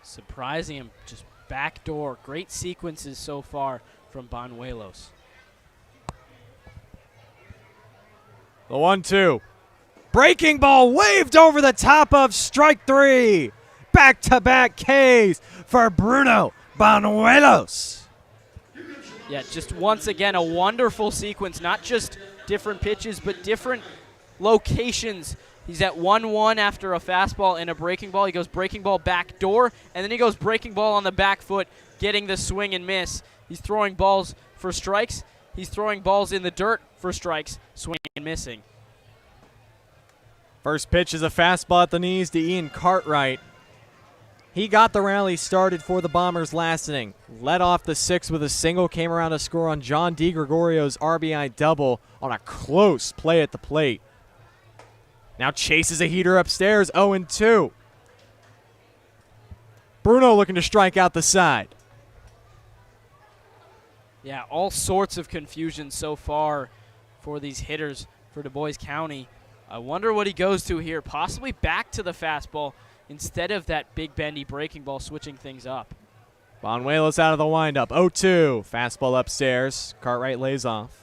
Surprising him, just backdoor. Great sequences so far from Banuelos. The 1-2. Breaking ball waved over the top of strike 3. Back-to-back Ks for Bruno Banuelos. Yeah, just once again, a wonderful sequence. Not just different pitches, but different locations. He's at 1-1 after a fastball and a breaking ball. He goes breaking ball back door, and then he goes breaking ball on the back foot, getting the swing and miss. He's throwing balls for strikes. He's throwing balls in the dirt for strikes, swinging and missing. First pitch is a fastball at the knees to Ian Cartwright. He got the rally started for the Bombers last inning. Led off the 6th with a single, came around to score on John DiGregorio's RBI double on a close play at the plate. Now chases a heater upstairs, 0-2. Bruno looking to strike out the side. Yeah, all sorts of confusion so far for these hitters for Dubois County. I wonder what he goes to here. Possibly back to the fastball instead of that big bendy breaking ball, switching things up. Banuelos out of the windup, 0-2. Fastball upstairs. Cartwright lays off.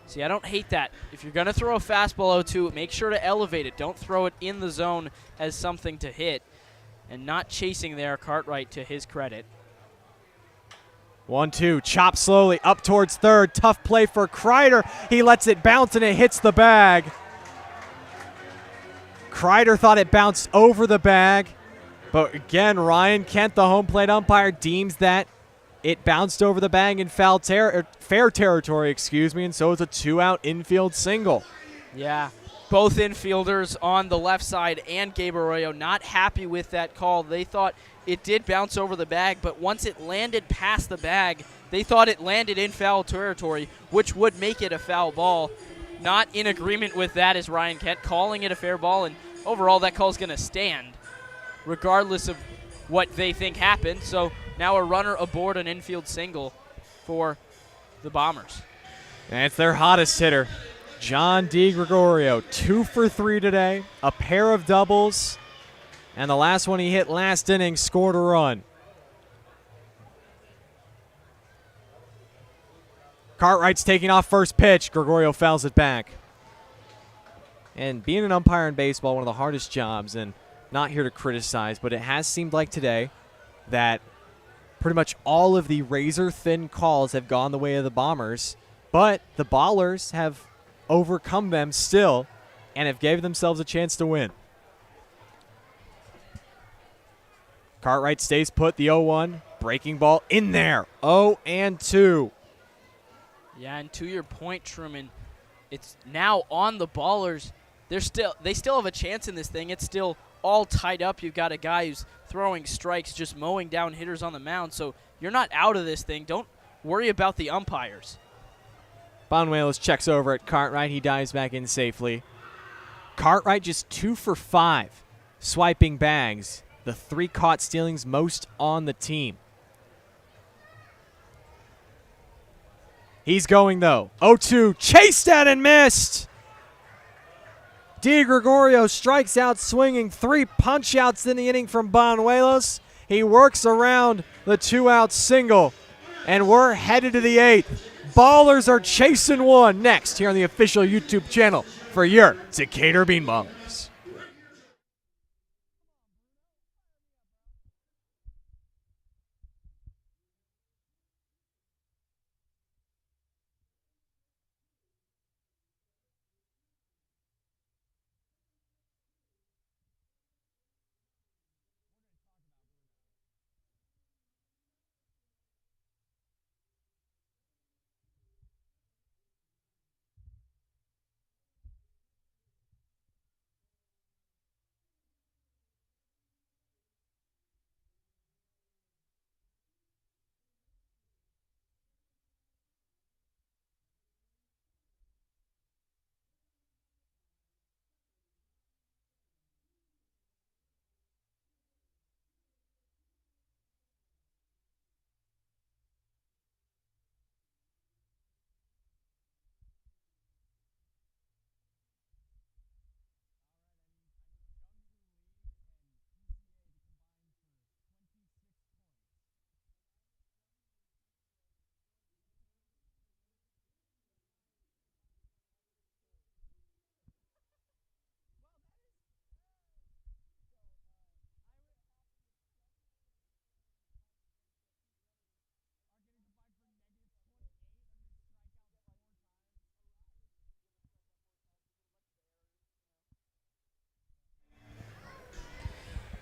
See, I don't hate that. If you're going to throw a fastball 0-2, make sure to elevate it. Don't throw it in the zone as something to hit. And not chasing there, Cartwright, to his credit. 1-2, chop slowly up towards third. Tough play for Kreider. He lets it bounce and it hits the bag. Kreider thought it bounced over the bag. But again, Ryan Kent, the home plate umpire, deems that it bounced over the bag in fair territory, and so it's a 2-out infield single. Yeah, both infielders on the left side and Gabe Arroyo not happy with that call. They thought it did bounce over the bag, but once it landed past the bag, they thought it landed in foul territory, which would make it a foul ball. Not in agreement with that is Ryan Kent, calling it a fair ball, and overall that call is going to stand, regardless of what they think happened. So now a runner aboard an infield single for the Bombers. And it's their hottest hitter, John DiGregorio. 2 for 3 today, a pair of doubles, and the last one he hit last inning scored a run. Cartwright's taking off first pitch. Gregorio fouls it back. And being an umpire in baseball, one of the hardest jobs, and not here to criticize, but it has seemed like today that pretty much all of the razor-thin calls have gone the way of the Bombers, but the Ballers have overcome them still and have gave themselves a chance to win. Cartwright stays put, the 0-1. Breaking ball in there, 0-2. Yeah, and to your point, Truman, it's now on the Ballers. They still have a chance in this thing. It's still all tied up. You've got a guy who's throwing strikes, just mowing down hitters on the mound. So you're not out of this thing. Don't worry about the umpires. Banuelos checks over at Cartwright. He dives back in safely. Cartwright just 2 for 5 swiping bags. The 3 caught stealings, most on the team. He's going, though. 0-2, chased at and missed. Di Gregorio strikes out swinging. 3 punch-outs in the inning from Banuelos. He works around the 2-out single, and we're headed to the 8th. Ballers are chasing 1 next here on the official YouTube channel for your Decatur Bean Ballers.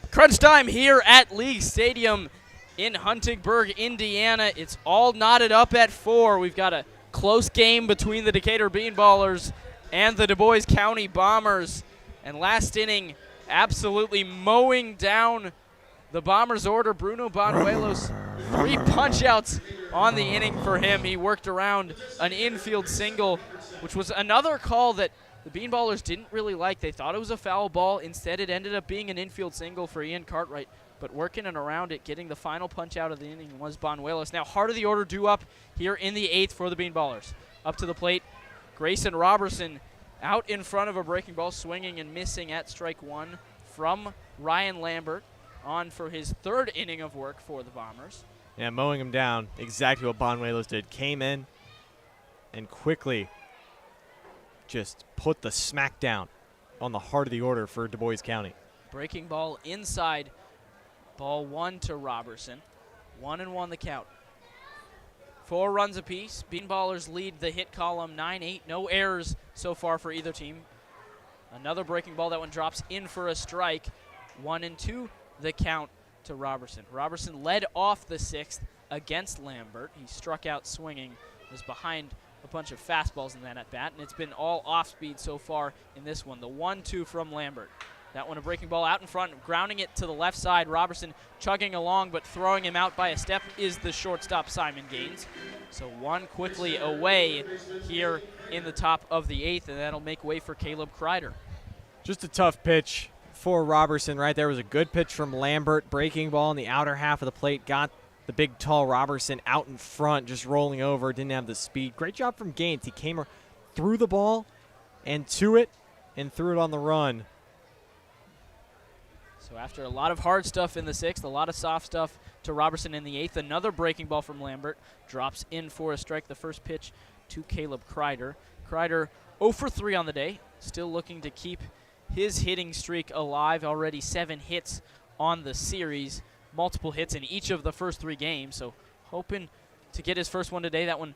Crunch time here at League Stadium in Huntingburg, Indiana. It's all knotted up at 4. We've got a close game between the Decatur Bean Ballers and the Dubois County Bombers. And last inning, absolutely mowing down the Bombers' order. Bruno Banuelos, 3 punch-outs on the inning for him. He worked around an infield single, which was another call that the Bean Ballers didn't really like. They thought it was a foul ball. Instead, it ended up being an infield single for Ian Cartwright. But working and around it, getting the final punch out of the inning was Banuelos. Now, heart of the order due up here in the 8th for the Bean Ballers. Up to the plate, Grayson Robertson out in front of a breaking ball, swinging and missing at strike 1 from Ryan Lambert, on for his 3rd inning of work for the Bombers. Yeah, mowing him down, exactly what Banuelos did. Came in and quickly just put the smack down on the heart of the order for Dubois County. Breaking ball inside. Ball 1 to Robertson. 1-1 the count. 4 runs apiece. Bean Ballers lead the hit column 9-8. No errors so far for either team. Another breaking ball. That one drops in for a strike. 1-2 the count to Robertson. Robertson led off the 6th against Lambert. He struck out swinging, was behind a bunch of fastballs in that at-bat, and it's been all off-speed so far in this one. The 1-2 from Lambert. That one a breaking ball out in front, grounding it to the left side. Robertson chugging along, but throwing him out by a step is the shortstop, Simon Gaines. So 1 quickly away here in the top of the 8th, and that'll make way for Caleb Kreider. Just a tough pitch for Robertson right there. Was a good pitch from Lambert. Breaking ball in the outer half of the plate. Got the big, tall Robertson out in front, just rolling over. Didn't have the speed. Great job from Gaines. He came through the ball and to it and threw it on the run. So after a lot of hard stuff in the 6th, a lot of soft stuff to Robertson in the 8th, another breaking ball from Lambert. Drops in for a strike. The first pitch to Caleb Kreider. Kreider 0 for 3 on the day. Still looking to keep his hitting streak alive. Already 7 hits on the series. Multiple hits in each of the first 3 games. So hoping to get his first one today. That one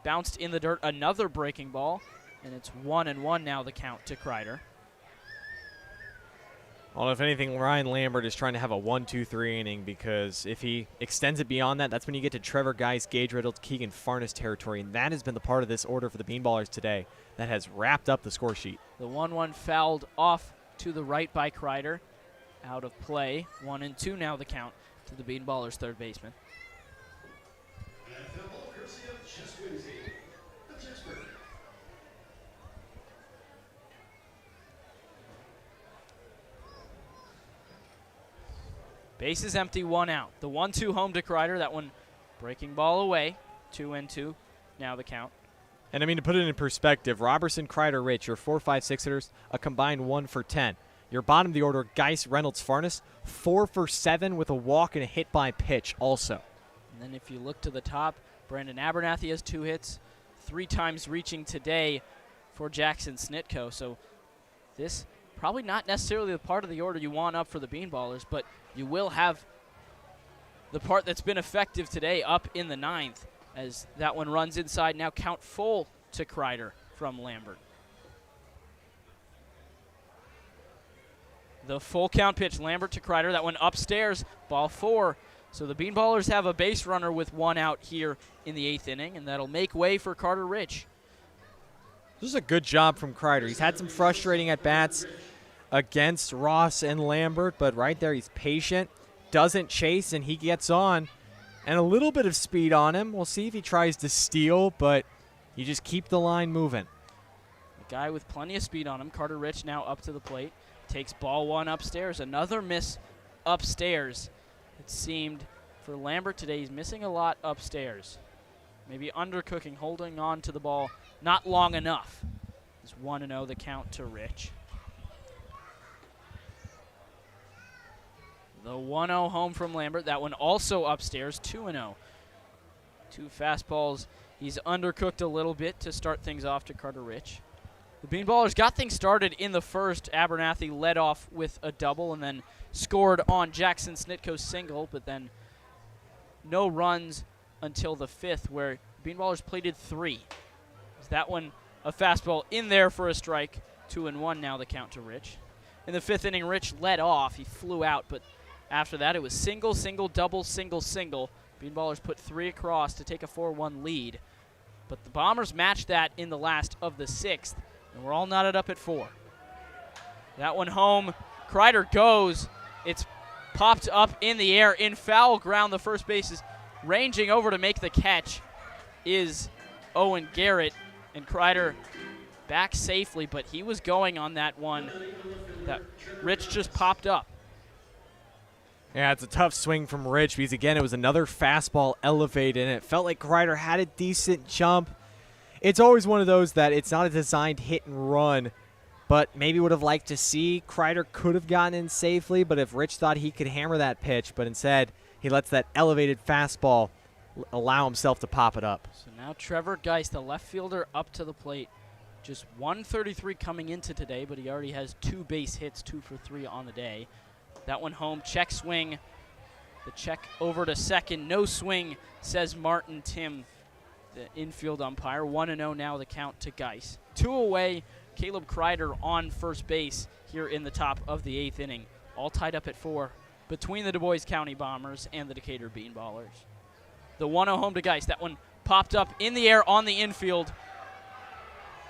bounced in the dirt. Another breaking ball. And it's 1-1 now the count to Kreider. Well, if anything, Ryan Lambert is trying to have a 1-2-3 inning, because if he extends it beyond that, that's when you get to Trevor Geis, Gage Reynolds, Keegan Farnes territory, and that has been the part of this order for the Bean Ballers today that has wrapped up the score sheet. The 1-1 fouled off to the right by Kreider. Out of play. 1-2 now the count to the Bean Ballers' third baseman. Base is empty, 1 out. The 1-2 home to Kreider. That one breaking ball away. 2-2. Now the count. And I mean, to put it in perspective, Robertson, Kreider, Rich, your 4, 5, 6 hitters, a combined 1 for 10. Your bottom of the order, Geis, Reynolds, Farnes, 4 for 7 with a walk and a hit by pitch also. And then if you look to the top, Brandon Abernathy has 2 hits, 3 times reaching today for Jackson Snitko. So this probably not necessarily the part of the order you want up for the Bean Ballers, but you will have the part that's been effective today up in the 9th as that one runs inside. Now count full to Kreider from Lambert. The full count pitch, Lambert to Kreider. That one upstairs, ball 4. So the Bean Ballers have a base runner with 1 out here in the 8th inning, and that'll make way for Carter Rich. This is a good job from Kreider. He's had some frustrating at-bats against Ross and Lambert, but right there he's patient, doesn't chase, and he gets on. And a little bit of speed on him. We'll see if he tries to steal, but you just keep the line moving. A guy with plenty of speed on him, Carter Rich, now up to the plate. Takes ball 1 upstairs. Another miss upstairs. It seemed for Lambert today, he's missing a lot upstairs. Maybe undercooking, holding on to the ball not long enough. It's 1-0 the count to Rich. The 1-0 home from Lambert. That one also upstairs, 2-0. 2 fastballs. He's undercooked a little bit to start things off to Carter Rich. The Bean Ballers got things started in the first. Abernathy led off with a double and then scored on Jackson Snitko's single, but then no runs until the 5th, where Bean Ballers plated 3. That one, a fastball in there for a strike. 2-1 now the count to Rich. In the 5th inning, Rich led off. He flew out, but after that it was single, single, double, single, single. Bean Ballers put 3 across to take a 4-1 lead. But the Bombers matched that in the last of the 6th, and we're all knotted up at 4. That one home. Kreider goes. It's popped up in the air in foul ground. The first base is ranging over to make the catch is Owen Garrett, and Kreider back safely, but he was going on that one that Rich just popped up. Yeah, it's a tough swing from Rich because, again, it was another fastball elevated, and it felt like Kreider had a decent jump. It's always one of those that it's not a designed hit and run, but maybe would have liked to see. Kreider could have gotten in safely, but if Rich thought he could hammer that pitch, but instead he lets that elevated fastball allow himself to pop it up. So now Trevor Geis, the left fielder, up to the plate. Just 133 coming into today, but he already has 2 base hits, 2 for 3 on the day. That one home, check swing. The check over to second, no swing, says Martin Tim, the infield umpire. 1-0 now the count to Geis. 2 away, Caleb Kreider on first base here in the top of the 8th inning. All tied up at 4 between the Dubois County Bombers and the Decatur Bean Ballers. The 1-0 home to Geis. That one popped up in the air on the infield.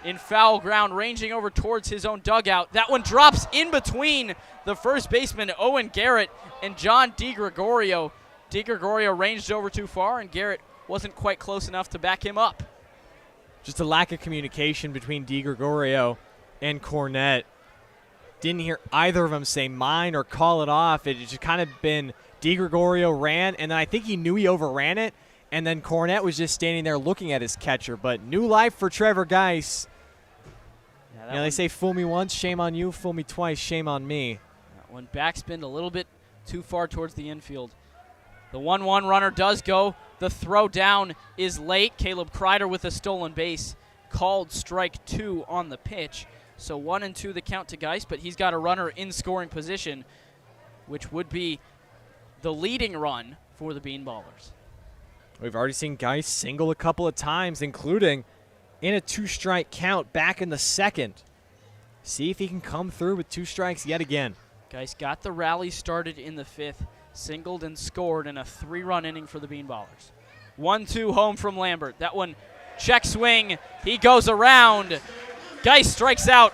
In foul ground, ranging over towards his own dugout. That one drops in between the first baseman, Owen Garrett, and John DiGregorio. DiGregorio ranged over too far, and Garrett wasn't quite close enough to back him up. Just a lack of communication between DiGregorio and Cornette. Didn't hear either of them say mine or call it off. It just kind of been DiGregorio ran, and then I think he knew he overran it, and then Cornette was just standing there looking at his catcher. But new life for Trevor Geis. Yeah, they say fool me once, shame on you. Fool me twice, shame on me. That one backspin a little bit too far towards the infield. The 1-1 runner does go. The throw down is late. Caleb Kreider with a stolen base. Called strike 2 on the pitch. So 1-2 the count to Geis, but he's got a runner in scoring position, which would be the leading run for the Bean Ballers. We've already seen Geis single a couple of times, including in a 2-strike count back in the 2nd. See if he can come through with 2 strikes yet again. Geis got the rally started in the 5th, singled and scored in a 3-run inning for the Bean Ballers. 1-2 home from Lambert. That one, check swing. He goes around. Geis strikes out.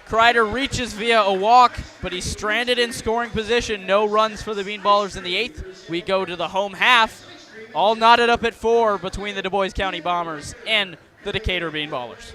Kreider reaches via a walk, but he's stranded in scoring position. No runs for the Bean Ballers in the 8th. We go to the home half. All knotted up at 4 between the Dubois County Bombers and the Decatur Bean Ballers.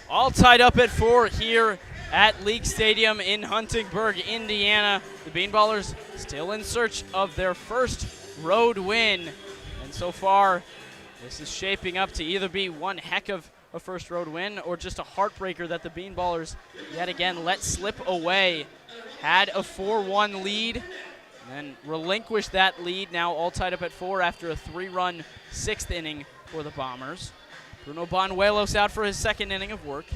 All tied up at 4 here at League Stadium in Huntingburg, Indiana. The Bean Ballers still in search of their first road win. And so far, this is shaping up to either be one heck of a first road win or just a heartbreaker that the Bean Ballers yet again let slip away. Had a 4-1 lead, and then relinquished that lead, now all tied up at 4 after a 3-run 6th inning for the Bombers. Bruno Banuelos out for his 2nd inning of work.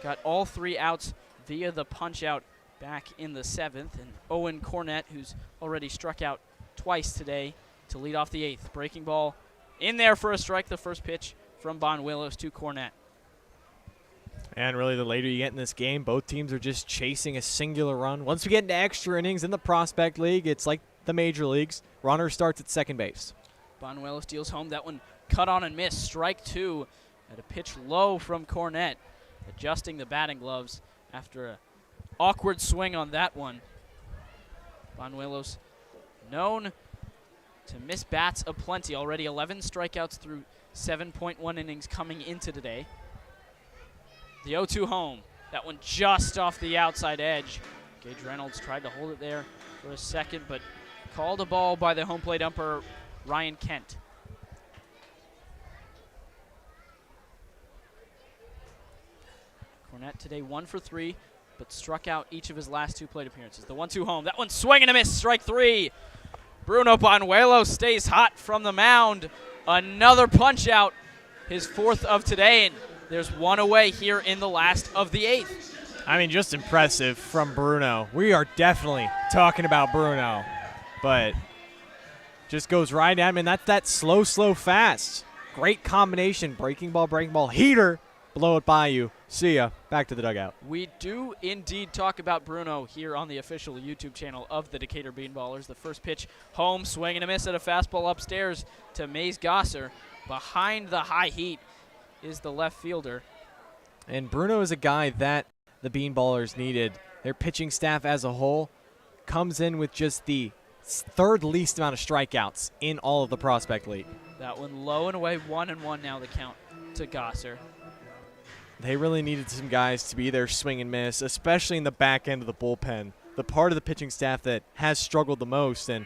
Got all 3 outs via the punch-out back in the 7th. And Owen Cornett, who's already struck out twice today, to lead off the 8th. Breaking ball in there for a strike, the first pitch from Banuelos to Cornett. And really, the later you get in this game, both teams are just chasing a singular run. Once we get into extra innings in the Prospect League, it's like the major leagues. Runner starts at second base. Banuelos deals home. That one cut on and missed. Strike 2 at a pitch low from Cornett, adjusting the batting gloves after an awkward swing on that one. Banuelos known to miss bats aplenty. Already 11 strikeouts through 7.1 innings coming into today. The 0-2 home. That one just off the outside edge. Gage Reynolds tried to hold it there for a second, but called a ball by the home plate umpire, Ryan Kent. Cornett today 1 for 3, but struck out each of his last 2 plate appearances. The 1-2 home. That one swing and a miss. Strike 3. Bruno Banuelos stays hot from the mound. Another punch out, his 4th of today, and there's 1 away here in the last of the 8th. I mean, just impressive from Bruno. We are definitely talking about Bruno, but just goes right at him, and that's that slow, fast. Great combination, breaking ball, heater, blow it by you. See ya. Back to the dugout. We do indeed talk about Bruno here on the official YouTube channel of the Decatur Bean Ballers. The first pitch home, swing and a miss at a fastball upstairs to Mays Gosser. Behind the high heat is the left fielder. And Bruno is a guy that the Bean Ballers needed. Their pitching staff as a whole comes in with just the 3rd least amount of strikeouts in all of the Prospect League. That one low and away, 1-1 now the count to Gosser. They really needed some guys to be there swing and miss, especially in the back end of the bullpen, the part of the pitching staff that has struggled the most. And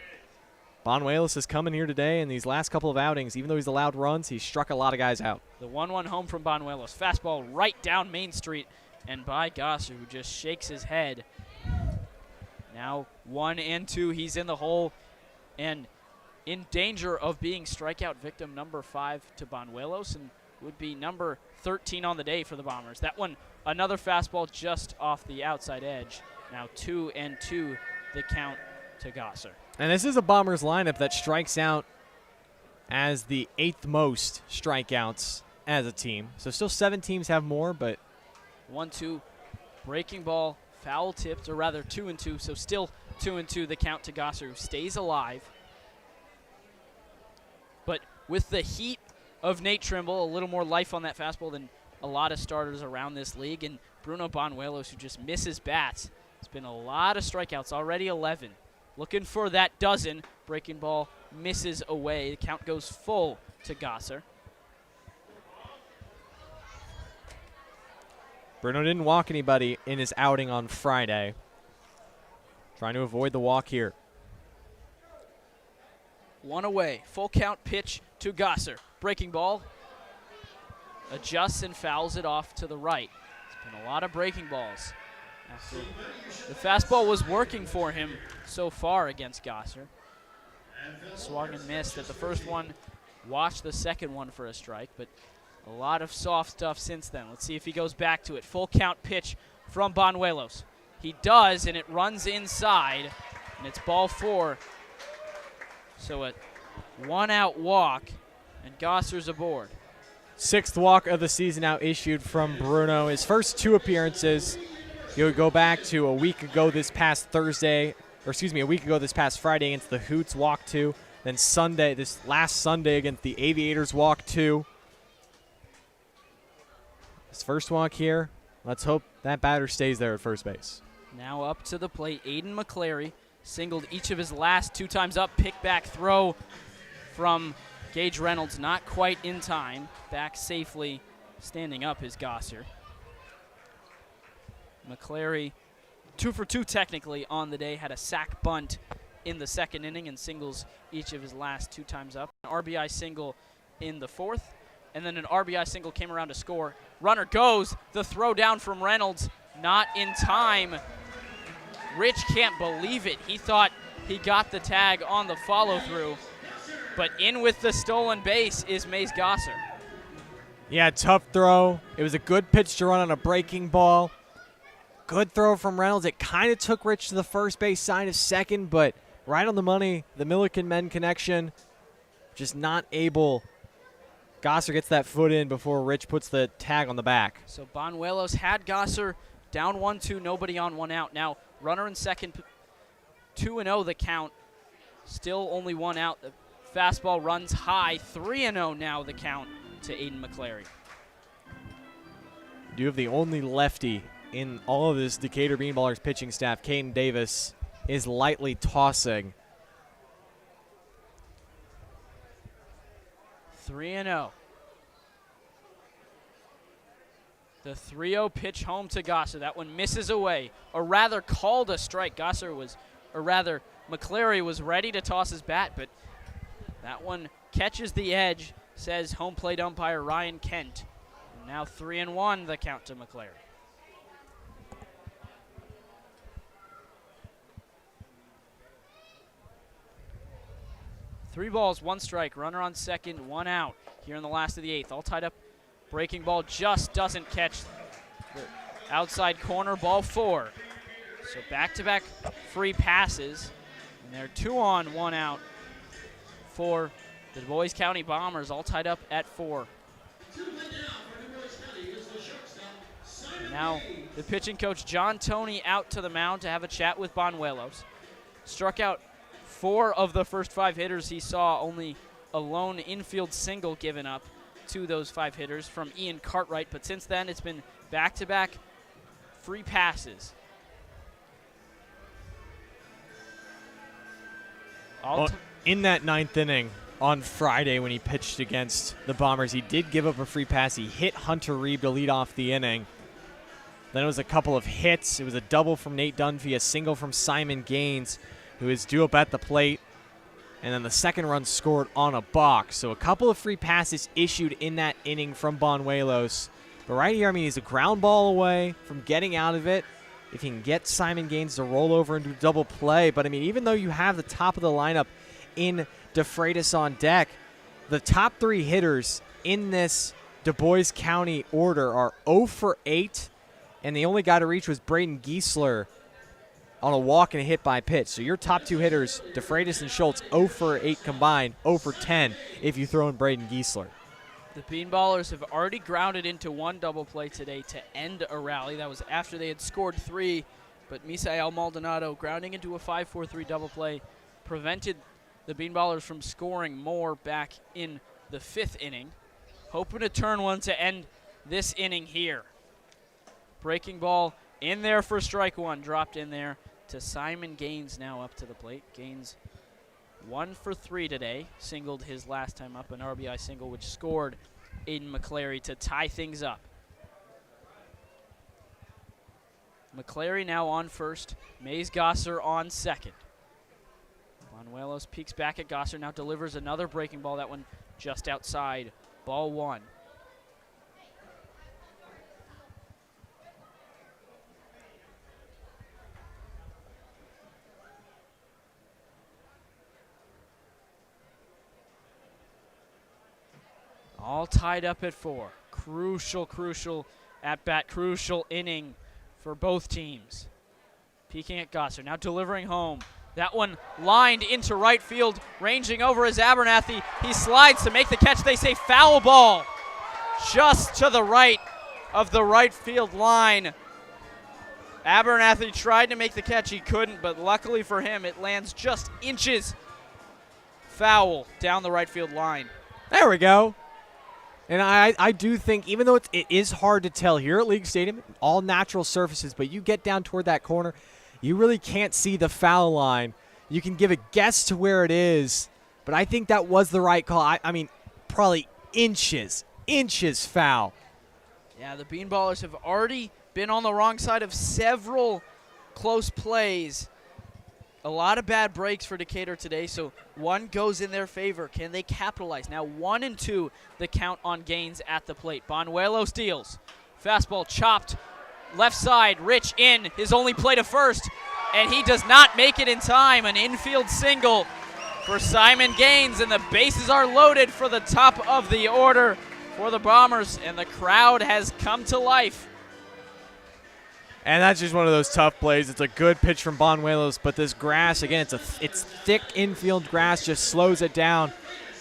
Banuelos has come in here today in these last couple of outings. Even though he's allowed runs, he's struck a lot of guys out. The 1-1 home from Banuelos. Fastball right down Main Street and by Gosser, who just shakes his head. Now 1-2, he's in the hole and in danger of being strikeout victim number 5 to Banuelos, and would be number 13 on the day for the Bombers. That one, another fastball just off the outside edge. Now 2-2 the count to Gosser. And this is a Bombers lineup that strikes out as the 8th most strikeouts as a team. So still 7 teams have more, but 1-2, breaking ball, foul tipped, or rather 2-2, so still 2-2 the count to Gosser, who stays alive. But with the heat of Nate Trimble, a little more life on that fastball than a lot of starters around this league, and Bruno Banuelos, who just misses bats. It's been a lot of strikeouts, already 11. Looking for that dozen. Breaking ball misses away. The count goes full to Gosser. Bruno didn't walk anybody in his outing on Friday. Trying to avoid the walk here. 1 away. Full count pitch to Gosser. Breaking ball. Adjusts and fouls it off to the right. It's been a lot of breaking balls. After the fastball was working for him so far against Gosser. Swung and missed at the first one. Watched the second one for a strike, but a lot of soft stuff since then. Let's see if he goes back to it. Full count pitch from Banuelos. He does, and it runs inside, and it's ball 4. So a 1-out walk, and Gosser's aboard. 6th walk of the season out issued from Bruno. His first 2 appearances, he would go back to a week ago this past Friday against the Hoots, walk 2. Then this last Sunday against the Aviators, walk 2. His first walk here. Let's hope that batter stays there at first base. Now up to the plate, Aiden McClary singled each of his last 2 times up. Pick back throw from Gage Reynolds, not quite in time. Back safely, standing up is Gosser. McClary, 2 for 2 technically on the day, had a sack bunt in the second inning and singles each of his last 2 times up. An RBI single in the fourth, and then an RBI single came around to score. Runner goes, the throw down from Reynolds, not in time. Rich can't believe it. He thought he got the tag on the follow-through, but in with the stolen base is Mays Gosser. Yeah, tough throw. It was a good pitch to run on a breaking ball. Good throw from Reynolds. It kind of took Rich to the first base side of second, but right on the money. The Milliken men connection, just not able. Gosser gets that foot in before Rich puts the tag on the back. So Banuelos had Gosser down 1-2, nobody on, 1 out. Now runner in second, 2-0 the count. Still only 1 out. The fastball runs high, 3-0 now the count to Aiden McClary. You have the only lefty in all of this Decatur Bean Ballers pitching staff. Caden Davis is lightly tossing. 3-0. The 3-0 pitch home to Gosser. That one misses away, or rather called a strike. McClary was ready to toss his bat, but that one catches the edge, says home plate umpire Ryan Kent. And now 3-1 the count to McClary. Three balls, 1 strike, runner on second, 1 out here in the last of the 8th. All tied up. Breaking ball just doesn't catch the outside corner, ball 4. So back-to-back free passes, and they're 2 on, 1 out for the Dubois County Bombers, all tied up at 4. Now the pitching coach John Toney out to the mound to have a chat with Banuelos. Struck out 4 of the first 5 hitters he saw, only a lone infield single given up to those 5 hitters from Ian Cartwright, but since then it's been back-to-back free passes. In that 9th inning on Friday when he pitched against the Bombers, he did give up a free pass. He hit Hunter Reeb to lead off the inning. Then it was a couple of hits. It was a double from Nate Dunphy, a single from Simon Gaines, who is due up at the plate. And then the second run scored on a box. So a couple of free passes issued in that inning from Banuelos. But right here, I mean, he's a ground ball away from getting out of it. If he can get Simon Gaines to roll over and do double play. But, I mean, even though you have the top of the lineup in DeFreitas on deck, the top 3 hitters in this Dubois County order are 0 for 8. And the only guy to reach was Braden Griessel on a walk and a hit by pitch. So your top 2 hitters, DeFreitas and Schultz, 0 for 8 combined, 0 for 10 if you throw in Braden Griessel. The Bean Ballers have already grounded into 1 double play today to end a rally. That was after they had scored 3, but Misael Maldonado grounding into a 5-4-3 double play prevented the Bean Ballers from scoring more back in the 5th inning. Hoping to turn one to end this inning here. Breaking ball in there for strike 1, dropped in there to Simon Gaines now up to the plate. Gaines 1 for 3 today, singled his last time up, an RBI single which scored Aiden McClary to tie things up. McClary now on first, Mays Gosser on second. Banuelos peeks back at Gosser, now delivers another breaking ball, that one just outside, ball 1. All tied up at 4. Crucial at-bat, crucial inning for both teams. Peeking at Gosser, now delivering home. That one lined into right field, ranging over is Abernathy. He slides to make the catch. They say foul ball just to the right of the right field line. Abernathy tried to make the catch. He couldn't, but luckily for him, it lands just inches foul down the right field line. There we go. And I do think, even though it is hard to tell here at League Stadium, all natural surfaces, but you get down toward that corner, you really can't see the foul line. You can give a guess to where it is, but I think that was the right call. I mean, probably inches foul. Yeah, the Bean Ballers have already been on the wrong side of several close plays. A lot of bad breaks for Decatur today, so one goes in their favor. Can they capitalize? Now 1-2, the count on Gaines at the plate. Bonuelo steals. Fastball chopped. Left side, Rich in, his only play to first, and he does not make it in time. An infield single for Simon Gaines, and the bases are loaded for the top of the order for the Bombers, and the crowd has come to life. And that's just one of those tough plays. It's a good pitch from Bonuelos, but this grass, again, it's thick infield grass, just slows it down.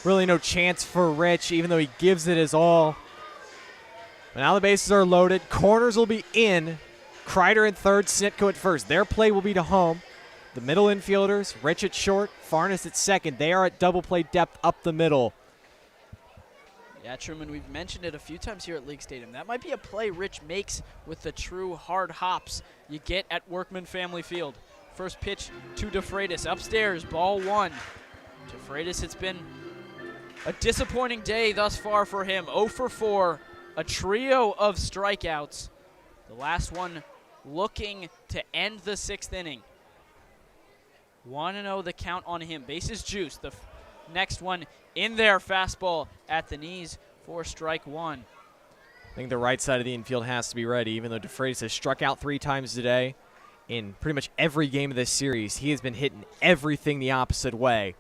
Really no chance for Rich, even though he gives it his all. But now the bases are loaded. Corners will be in. Kreider at third, Snitko at first. Their play will be to home. The middle infielders, Rich at short, Farnes at second. They are at double play depth up the middle. Yeah, Truman, we've mentioned it a few times here at League Stadium. That might be a play Rich makes with the true hard hops you get at Workman Family Field. First pitch to DeFreitas. Upstairs, ball one. DeFreitas, it's been a disappointing day thus far for him. 0 for 4, a trio of strikeouts. The last one looking to end the 6th inning. 1-0 the count on him. Bases juice. The next one in there, fastball at the knees for strike one. I think the right side of the infield has to be ready, even though DeFreitas has struck out 3 times today. In pretty much every game of this series, he has been hitting everything the opposite way.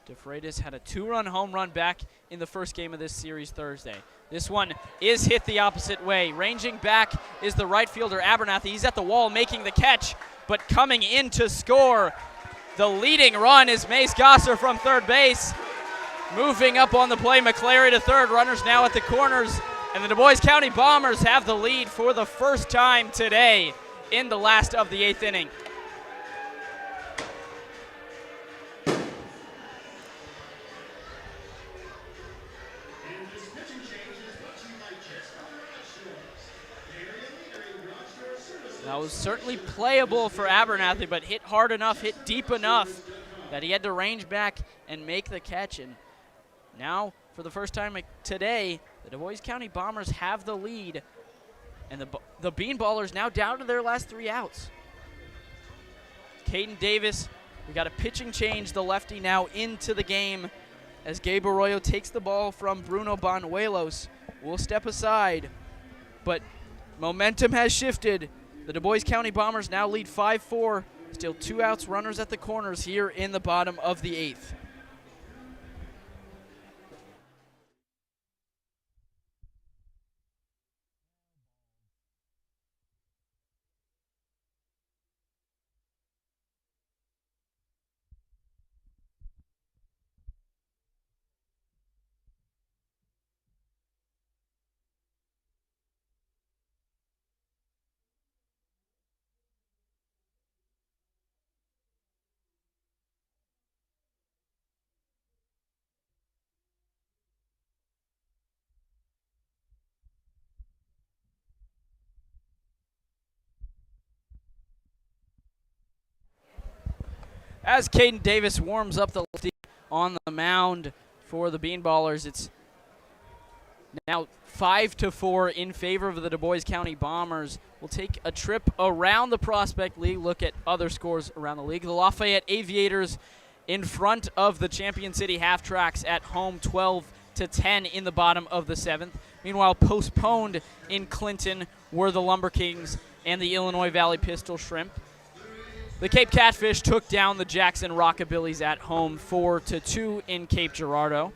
DeFreitas had a 2-run home run back in the first game of this series Thursday. This one is hit the opposite way. Ranging back is the right fielder, Abernathy. He's at the wall making the catch, but coming in to score. The leading run is Mace Gosser from third base. Moving up on the play, McClary to third. Runners now at the corners. And the Dubois County Bombers have the lead for the first time today in the last of the 8th inning. That was certainly playable for Abernathy, but hit hard enough, hit deep enough that he had to range back and make the catch. And now, for the first time today, the Dubois County Bombers have the lead, and the Bean Ballers now down to their last 3 outs. Caden Davis, we got a pitching change, the lefty now into the game as Gabe Arroyo takes the ball from Bruno Bonuelos. We'll step aside, but momentum has shifted. The Dubois County Bombers now lead 5-4. Still 2 outs, runners at the corners here in the bottom of the 8th. As Caden Davis warms up the lefty on the mound for the Bean Ballers, it's now 5-4 in favor of the Dubois County Bombers. We'll take a trip around the Prospect League, look at other scores around the league. The Lafayette Aviators in front of the Champion City Half-Tracks at home, 12-10 in the bottom of the 7th. Meanwhile, postponed in Clinton were the Lumber Kings and the Illinois Valley Pistol Shrimp. The Cape Catfish took down the Jackson Rockabillys at home 4-2 in Cape Girardeau.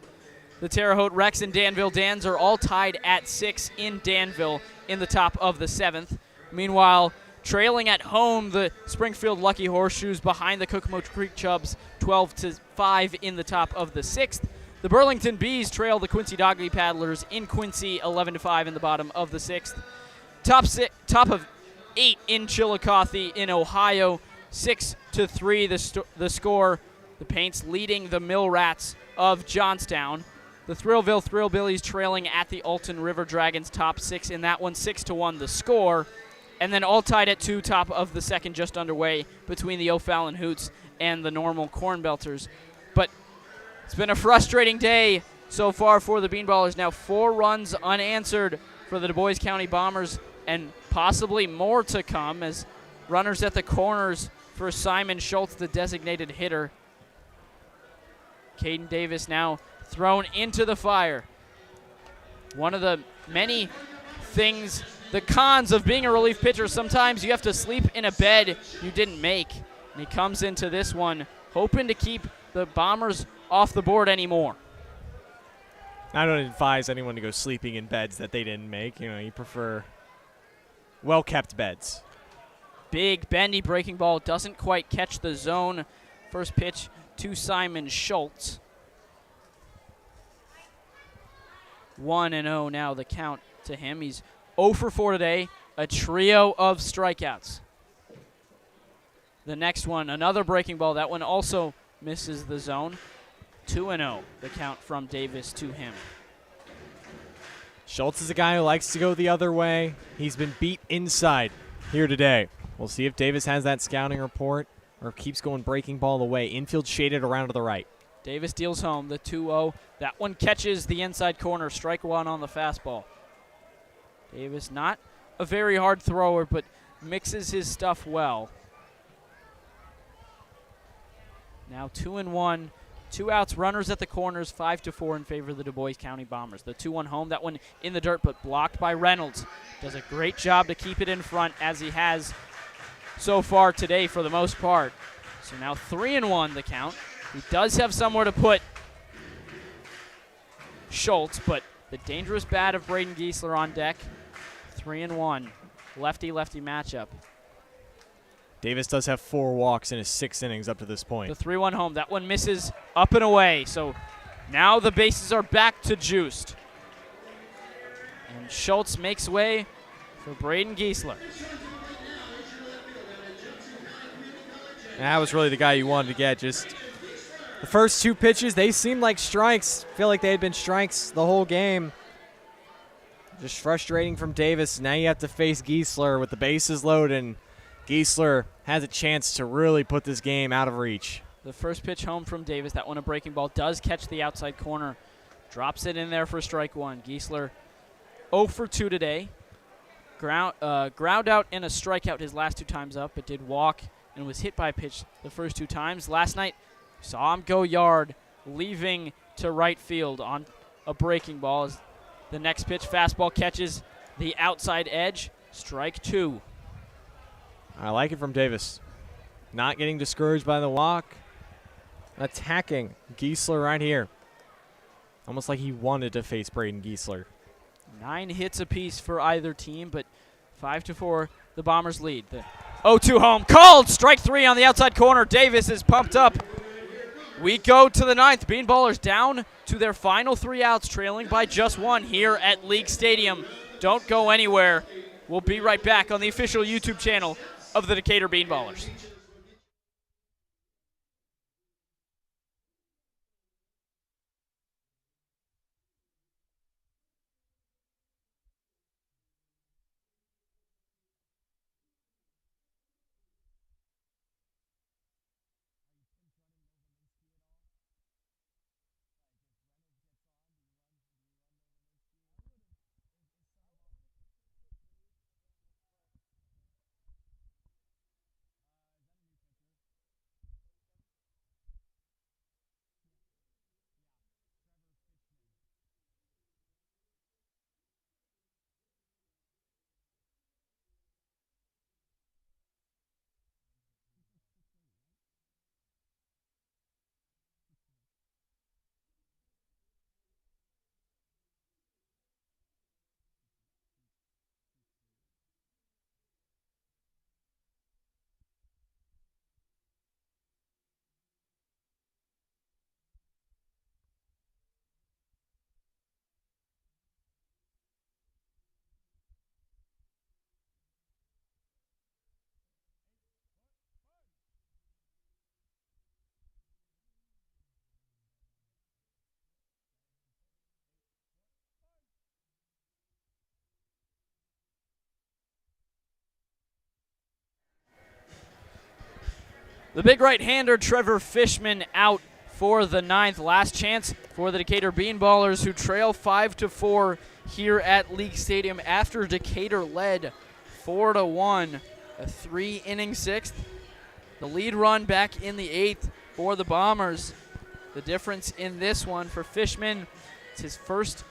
The Terre Haute Rex and Danville Dans are all tied at 6 in Danville in the top of the 7th. Meanwhile, trailing at home, the Springfield Lucky Horseshoes behind the Kokomo Creek Chubs 12-5 in the top of the 6th. The Burlington Bees trail the Quincy Doggy Paddlers in Quincy 11-5 in the bottom of the 6th. Top of 8 in Chillicothe in Ohio. 6-3 the score. The Paints leading the Mill Rats of Johnstown. The Thrillville Thrillbillies trailing at the Alton River Dragons top 6 in that one, 6-1 the score. And then all tied at 2, top of the 2nd just underway between the O'Fallon Hoots and the Normal Corn Belters. But it's been a frustrating day so far for the Bean Ballers. Now 4 runs unanswered for the Dubois County Bombers, and possibly more to come as runners at the corners for Simon Schultz, the designated hitter. Caden Davis now thrown into the fire. One of the many things, the cons of being a relief pitcher, sometimes you have to sleep in a bed you didn't make. And he comes into this one hoping to keep the Bombers off the board anymore. I don't advise anyone to go sleeping in beds that they didn't make. You know, you prefer well-kept beds. Big bendy breaking ball doesn't quite catch the zone. First pitch to Simon Schultz. 1-0 now the count to him. He's 0 for 4 today, a trio of strikeouts. The next one, another breaking ball. That one also misses the zone. 2-0 the count from Davis to him. Schultz is a guy who likes to go the other way. He's been beat inside here today. We'll see if Davis has that scouting report or keeps going breaking ball away. Infield shaded around to the right. Davis deals home the 2-0. That one catches the inside corner. Strike one on the fastball. Davis not a very hard thrower, but mixes his stuff well. Now 2-1. 2 outs, runners at the corners, 5-4 in favor of the Dubois County Bombers. The 2-1 home, that one in the dirt, but blocked by Reynolds. Does a great job to keep it in front, as he has so far today for the most part. So now 3-1 the count. He does have somewhere to put Schultz, but the dangerous bat of Braden Griessel on deck. 3-1, lefty-lefty matchup. Davis does have 4 walks in his 6 innings up to this point. The 3-1 home. That one misses up and away. So now the bases are back to juiced. And Schultz makes way for Braden Griessel. That was really the guy you wanted to get. Just the first 2 pitches, they seemed like strikes. Feel like they had been strikes the whole game. Just frustrating from Davis. Now you have to face Griessel with the bases loaded, and Griessel has a chance to really put this game out of reach. The first pitch home from Davis. That one a breaking ball. Does catch the outside corner. Drops it in there for strike one. Griessel 0 for 2 today. Ground out and a strikeout his last 2 times up, but did walk and was hit by a pitch the first 2 times. Last night, saw him go yard, leaving to right field on a breaking ball. As the next pitch, fastball catches the outside edge. Strike 2. I like it from Davis. Not getting discouraged by the walk. Attacking Griessel right here. Almost like he wanted to face Braden Griessel. 9 hits apiece for either team, but 5-4, the Bombers lead. The 0-2 home, called! Strike 3 on the outside corner. Davis is pumped up. We go to the 9th. Bean Ballers down to their final 3 outs, trailing by just 1 here at League Stadium. Don't go anywhere. We'll be right back on the official YouTube channel of the Decatur Bean Ballers. The big right-hander, Trevor Fishman, out for the 9th. Last chance for the Decatur Bean Ballers, who trail 5-4 here at League Stadium after Decatur led 4-1, a 3-inning sixth. The lead run back in the 8th for the Bombers. The difference in this one for Fishman, it's his first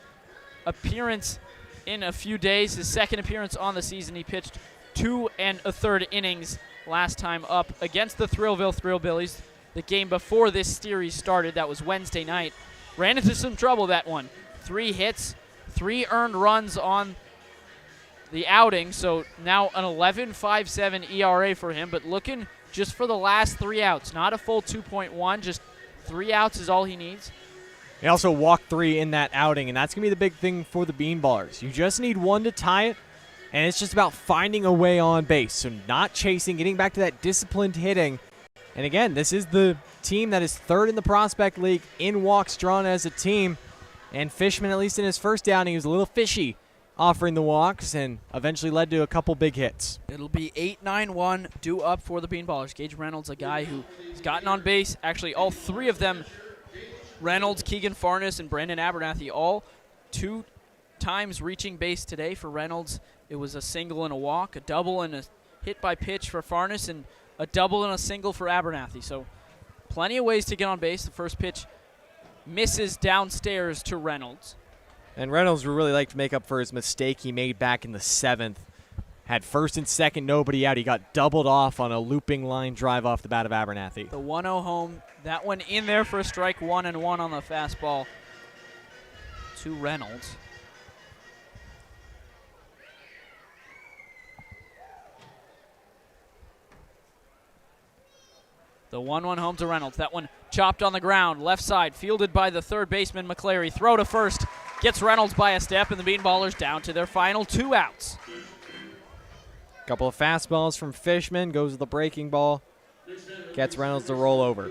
appearance in a few days, his second appearance on the season. He pitched 2 1/3 innings last time up against the Thrillville Thrillbillies. The game before this series started, that was Wednesday night. Ran into some trouble that one. 3 hits, 3 earned runs on the outing, so now an 11.57 ERA for him, but looking just for the last 3 outs. Not a full 2.1, just 3 outs is all he needs. He also walked 3 in that outing, and that's going to be the big thing for the Bean Ballers. You just need 1 to tie it, and it's just about finding a way on base. So not chasing, getting back to that disciplined hitting. And again, this is the team that is 3rd in the Prospect League in walks drawn as a team. And Fishman, at least in his first outing, he was a little fishy offering the walks and eventually led to a couple big hits. It'll be 8-9-1 due up for the Bean Ballers. Gage Reynolds, a guy who has gotten on base. Actually, all 3 of them, Reynolds, Keegan Farnes, and Brandon Abernathy, all 2 times reaching base today. For Reynolds, it was a single and a walk, a double and a hit by pitch for Farnes, and a double and a single for Abernathy. So plenty of ways to get on base. The first pitch misses downstairs to Reynolds. And Reynolds would really like to make up for his mistake he made back in the 7th. Had first and second, nobody out. He got doubled off on a looping line drive off the bat of Abernathy. The 1-0 home. That one in there for a strike, 1-1 on the fastball to Reynolds. The 1-1 home to Reynolds. That one chopped on the ground, left side, fielded by the third baseman, McClary. Throw to first, gets Reynolds by a step, and the Bean Ballers down to their final 2 outs. Couple of fastballs from Fishman, goes to the breaking ball, gets Reynolds to roll over.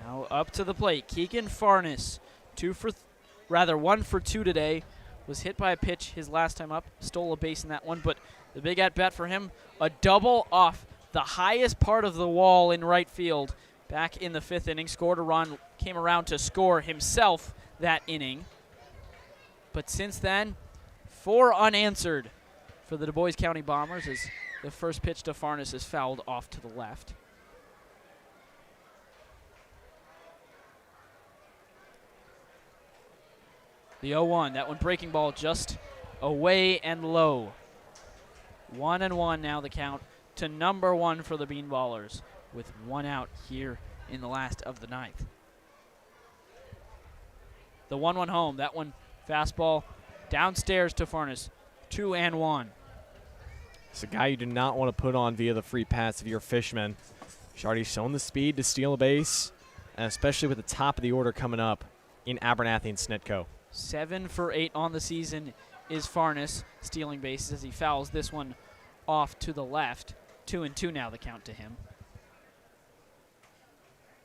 Now up to the plate, Keegan Farnes, 1 for 2 today. Was hit by a pitch his last time up, stole a base in that one, but the big at-bat for him, a double off the highest part of the wall in right field back in the 5th inning. Scored a run, came around to score himself that inning. But since then, 4 unanswered for the Dubois County Bombers as the first pitch to Farnes is fouled off to the left. The 0-1, that one breaking ball just away and low. 1-1 now the count to number 1 for the Bean Ballers with 1 out here in the last of the 9th. The 1-1 home, that one fastball downstairs to Farnes, 2-1. It's a guy you do not want to put on via the free pass if you're Fishman. He's already shown the speed to steal a base, and especially with the top of the order coming up in Abernathy and Snitko. 7 for 8 on the season is Farnes, stealing bases as he fouls this one off to the left. 2-2 now the count to him.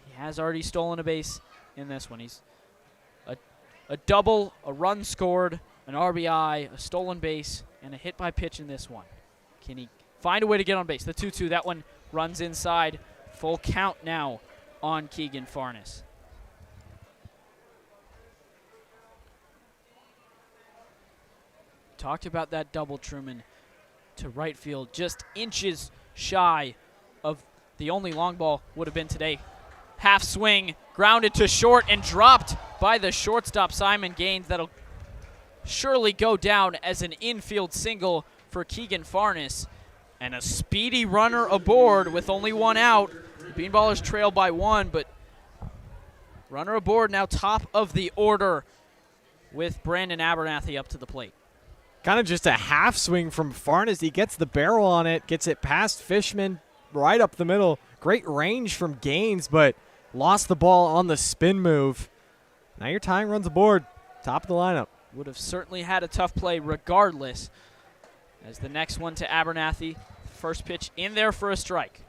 He has already stolen a base in this one. He's a double, a run scored, an RBI, a stolen base, and a hit by pitch in this one. Can he find a way to get on base? The 2-2, that one runs inside. Full count now on Keegan Farnes. Talked about that double, Truman, to right field, just inches shy of the only long ball would have been today. Half swing, grounded to short and dropped by the shortstop Simon Gaines. That'll surely go down as an infield single for Keegan Farnes. And a speedy runner aboard with only 1 out. The Bean Ballers trail by 1, but runner aboard now top of the order with Brandon Abernathy up to the plate. Kind of just a half swing from Farnes. He gets the barrel on it, gets it past Fishman right up the middle. Great range from Gaines, but lost the ball on the spin move. Now your tying runs aboard, top of the lineup. Would have certainly had a tough play regardless. As the next one to Abernathy. First pitch in there for a strike.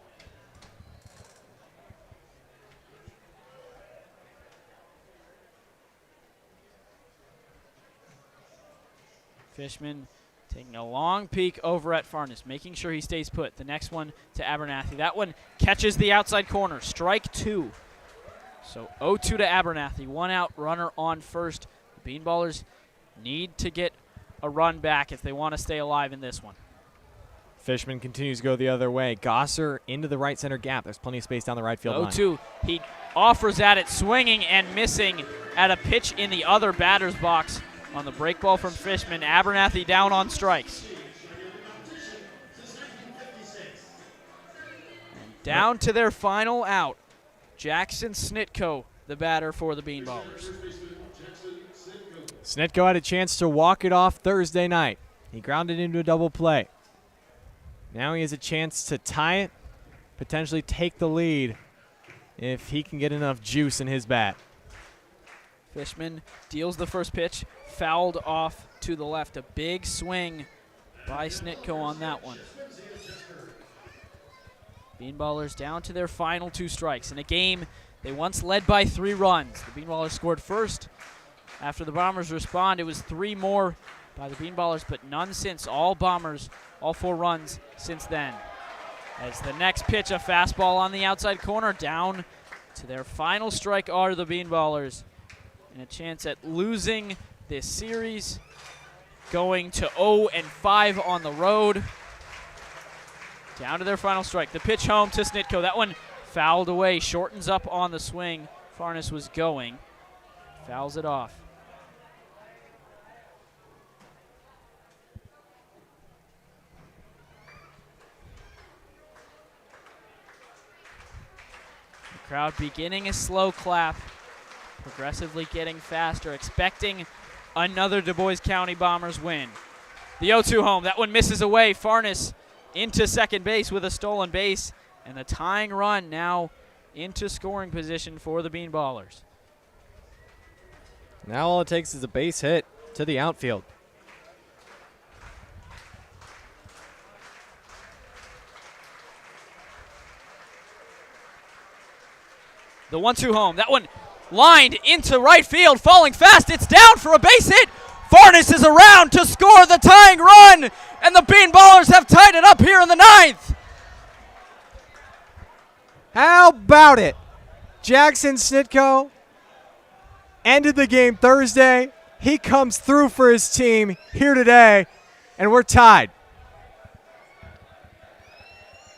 Fishman taking a long peek over at Farnes, making sure he stays put. The next one to Abernathy. That one catches the outside corner. Strike 2. So 0-2 to Abernathy. 1 out, runner on first. The Bean Ballers need to get a run back if they want to stay alive in this one. Fishman continues to go the other way. Gosser into the right center gap. There's plenty of space down the right field line. 0-2. He offers at it, swinging and missing at a pitch in the other batter's box on the break ball from Fishman. Abernathy down on strikes. And down to their final out. Jackson Snitko, the batter for the Bean Ballers. Snitko had a chance to walk it off Thursday night. He grounded into a double play. Now he has a chance to tie it, potentially take the lead if he can get enough juice in his bat. Fishman deals the first pitch, fouled off to the left. A big swing by Snitko on that one. Bean Ballers down to their final 2 strikes. In a game they once led by 3 runs. The Bean Ballers scored first. After the Bombers respond, it was 3 more by the Bean Ballers, but none since. All Bombers, all 4 runs since then. As the next pitch, a fastball on the outside corner, down to their final strike are the Bean Ballers. And a chance at losing this series, going to 0-5 on the road. Down to their final strike. The pitch home to Snitko. That one fouled away, shortens up on the swing. Farnes was going, fouls it off. Crowd beginning a slow clap, progressively getting faster, expecting another Dubois County Bombers win. The 0-2 home, that one misses away. Farnes into second base with a stolen base, and the tying run now into scoring position for the Bean Ballers. Now all it takes is a base hit to the outfield. The 1-2 home, that one lined into right field, falling fast. It's down for a base hit. Farnes is around to score the tying run, and the Bean Ballers have tied it up here in the 9th. How about it? Jackson Snitko ended the game Thursday. He comes through for his team here today, and we're tied.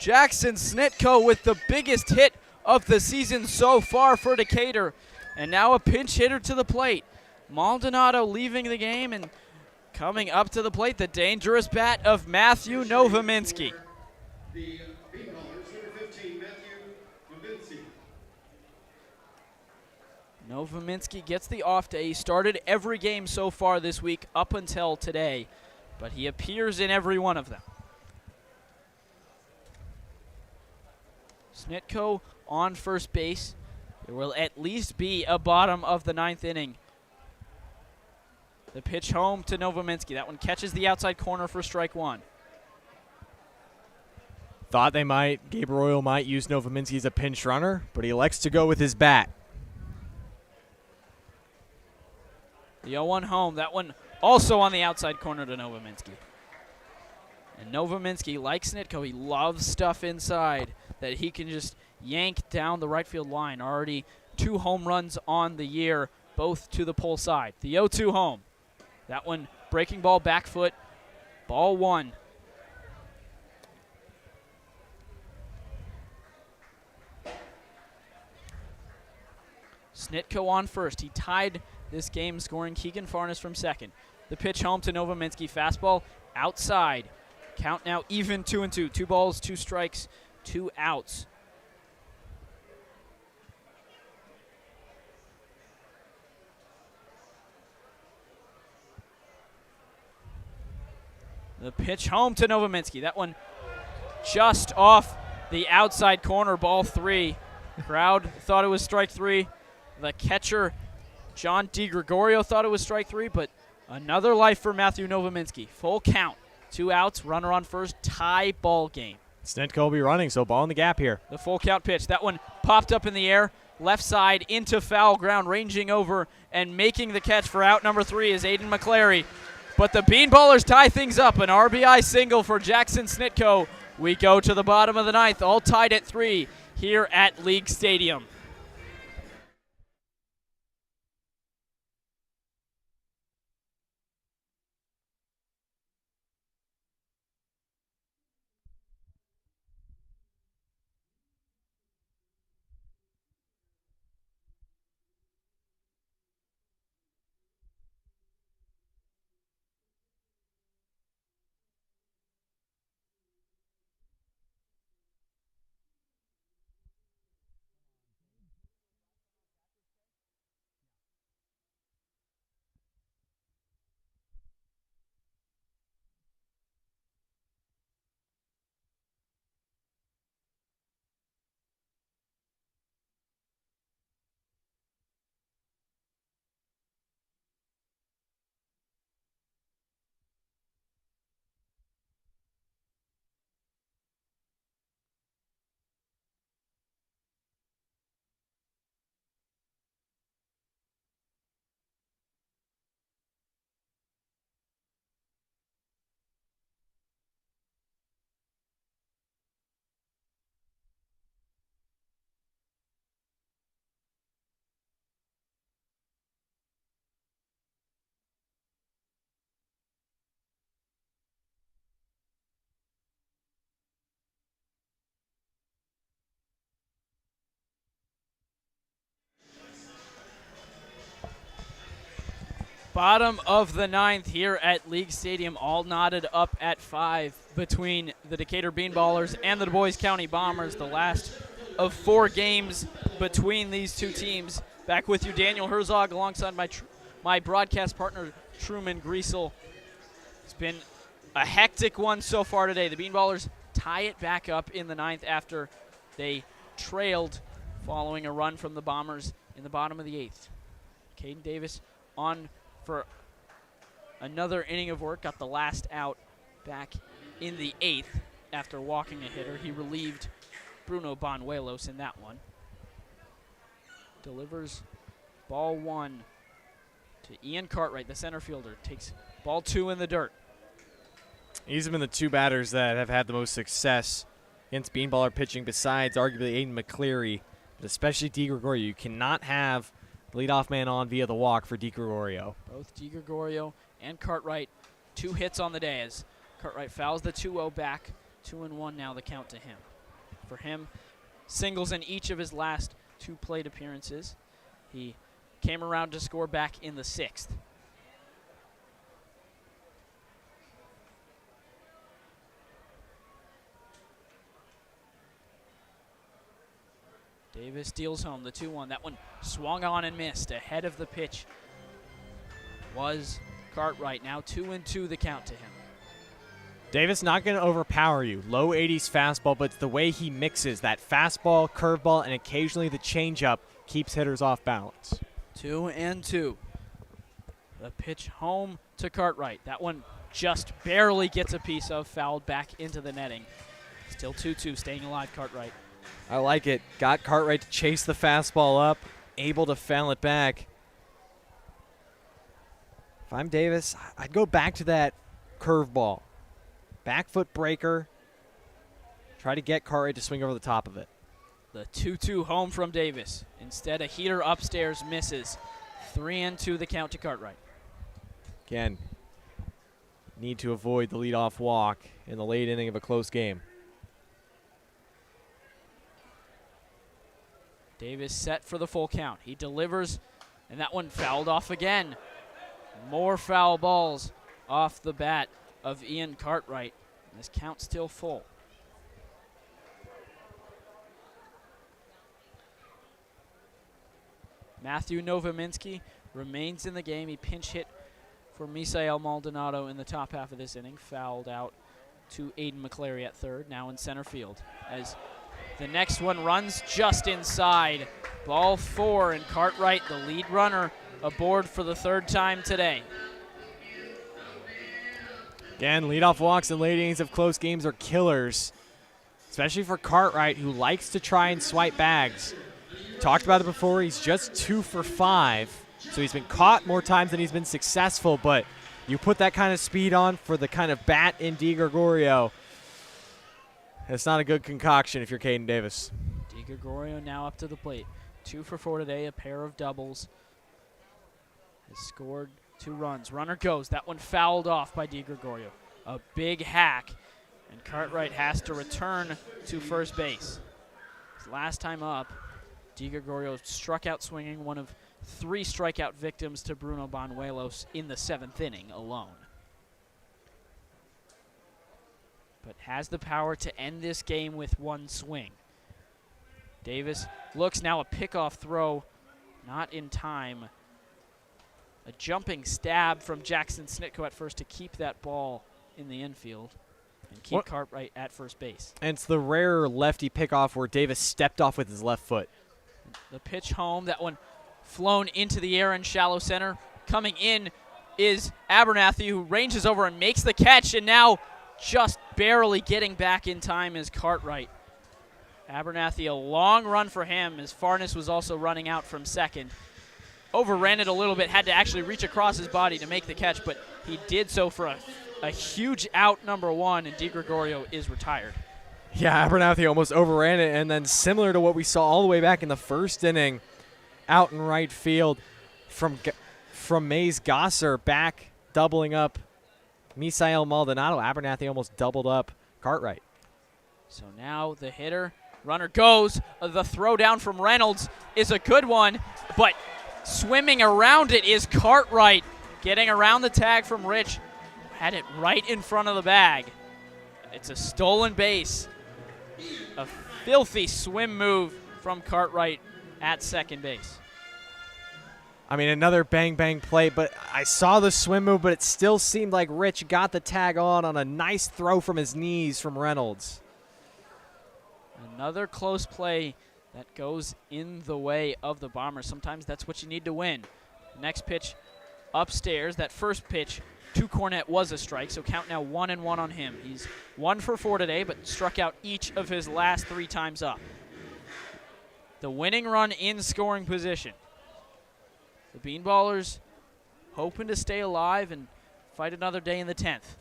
Jackson Snitko with the biggest hit of the season so far for Decatur, and now a pinch hitter to the plate. Maldonado leaving the game, and coming up to the plate, the dangerous bat of Matthew Novominski. The Bean Ballers, number 15, Matthew Novominski. Novominski gets the off day. He started every game so far this week up until today, but he appears in every one of them. Snitko on first base. There will at least be a bottom of the 9th inning. The pitch home to Novominski. That one catches the outside corner for strike 1. Thought Gabe Royal might use Novominski as a pinch runner, but he elects to go with his bat. The 0-1 home. That one also on the outside corner to Novominski. And Novominski, like Snitko, he loves stuff inside that he can just yank down the right field line. Already 2 home runs on the year, both to the pole side. The 0-2 home. That one breaking ball, back foot, ball 1. Snitko on first. He tied this game, scoring Keegan Farnes from second. The pitch home to Novominski. Fastball outside. Count now even 2-2. 2 balls, 2 strikes, 2 outs. The pitch home to Novominski. That one just off the outside corner, ball 3. Crowd thought it was strike 3. The catcher, John DiGregorio, thought it was strike 3, but another life for Matthew Novominski. Full count, 2 outs, runner on first, tie ball game. Snitko will be running, so ball in the gap here. The full count pitch. That one popped up in the air, left side into foul ground, ranging over and making the catch for out number 3 is Aiden McClary. But the Bean Ballers tie things up. An RBI single for Jackson Snitko. We go to the bottom of the 9th, all tied at 3 here at League Stadium. Bottom of the ninth here at League Stadium, all knotted up at 5 between the Decatur Bean Ballers and the Dubois County Bombers. The last of 4 games between these two teams. Back with you, Daniel Herzog, alongside my broadcast partner, Truman Griessel. It's been a hectic one so far today. The Bean Ballers tie it back up in the ninth after they trailed following a run from the Bombers in the bottom of the 8th. Caden Davis on for another inning of work, got the last out back in the 8th after walking a hitter. He relieved Bruno Banuelos in that one. Delivers ball 1 to Ian Cartwright, the center fielder. Takes ball 2 in the dirt. These have been the 2 batters that have had the most success against Bean Baller pitching, besides arguably Aiden McCleary, but especially DeGregorio. You cannot have the leadoff man on via the walk for DeGregorio. Both DeGregorio and Cartwright, 2 hits on the day as Cartwright fouls the 2-0 back. 2-1 now the count to him. For him, singles in each of his last 2 plate appearances. He came around to score back in the 6th. Davis steals home the 2-1. That one swung on and missed. Ahead of the pitch was Cartwright. Now 2-2 the count to him. Davis not going to overpower you. Low 80s fastball, but it's the way he mixes that fastball, curveball, and occasionally the changeup keeps hitters off balance. 2-2. The pitch home to Cartwright. That one just barely gets a piece of, fouled back into the netting. Still 2-2, staying alive, Cartwright. I like it. Got Cartwright to chase the fastball up, able to foul it back. If I'm Davis, I'd go back to that curveball. Back foot breaker. Try to get Cartwright to swing over the top of it. The 2-2 home from Davis. Instead, a heater upstairs misses. 3-2 the count to Cartwright. Again, need to avoid the leadoff walk in the late inning of a close game. Davis set for the full count. He delivers, and that one fouled off again. More foul balls off the bat of Ian Cartwright. This count still full. Matthew Novominski remains in the game. He pinch hit for Misael Maldonado in the top half of this inning. Fouled out to Aiden McCleary at third, now in center field. As the next one runs just inside. Ball 4, and Cartwright, the lead runner, aboard for the 3rd time today. Again, leadoff walks in late innings of close games are killers, especially for Cartwright, who likes to try and swipe bags. Talked about it before. He's just 2 for 5, so he's been caught more times than he's been successful, but you put that kind of speed on for the kind of bat in DeGregorio, it's not a good concoction if you're Caden Davis. DeGregorio now up to the plate. 2 for 4 today, a pair of doubles. Has scored 2 runs. Runner goes. That one fouled off by DeGregorio. A big hack, and Cartwright has to return to first base. His last time up, DeGregorio struck out swinging, one of 3 strikeout victims to Bruno Banuelos in the 7th inning alone. But has the power to end this game with 1 swing. Davis looks, now a pickoff throw, not in time. A jumping stab from Jackson Snitko at first to keep that ball in the infield and keep Cartwright at first base. And it's the rare lefty pickoff where Davis stepped off with his left foot. The pitch home, that one flown into the air in shallow center. Coming in is Abernathy, who ranges over and makes the catch, and now just barely getting back in time is Cartwright. Abernathy, a long run for him, as Farnes was also running out from second. Overran it a little bit, had to actually reach across his body to make the catch, but he did so for a huge out, number 1, and DeGregorio is retired. Yeah, Abernathy almost overran it, and then similar to what we saw all the way back in the 1st inning, out in right field from Mays Gosser back, doubling up Misael Maldonado. Abernathy almost doubled up Cartwright. So now the hitter, runner goes. The throw down from Reynolds is a good one, but swimming around it is Cartwright. getting around the tag from Rich. Had it right in front of the bag. It's a stolen base. A filthy swim move from Cartwright at second base. I mean, another bang-bang play, but I saw the swim move, but it still seemed like Rich got the tag on a nice throw from his knees from Reynolds. Another close play that goes in the way of the Bombers. Sometimes that's what you need to win. Next pitch upstairs. That first pitch to Cornett was a strike, so count now 1-1 on him. He's 1 for 4 today, but struck out each of his last 3 times up. The winning run in scoring position. The Bean Ballers hoping to stay alive and fight another day in the 10th.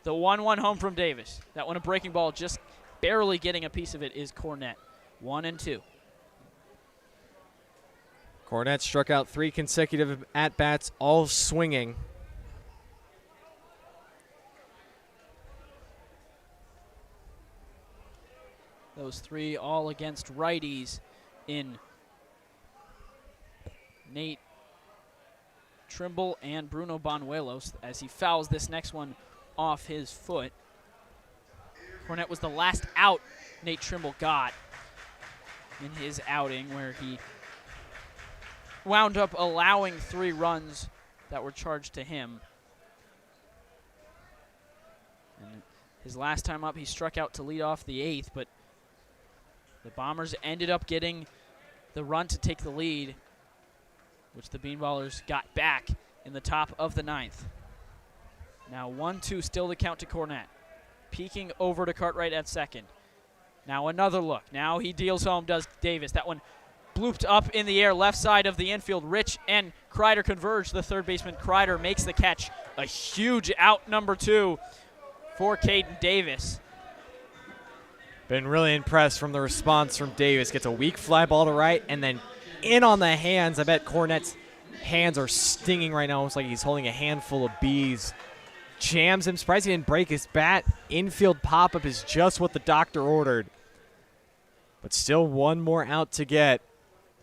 The 1-1 home from Davis. That one a breaking ball, just barely getting a piece of it, is Cornett. 1-2. Cornett struck out 3 consecutive at-bats, all swinging. Those 3 all against righties in Nate Trimble and Bruno Banuelos as he fouls this next one off his foot. Cornett was the last out Nate Trimble got in his outing, where he wound up allowing 3 runs that were charged to him. And his last time up, he struck out to lead off the 8th, but the Bombers ended up getting the run to take the lead, which the Bean Ballers got back in the top of the 9th. Now 1-2, still the count to Cornett. Peeking over to Cartwright at second. Now another look. Now he deals home, does Davis. That one blooped up in the air, left side of the infield. Rich and Kreider converge. The third baseman, Kreider, makes the catch. A huge out, number 2 for Caden Davis. Been really impressed from the response from Davis. Gets a weak fly ball to right, and then in on the hands. I bet Cornett's hands are stinging right now, almost like he's holding a handful of bees. Jams him. Surprised he didn't break his bat. Infield pop-up is just what the doctor ordered. But still one more out to get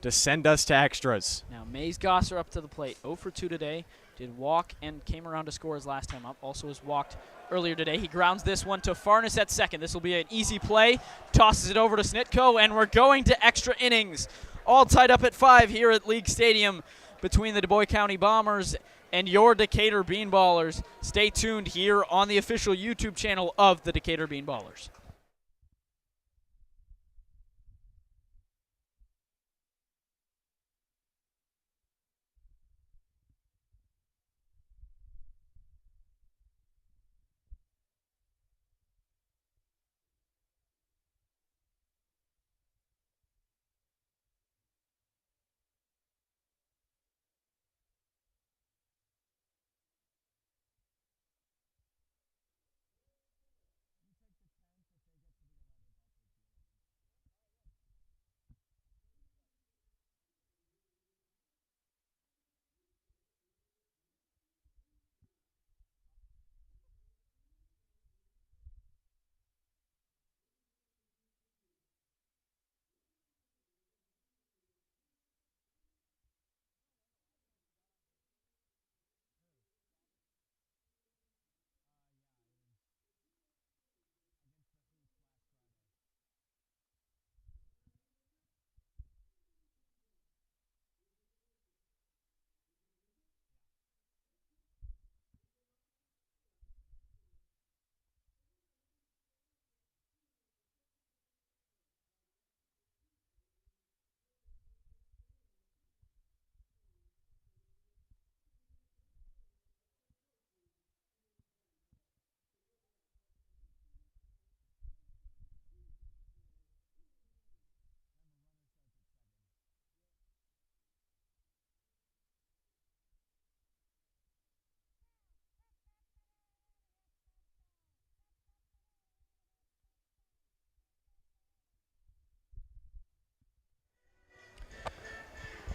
to send us to extras. Now Mays Gosser up to the plate. 0 for 2 today. Did walk and came around to score his last time up. Also has walked earlier today. He grounds this one to Farnes at second. This will be an easy play. Tosses it over to Snitko, and we're going to extra innings. All tied up at 5 here at League Stadium between the Dubois County Bombers and your Decatur Bean Ballers. Stay tuned here on the official YouTube channel of the Decatur Bean Ballers.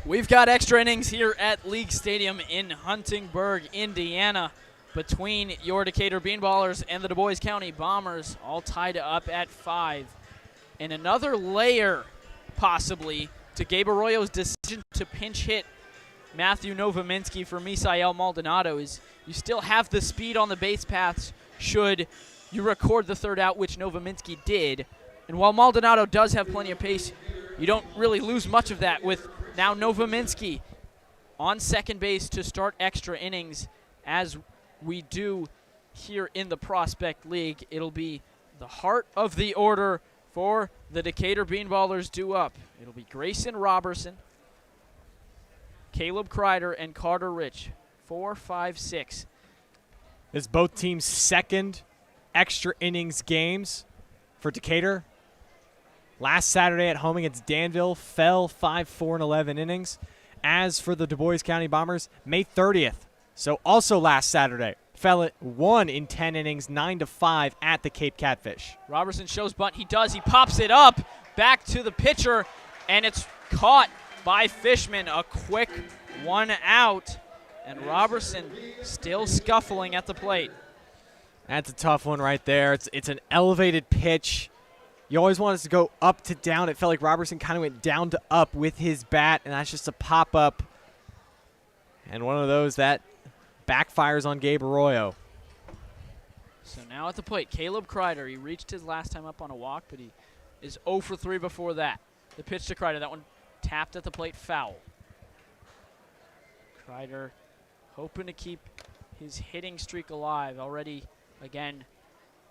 We've got extra innings here at League Stadium in Huntingburg, Indiana, between your Decatur Bean Ballers and the Dubois County Bombers, all tied up at 5. And another layer, possibly, to Gabe Arroyo's decision to pinch hit Matthew Novominski for Misael Maldonado is you still have the speed on the base paths should you record the third out, which Novominski did. And while Maldonado does have plenty of pace, you don't really lose much of that with now Novominski on second base to start extra innings. As we do here in the Prospect League, it'll be the heart of the order for the Decatur Bean Ballers due up. It'll be Grayson Robertson, Caleb Kreider, and Carter Rich. 4, 5, 6. It's both teams' second extra innings games for Decatur. Last Saturday at home against Danville, fell 5, 4, and 11 innings. As for the Dubois County Bombers, May 30th, so also last Saturday, fell at 1 in 10 innings, 9-5 at the Cape Catfish. Robertson shows bunt. He does. He pops it up back to the pitcher, and it's caught by Fishman. A quick 1 out, and Robertson still scuffling at the plate. That's a tough one right there. It's an elevated pitch. You always want us to go up to down. It felt like Robertson kind of went down to up with his bat, and that's just a pop-up. And one of those that backfires on Gabe Arroyo. So now at the plate, Caleb Kreider. He reached his last time up on a walk, but he is 0 for 3 before that. The pitch to Kreider. That one tapped at the plate, foul. Kreider hoping to keep his hitting streak alive. Already, again,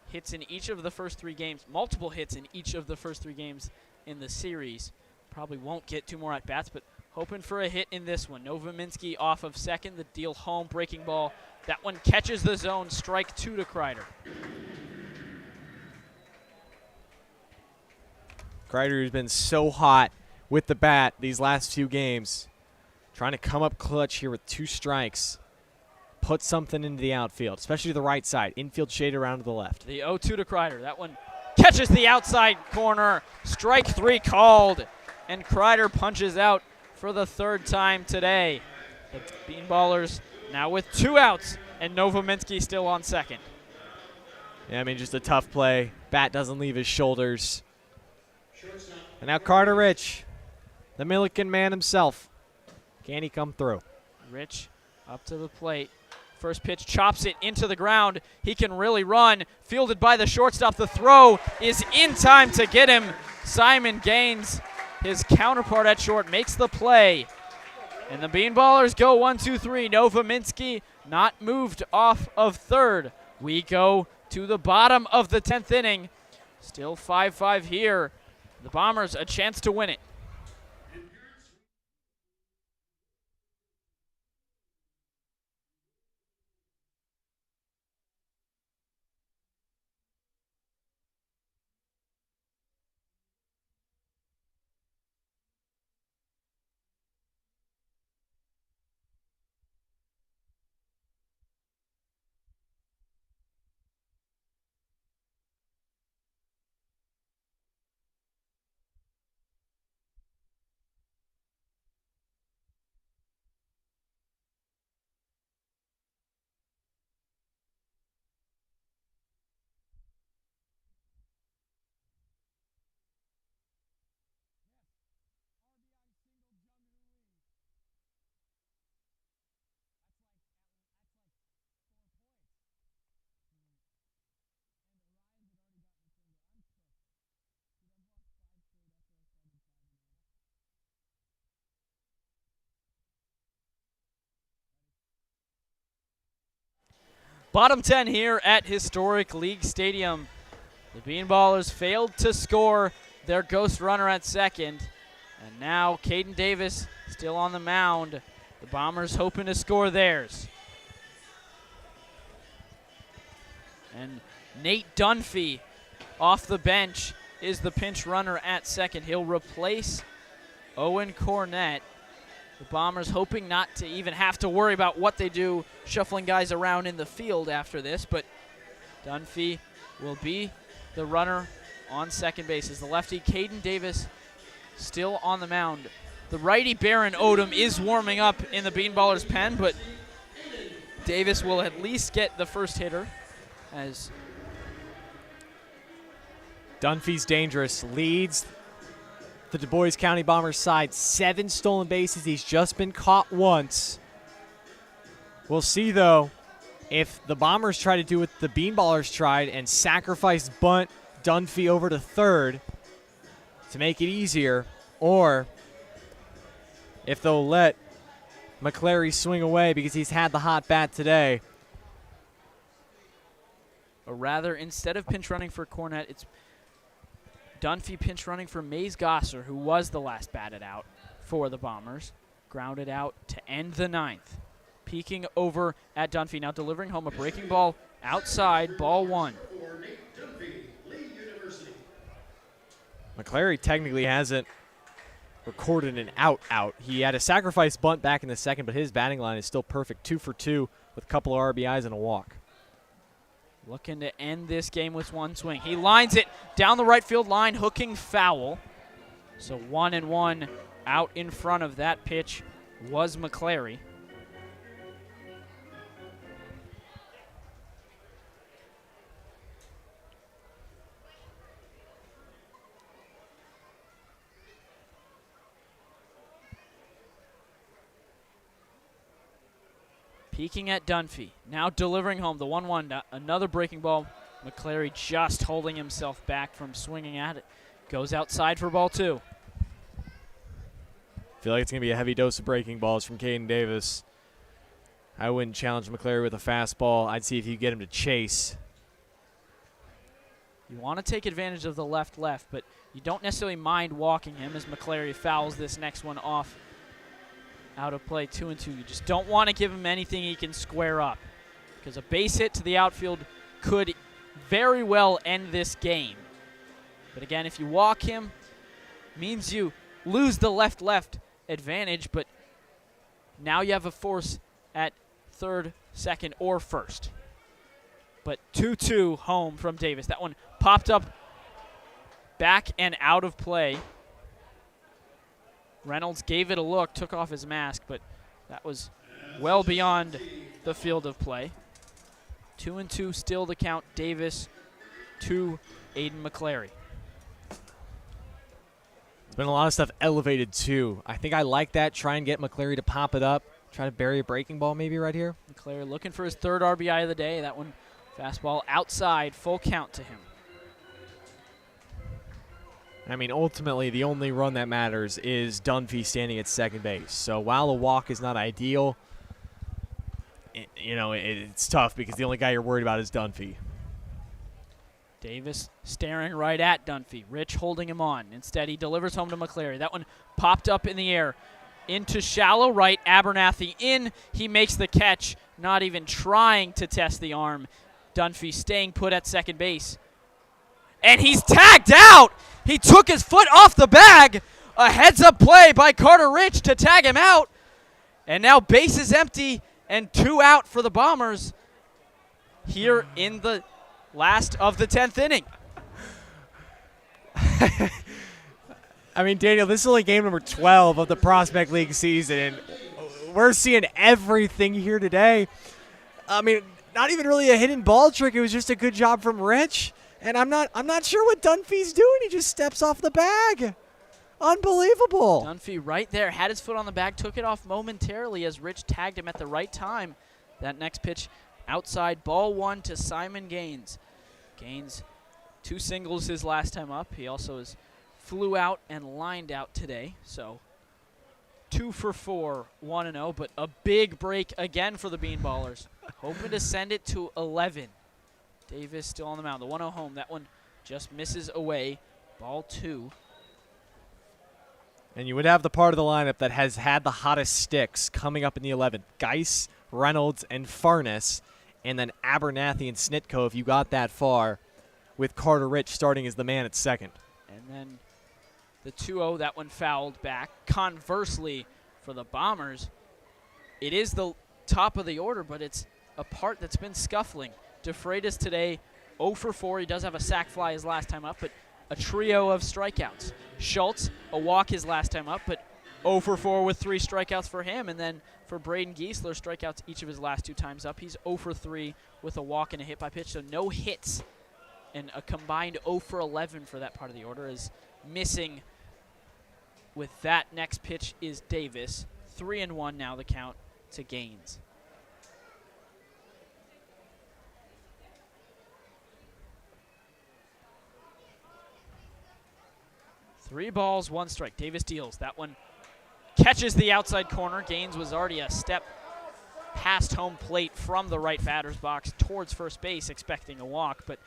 hits in each of the first 3 games. Multiple hits in each of the first 3 games in the series. Probably won't get 2 more at-bats, but hoping for a hit in this one. Novominski off of second. The deal home, breaking ball. That one catches the zone. Strike 2 to Kreider. Kreider, who's been so hot with the bat these last few games, trying to come up clutch here with 2 strikes. Put something into the outfield, especially the right side. Infield shade around to the left. The 0-2 to Kreider. That one catches the outside corner. Strike 3 called, and Kreider punches out for the 3rd time today. The Bean Ballers now with 2 outs, and Novominski still on second. Yeah, I mean, just a tough play. Bat doesn't leave his shoulders. And now Carter Rich, the Milliken man himself. Can he come through? Rich up to the plate. First pitch chops it into the ground. He can really run. Fielded by the shortstop. The throw is in time to get him. Simon Gaines, his counterpart at short, makes the play. And the Bean Ballers go 1-2-3. Novominski not moved off of third. We go to the bottom of the 10th inning. Still 5-5 here. The Bombers a chance to win it. Bottom 10 here at historic League Stadium. The Bean Ballers failed to score their ghost runner at second. And now Caden Davis still on the mound. The Bombers hoping to score theirs. And Nate Dunphy off the bench is the pinch runner at second. He'll replace Owen Cornett. The Bombers hoping not to even have to worry about what they do, shuffling guys around in the field after this, but Dunphy will be the runner on second base. As the lefty, Caden Davis, still on the mound. The righty, Baron Odom, is warming up in the Bean Ballers pen, but Davis will at least get the first hitter, as Dunphy's dangerous, leads the Dubois County Bombers side. 7 stolen bases. He's just been caught once. We'll see, though, if the Bombers try to do what the Bean Ballers tried and sacrifice bunt Dunphy over to third to make it easier, or if they'll let McClary swing away because he's had the hot bat today. Or rather, instead of pinch running for Cornett, it's Dunphy pinch running for Mays Gosser, who was the last batted out for the Bombers. Grounded out to end the 9th. Peeking over at Dunphy, now delivering home a breaking ball outside, ball 1. McClary technically hasn't recorded an out. He had a sacrifice bunt back in the 2nd, but his batting line is still perfect. 2 for 2 with a couple of RBIs and a walk. Looking to end this game with 1 swing. He lines it down the right field line, hooking foul. So 1-1 out in front of that pitch was McClary. Peeking at Dunphy, now delivering home the 1-1, another breaking ball. McClary just holding himself back from swinging at it. Goes outside for ball 2. Feel like it's going to be a heavy dose of breaking balls from Caden Davis. I wouldn't challenge McClary with a fastball. I'd see if you get him to chase. You want to take advantage of the left, but you don't necessarily mind walking him as McClary fouls this next one off. Out of play, 2-2. You just don't want to give him anything he can square up, because a base hit to the outfield could very well end this game. But again, if you walk him, means you lose the left advantage, but now you have a force at 3rd, 2nd, or 1st. But 2-2 home from Davis. That one popped up back and out of play. Reynolds gave it a look, took off his mask, but that was well beyond the field of play. 2-2 still the count. Davis to Aiden McClary. There's been a lot of stuff elevated, too. I think I like that. Try and get McClary to pop it up. Try to bury a breaking ball maybe right here. McClary looking for his 3rd RBI of the day. That one, fastball outside, full count to him. I mean, ultimately, the only run that matters is Dunphy standing at 2nd base. So while a walk is not ideal, it's tough because the only guy you're worried about is Dunphy. Davis staring right at Dunphy. Rich holding him on. Instead, he delivers home to McClary. That one popped up in the air. Into shallow right, Abernathy in. He makes the catch, not even trying to test the arm. Dunphy staying put at 2nd base. And he's tagged out! He took his foot off the bag. A heads-up play by Carter Rich to tag him out. And now base is empty and 2 out for the Bombers here in the last of the 10th inning. I mean, Daniel, this is only game number 12 of the Prospect League season, and we're seeing everything here today. I mean, not even really a hidden ball trick. It was just a good job from Rich. And I'm not sure what Dunphy's doing. He just steps off the bag. Unbelievable. Dunphy right there, had his foot on the bag, took it off momentarily as Rich tagged him at the right time. That next pitch outside, ball 1 to Simon Gaines. Gaines, 2 singles his last time up. He also flew out and lined out today. So 2 for 4, 1-0, but a big break again for the Bean Ballers. Hoping to send it to 11. Davis still on the mound. The 1-0 home. That one just misses away. Ball 2. And you would have the part of the lineup that has had the hottest sticks coming up in the 11th. Geis, Reynolds, and Farnes. And then Abernathy and Snitko if you got that far, with Carter Rich starting as the man at 2nd. And then the 2-0, that one fouled back. Conversely, for the Bombers, it is the top of the order, but it's a part that's been scuffling. DeFreitas today 0 for 4. He does have a sac fly his last time up, but a trio of strikeouts. Schultz, a walk his last time up, but 0 for 4 with 3 strikeouts for him. And then for Braden Giesler, strikeouts each of his last 2 times up. He's 0 for 3 with a walk and a hit by pitch, so no hits. And a combined 0 for 11 for that part of the order is missing with that. Next pitch is Davis. 3-1 now the count to Gaines. Three balls, one strike. Davis deals. That one catches the outside corner. Gaines was already a step past home plate from the right batter's box towards first base, expecting a walk, but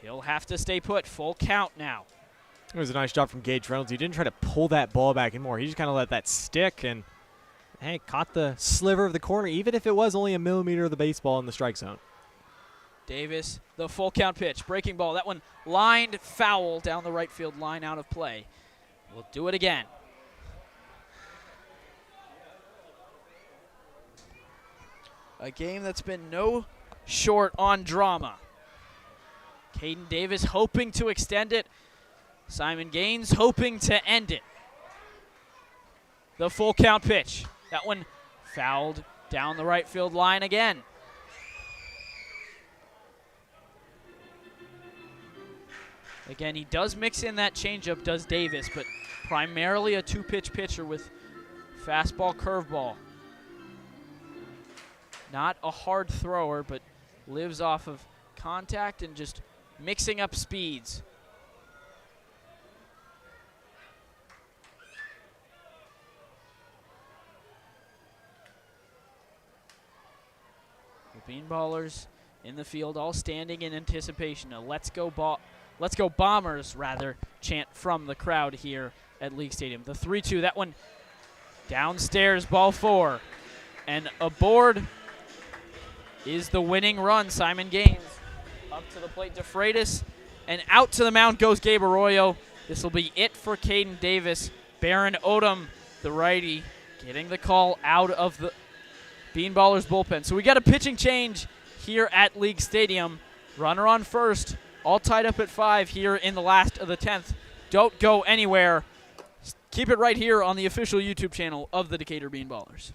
he'll have to stay put. Full count now. It was a nice job from Gage Reynolds. He didn't try to pull that ball back anymore. He just kind of let that stick and, hey, caught the sliver of the corner, even if it was only a millimeter of the baseball in the strike zone. Davis, the full count pitch. Breaking ball. That one lined foul down the right field line, out of play. We'll do it again. A game that's been no short on drama. Caden Davis hoping to extend it. Simon Gaines hoping to end it. The full count pitch. That one fouled down the right field line again. Again, he does mix in that changeup, does Davis, but primarily a two-pitch pitcher with fastball, curveball. Not a hard thrower, but lives off of contact and just mixing up speeds. The Bean Ballers in the field, all standing in anticipation. A let's go Bombers, rather, chant from the crowd here at League Stadium. The 3-2, that one downstairs, ball 4. And aboard is the winning run. Simon Gaines up to the plate to Freitas, and out to the mound goes Gabe Arroyo. This will be it for Caden Davis. Baron Odom, the righty, getting the call out of the Bean Ballers bullpen. So we got a pitching change here at League Stadium. Runner on first, all tied up at 5 here in the last of the 10th. Don't go anywhere. Keep it right here on the official YouTube channel of the Decatur Bean Ballers.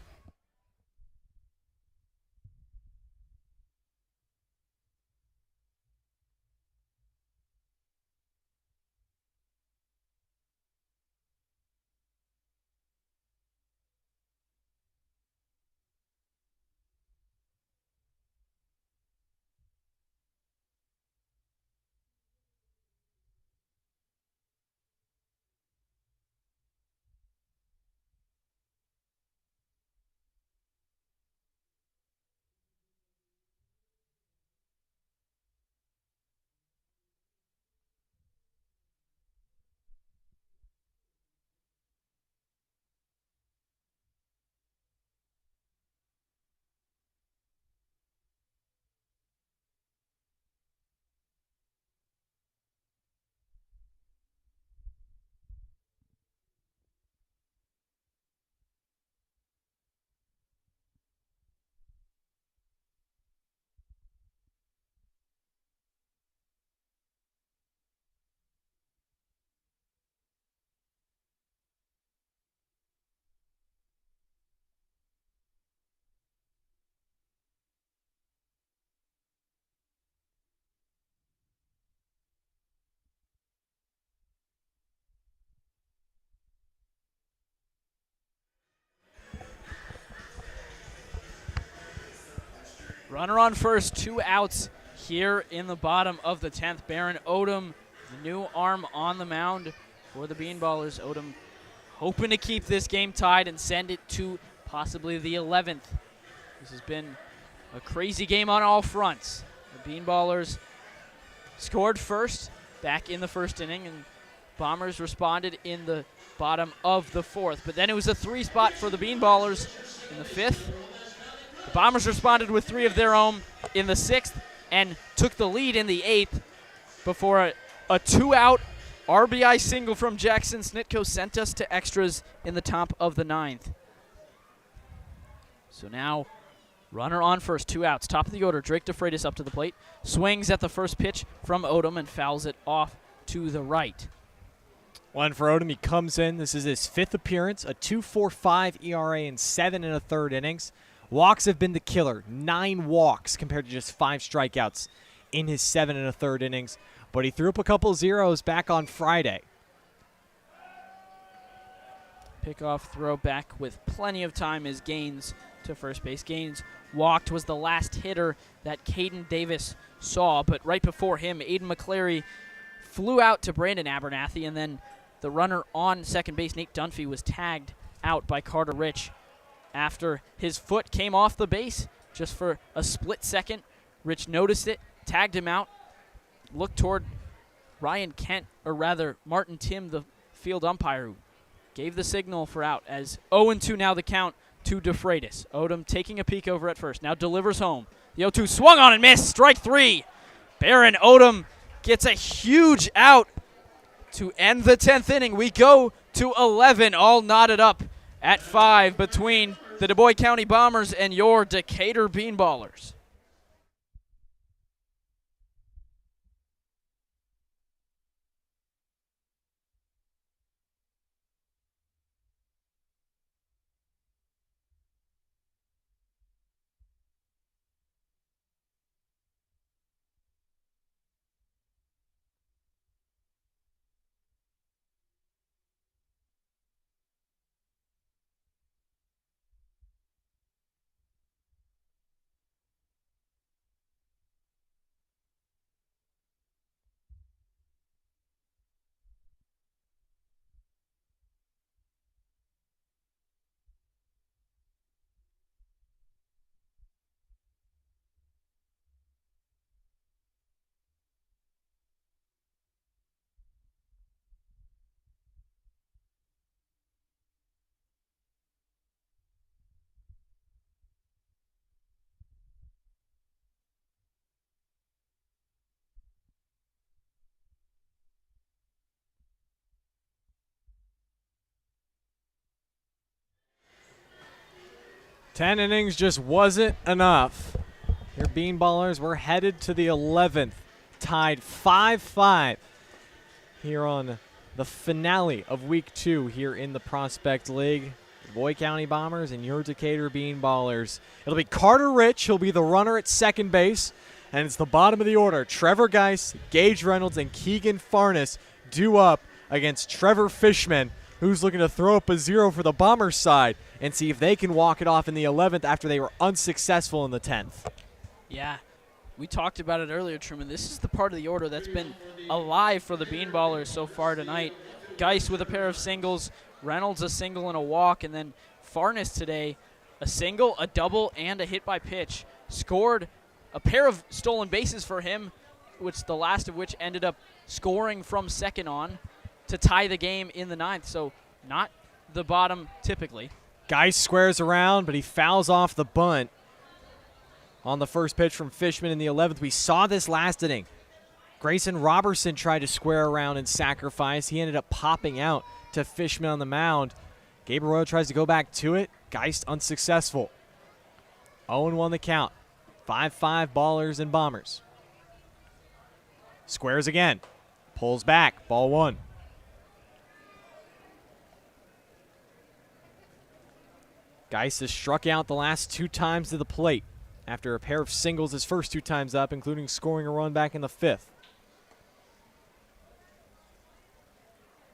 Runner on first, 2 outs here in the bottom of the 10th. Baron Odom, the new arm on the mound for the Bean Ballers. Odom hoping to keep this game tied and send it to possibly the 11th. This has been a crazy game on all fronts. The Bean Ballers scored first back in the first inning, and Bombers responded in the bottom of the 4th. But then it was a 3 spot for the Bean Ballers in the 5th. The Bombers responded with 3 of their own in the 6th and took the lead in the 8th before a 2-out RBI single from Jackson Snitko sent us to extras in the top of the 9th. So now, runner on first, 2 outs. Top of the order, Drake DeFreitas up to the plate. Swings at the first pitch from Odom and fouls it off to the right. One for Odom. He comes in. This is his 5th appearance, a 2.45 ERA in 7 1/3 innings. Walks have been the killer. 9 walks compared to just 5 strikeouts in his 7 1/3 innings. But he threw up a couple zeros back on Friday. Pickoff throw back with plenty of time as Gaines to first base. Gaines walked, was the last hitter that Caden Davis saw, but right before him, Aiden McCleary flew out to Brandon Abernathy, and then the runner on second base, Nate Dunphy, was tagged out by Carter Rich after his foot came off the base just for a split second. Rich noticed it, tagged him out, looked toward Ryan Kent, or rather Martin Tim, the field umpire, who gave the signal for out as 0-2 now the count to DeFreitas. Odom taking a peek over at first, now delivers home. The 0-2 swung on and missed, strike three. Baron Odom gets a huge out to end the 10th inning. We go to 11, all knotted up at 5 between the Dubois County Bombers and your Decatur Bean Ballers. Ten innings just wasn't enough. Your Bean Ballers were headed to the 11th, tied 5-5 here on the finale of Week 2 here in the Prospect League. Dubois County Bombers and your Decatur Bean Ballers. It'll be Carter Rich. He'll be the runner at second base. And it's the bottom of the order. Trevor Geiss, Gage Reynolds, and Keegan Farnes due up against Trevor Fishman, who's looking to throw up a 0 for the Bombers side and see if they can walk it off in the 11th after they were unsuccessful in the 10th. Yeah, we talked about it earlier, Truman. This is the part of the order that's been alive for the Bean Ballers so far tonight. Geiss with a pair of singles, Reynolds a single and a walk, and then Farnes today a single, a double, and a hit by pitch. Scored a pair of stolen bases for him, which the last of which ended up scoring from second on to tie the game in the 9th. So not the bottom typically. Geiss squares around, but he fouls off the bunt on the first pitch from Fishman in the 11th. We saw this last inning. Grayson Robertson tried to square around and sacrifice. He ended up popping out to Fishman on the mound. Gabe Arroyo tries to go back to it. Geiss unsuccessful. 0-1 the count. 5-5 Ballers and Bombers. Squares again. Pulls back. Ball 1. Geiss has struck out the last 2 times to the plate after a pair of singles his first 2 times up, including scoring a run back in the 5th.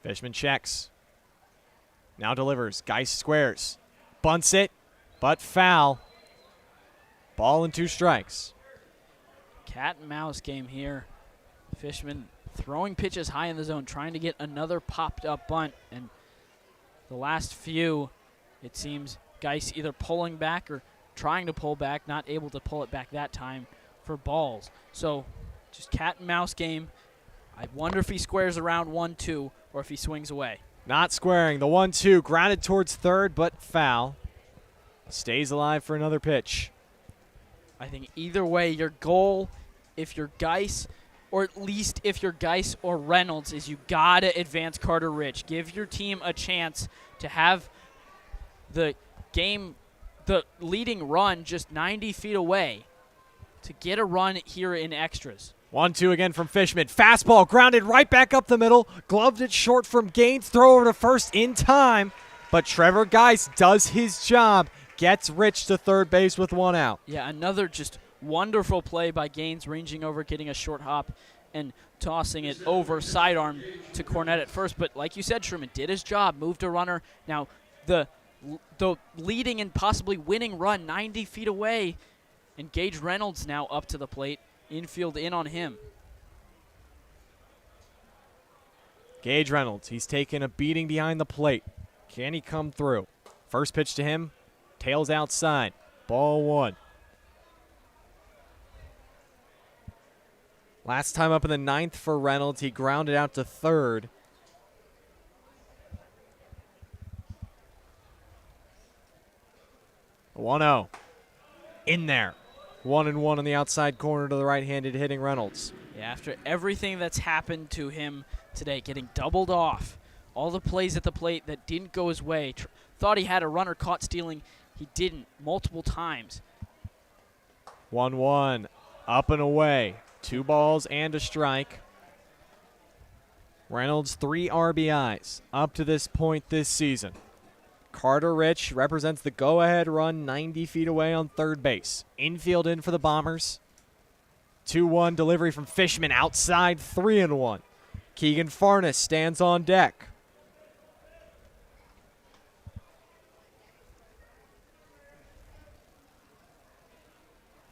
Fishman checks. Now delivers. Geiss squares. Bunts it, but foul. Ball and 2 strikes. Cat and mouse game here. Fishman throwing pitches high in the zone, trying to get another popped up bunt. And the last few, it seems, Geiss either pulling back or trying to pull back, not able to pull it back that time for balls. So just cat and mouse game. I wonder if he squares around 1-2 or if he swings away. Not squaring. The 1-2 grounded towards third, but foul. Stays alive for another pitch. I think either way, your goal, if you're Geiss, or at least if you're Geiss or Reynolds, is you got to advance Carter Rich. Give your team a chance to have the game, the leading run just 90 feet away to get a run here in extras. 1-2 again from Fishman. Fastball grounded right back up the middle. Gloved it short from Gaines. Throw over to first in time. But Trevor Geiss does his job. Gets Rich to third base with 1 out. Yeah, another just wonderful play by Gaines, ranging over, getting a short hop, and tossing it over sidearm to Cornette at first. But like you said, Truman did his job, moved a runner. Now the leading and possibly winning run 90 feet away. And Gage Reynolds now up to the plate. Infield in on him. Gage Reynolds, he's taken a beating behind the plate. Can he come through? First pitch to him, tails outside. Ball 1. Last time up in the 9th for Reynolds, he grounded out to third. A 1-0. In there. 1-1 on the outside corner to the right-handed hitting Reynolds. Yeah, after everything that's happened to him today, getting doubled off, all the plays at the plate that didn't go his way, thought he had a runner caught stealing, he didn't multiple times. 1-1, up and away. 2 balls and a strike. Reynolds 3 RBIs up to this point this season. Carter Rich represents the go-ahead run 90 feet away on third base. Infield in for the Bombers. 2-1 delivery from Fishman outside, 3-1. Keegan Farnes stands on deck.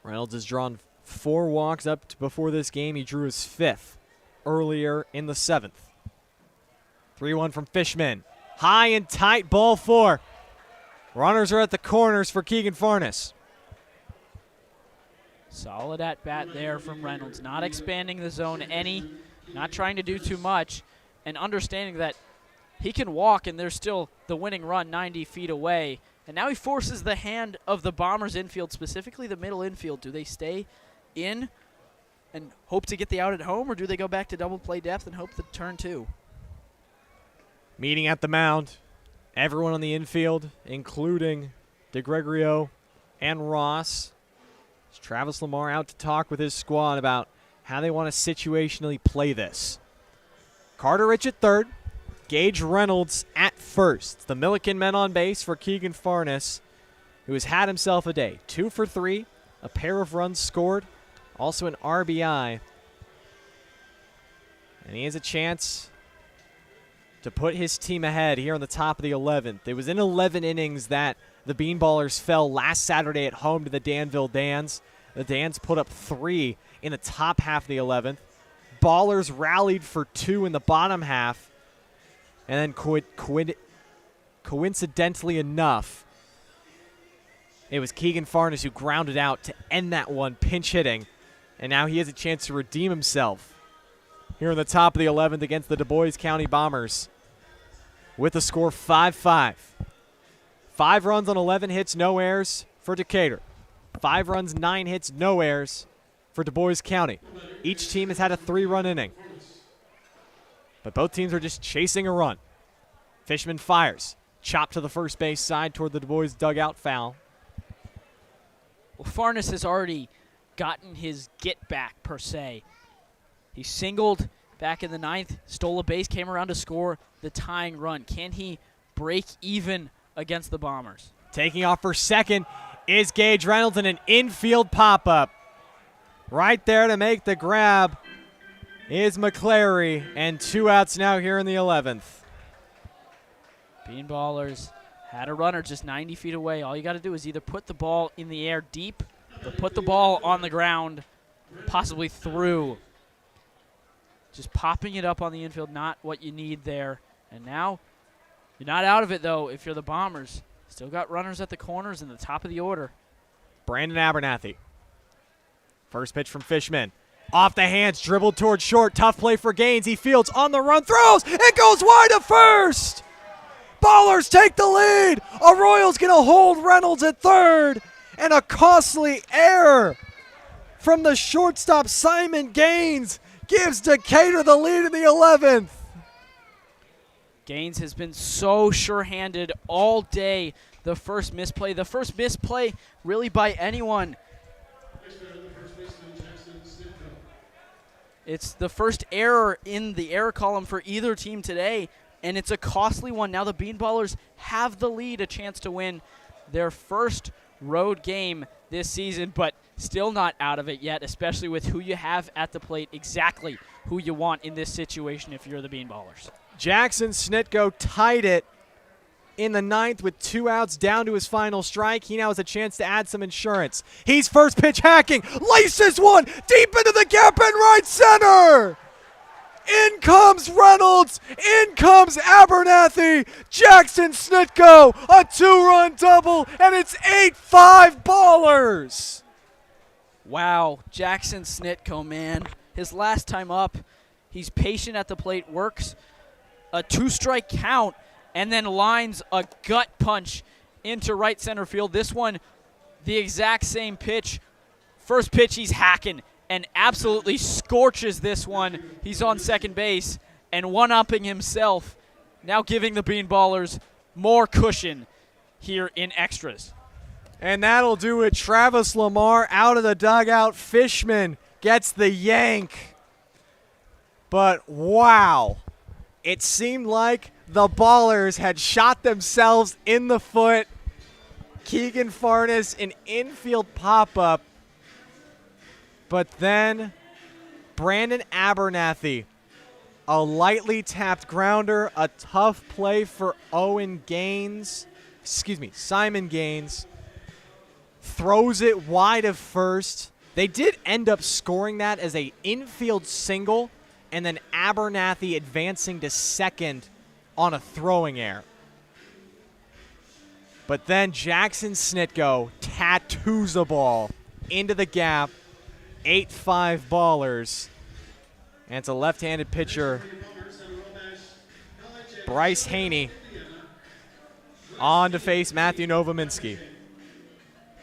Reynolds has drawn 4 walks up before this game. He drew his 5th earlier in the 7th. 3-1 from Fishman. High and tight, ball 4. Runners are at the corners for Keegan Farnes. Solid at bat there from Reynolds, not expanding the zone any, not trying to do too much, and understanding that he can walk and there's still the winning run 90 feet away. And now he forces the hand of the Bombers infield, specifically the middle infield. Do they stay in and hope to get the out at home, or do they go back to double play depth and hope the turn 2? Meeting at the mound. Everyone on the infield, including DeGregorio and Ross. It's Travis Lamar out to talk with his squad about how they want to situationally play this. Carter Rich at third. Gage Reynolds at first. The Milliken men on base for Keegan Farnes, who has had himself a day. 2 for 3, a pair of runs scored, also an RBI. And he has a chance to put his team ahead here on the top of the 11th. It was in 11 innings that the Bean Ballers fell last Saturday at home to the Danville Dans. The Dans put up 3 in the top half of the 11th. Ballers rallied for 2 in the bottom half. And then coincidentally enough, it was Keegan Farnes who grounded out to end that one, pinch hitting. And now he has a chance to redeem himself here on the top of the 11th against the Dubois County Bombers with the score 5-5. 5 runs on 11 hits, no errors for Decatur. 5 runs, 9 hits, no errors for Dubois County. Each team has had a 3-run inning. But both teams are just chasing a run. Fishman fires. Chop to the first base side toward the Dubois dugout, foul. Well, Farnes has already gotten his get back, per se. He singled back in the 9th, stole a base, came around to score the tying run. Can he break even against the Bombers? Taking off for second is Gage Reynolds in an infield pop-up. Right there to make the grab is McClary, and 2 outs now here in the 11th. Bean Ballers had a runner just 90 feet away. All you got to do is either put the ball in the air deep or put the ball on the ground, possibly through. Just popping it up on the infield, not what you need there. And now you're not out of it, though, if you're the Bombers. Still got runners at the corners in the top of the order. Brandon Abernathy. First pitch from Fishman. Off the hands, dribbled towards short. Tough play for Gaines. He fields on the run, throws. It goes wide to first. Ballers take the lead. Arroyo's going to hold Reynolds at third. And a costly error from the shortstop, Simon Gaines, gives Decatur the lead in the 11th. Gaines has been so sure-handed all day. The first misplay really by anyone. It's the first error in the error column for either team today, and it's a costly one. Now the Bean Ballers have the lead, a chance to win their first road game this season, but still not out of it yet, especially with who you have at the plate, exactly who you want in this situation if you're the Bean Ballers. Jackson Snitko tied it in the ninth with 2 outs down to his final strike. He now has a chance to add some insurance. He's first pitch hacking, laces one deep into the gap in right center. In comes Reynolds, in comes Abernathy, Jackson Snitko, a 2-run double, and it's 8-5 Ballers. Wow, Jackson Snitko, man. His last time up, he's patient at the plate, works a 2-strike count, and then lines a gut punch into right center field. This one, the exact same pitch. First pitch, he's hacking and absolutely scorches this one. He's on second base and one-upping himself, now giving the Bean Ballers more cushion here in extras. And that'll do it. Travis Lamar out of the dugout. Fishman gets the yank. But wow, it seemed like the Ballers had shot themselves in the foot. Keegan Farnes, an infield pop-up. But then Brandon Abernathy, a lightly tapped grounder, a tough play for Simon Gaines, throws it wide of first. They did end up scoring that as a infield single, and then Abernathy advancing to second on a throwing error. But then Jackson Snitko tattoos a ball into the gap. 8-5 Ballers. And it's a left-handed pitcher, Bryce Haney, on to face Matthew Novominski.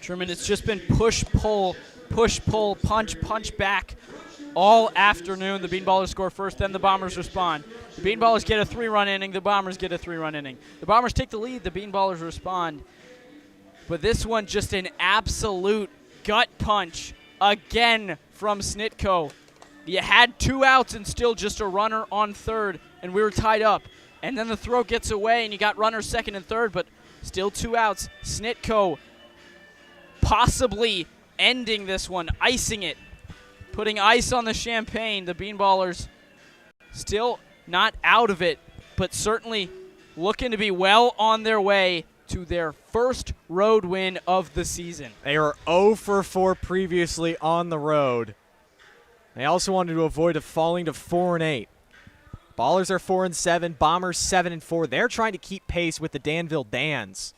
Truman, it's just been push, pull, punch, punch back all afternoon. The Bean Ballers score first, then the Bombers respond. The Bean Ballers get a 3-run inning. The Bombers get a 3-run inning. The Bombers take the lead. The Bean Ballers respond. But this one, just an absolute gut punch again from Snitko. You had 2 outs and still just a runner on third, and we were tied up. And then the throw gets away, and you got runners second and third, but still 2 outs. Snitko possibly ending this one, icing it, putting ice on the champagne. The Bean Ballers still not out of it, but certainly looking to be well on their way to their first road win of the season. They were 0 for 4 previously on the road. They also wanted to avoid falling to 4-8. Ballers are 4-7, Bombers 7-4. They're trying to keep pace with the Danville Dans.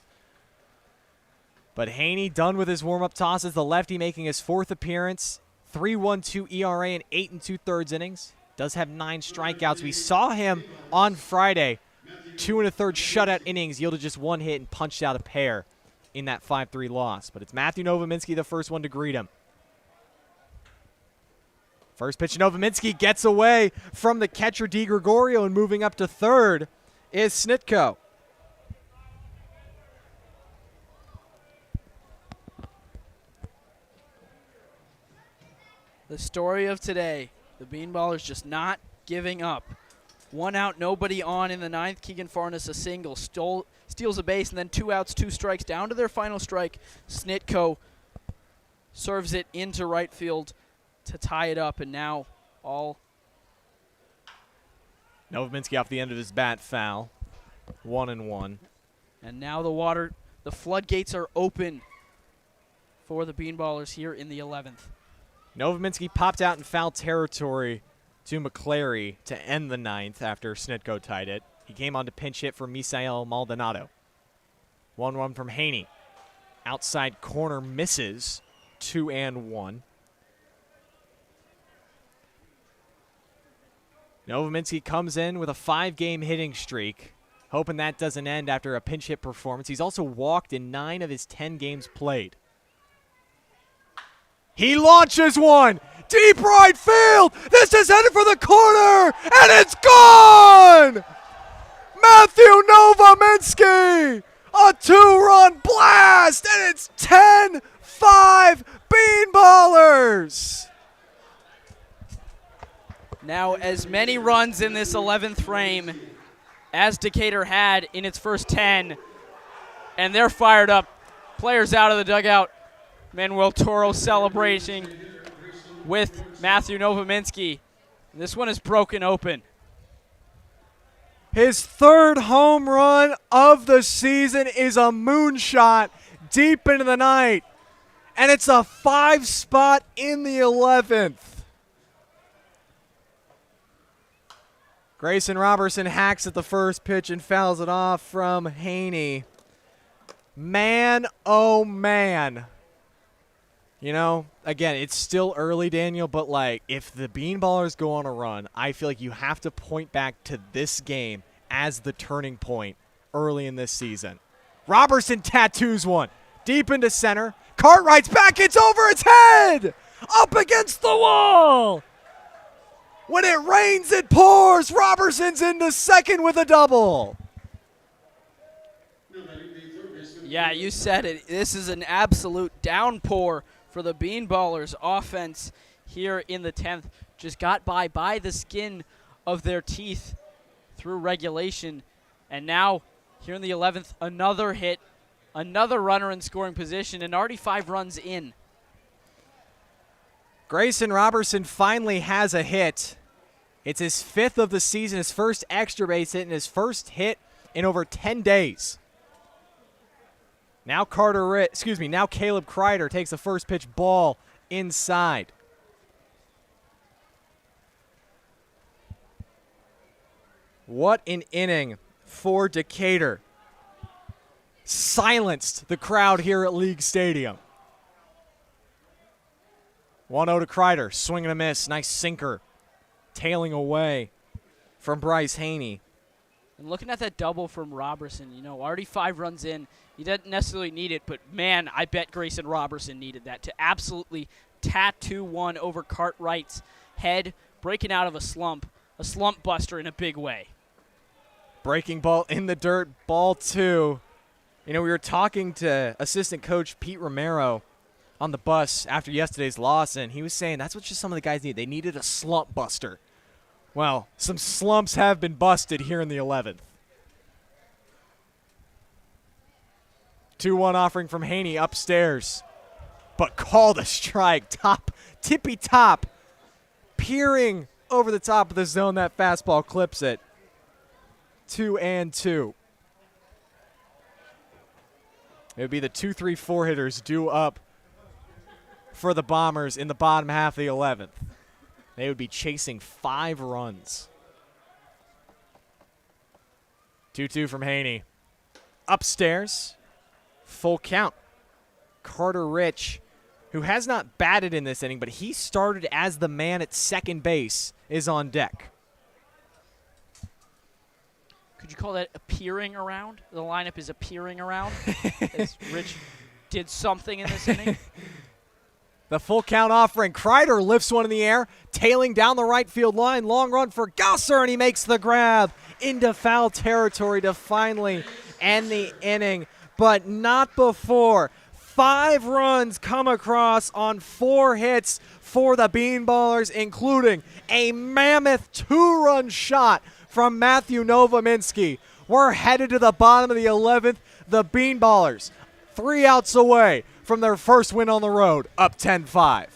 But Haney done with his warm-up tosses. The lefty making his 4th appearance. 3.12 ERA in 8 2/3 innings. Does have 9 strikeouts. We saw him on Friday. 2 1/3 shutout innings, yielded just 1 hit and punched out a pair in that 5-3 loss. But it's Matthew Novominski, the first one to greet him. First pitch, Novominski gets away from the catcher Di Gregorio, and moving up to third is Snitko. The story of today, the Bean Ballers just not giving up. 1 out, nobody on in the 9th. Keegan Farnes a single, steals a base, and then 2 outs, 2 strikes. Down to their final strike. Snitko serves it into right field to tie it up, and now all. Novominski off the end of his bat, foul. 1-1. And now the floodgates are open for the Bean Ballers here in the 11th. Novominski popped out in foul territory to McClary to end the 9th after Snitko tied it. He came on to pinch hit for Misael Maldonado. 1-1 from Haney. Outside corner misses. 2-1. Novominski comes in with a 5-game hitting streak, hoping that doesn't end after a pinch hit performance. He's also walked in 9 of his 10 games played. He launches one. Deep right field. This is headed for the corner, and it's gone! Matthew Novominski, a 2-run blast, and it's 10-5 Bean Ballers. Now, as many runs in this 11th frame as Decatur had in its first 10, and they're fired up. Players out of the dugout. Manuel Toro celebrating with Matthew Novominski. This one is broken open. His third home run of the season is a moonshot deep into the night. And it's a 5 spot in the 11th. Grayson Robertson hacks at the first pitch and fouls it off from Haney. Man, oh man. You know, again, it's still early, Daniel, but like if the Bean Ballers go on a run, I feel like you have to point back to this game as the turning point early in this season. Robertson tattoos one. Deep into center. Cartwright's back. It's over its head. Up against the wall. When it rains, it pours. Robertson's into second with a double. Yeah, you said it. This is an absolute downpour for the Bean Ballers offense here in the 10th. Just got by the skin of their teeth through regulation. And now here in the 11th, another hit, another runner in scoring position, and already 5 runs in. Grayson Robertson finally has a hit. It's his 5th of the season, his first extra base hit, and his first hit in over 10 days. Now Caleb Kreider takes the first pitch ball inside. What an inning for Decatur. Silenced the crowd here at League Stadium. 1-0 to Kreider, swing and a miss, nice sinker. Tailing away from Bryce Haney. And looking at that double from Robertson, you know, already 5 runs in. He doesn't necessarily need it, but man, I bet Grayson Robertson needed that to absolutely tattoo one over Cartwright's head, breaking out of a slump buster in a big way. Breaking ball in the dirt, ball 2. You know, we were talking to assistant coach Pete Romero on the bus after yesterday's loss, and he was saying that's what just some of the guys need. They needed a slump buster. Well, some slumps have been busted here in the 11th. 2-1 offering from Haney upstairs, but called a strike. Tippy top, peering over the top of the zone. That fastball clips it. 2-2. It would be the 2-3-4 hitters due up for the Bombers in the bottom half of the 11th. They would be chasing 5 runs. 2-2 from Haney. Upstairs, full count. Carter Rich, who has not batted in this inning, but he started as the man at second base, is on deck. Could you call that appearing around? The lineup is appearing around as Rich did something in this inning. The full count offering. Kreider lifts one in the air, tailing down the right field line. Long run for Gosser, and he makes the grab into foul territory to finally end the inning, but not before. 5 runs come across on 4 hits for the Bean Ballers, including a mammoth 2-run shot from Matthew Novominski. We're headed to the bottom of the 11th. The Bean Ballers, 3 outs away from their first win on the road, up 10-5.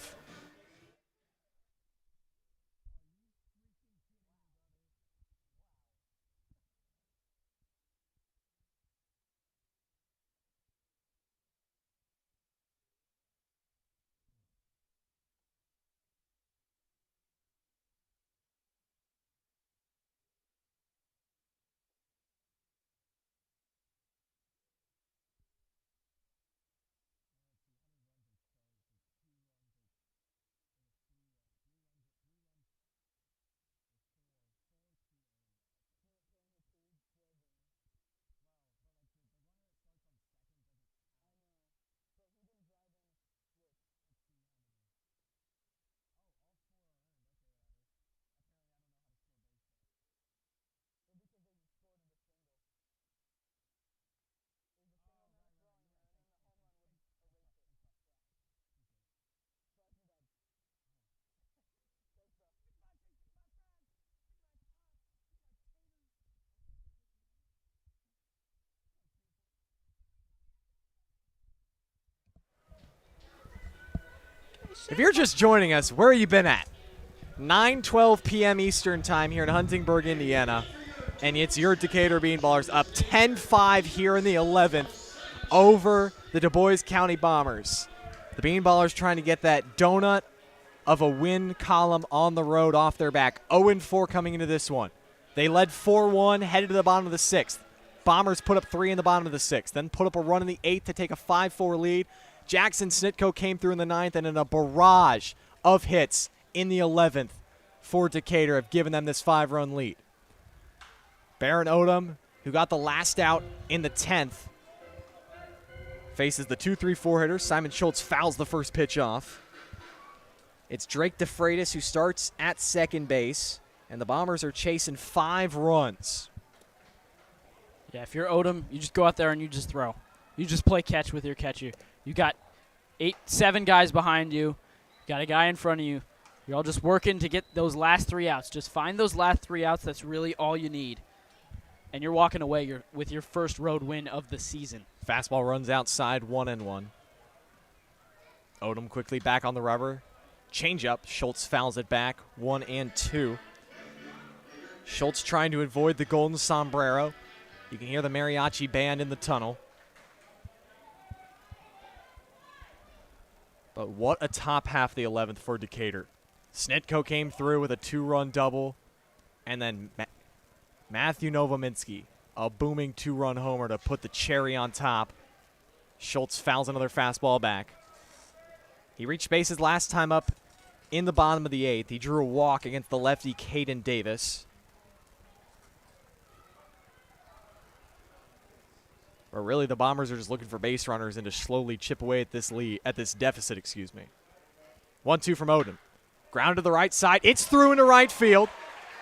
If you're just joining us, where have you been at? 9:12 p.m. Eastern time here in Huntingburg, Indiana. And it's your Decatur Bean Ballers up 10-5 here in the 11th over the Dubois County Bombers. The Bean Ballers trying to get that donut of a win column on the road off their back. 0-4 coming into this one. They led 4-1, headed to the bottom of the 6th. Bombers put up 3 in the bottom of the 6th, then put up a run in the 8th to take a 5-4 lead. Jackson Snitko came through in the 9th, and in a barrage of hits in the 11th for Decatur have given them this 5-run lead. Baron Odom, who got the last out in the 10th, faces the 2-3-4 hitter. Simon Schultz fouls the first pitch off. It's Drake DeFreitas who starts at second base, and the Bombers are chasing 5 runs. Yeah, if you're Odom, you just go out there and you just throw. You just play catch with your catcher. You got 7 guys behind you. You got a guy in front of you. You're all just working to get those last 3 outs. Just find those last 3 outs. That's really all you need. And you're walking away with your first road win of the season. Fastball runs outside, 1-1. Odom quickly back on the rubber. Changeup. Schultz fouls it back, 1-2. Schultz trying to avoid the golden sombrero. You can hear the mariachi band in the tunnel. But what a top half of the 11th for Decatur. Snitko came through with a 2-run double, and then Matthew Novominski, a booming 2-run homer to put the cherry on top. Schultz fouls another fastball back. He reached bases last time up in the bottom of the 8th. He drew a walk against the lefty Caden Davis. But really, the Bombers are just looking for base runners and to slowly chip away at this lead, at this deficit, excuse me. 1-2 from Odom. Ground to the right side. It's through into right field.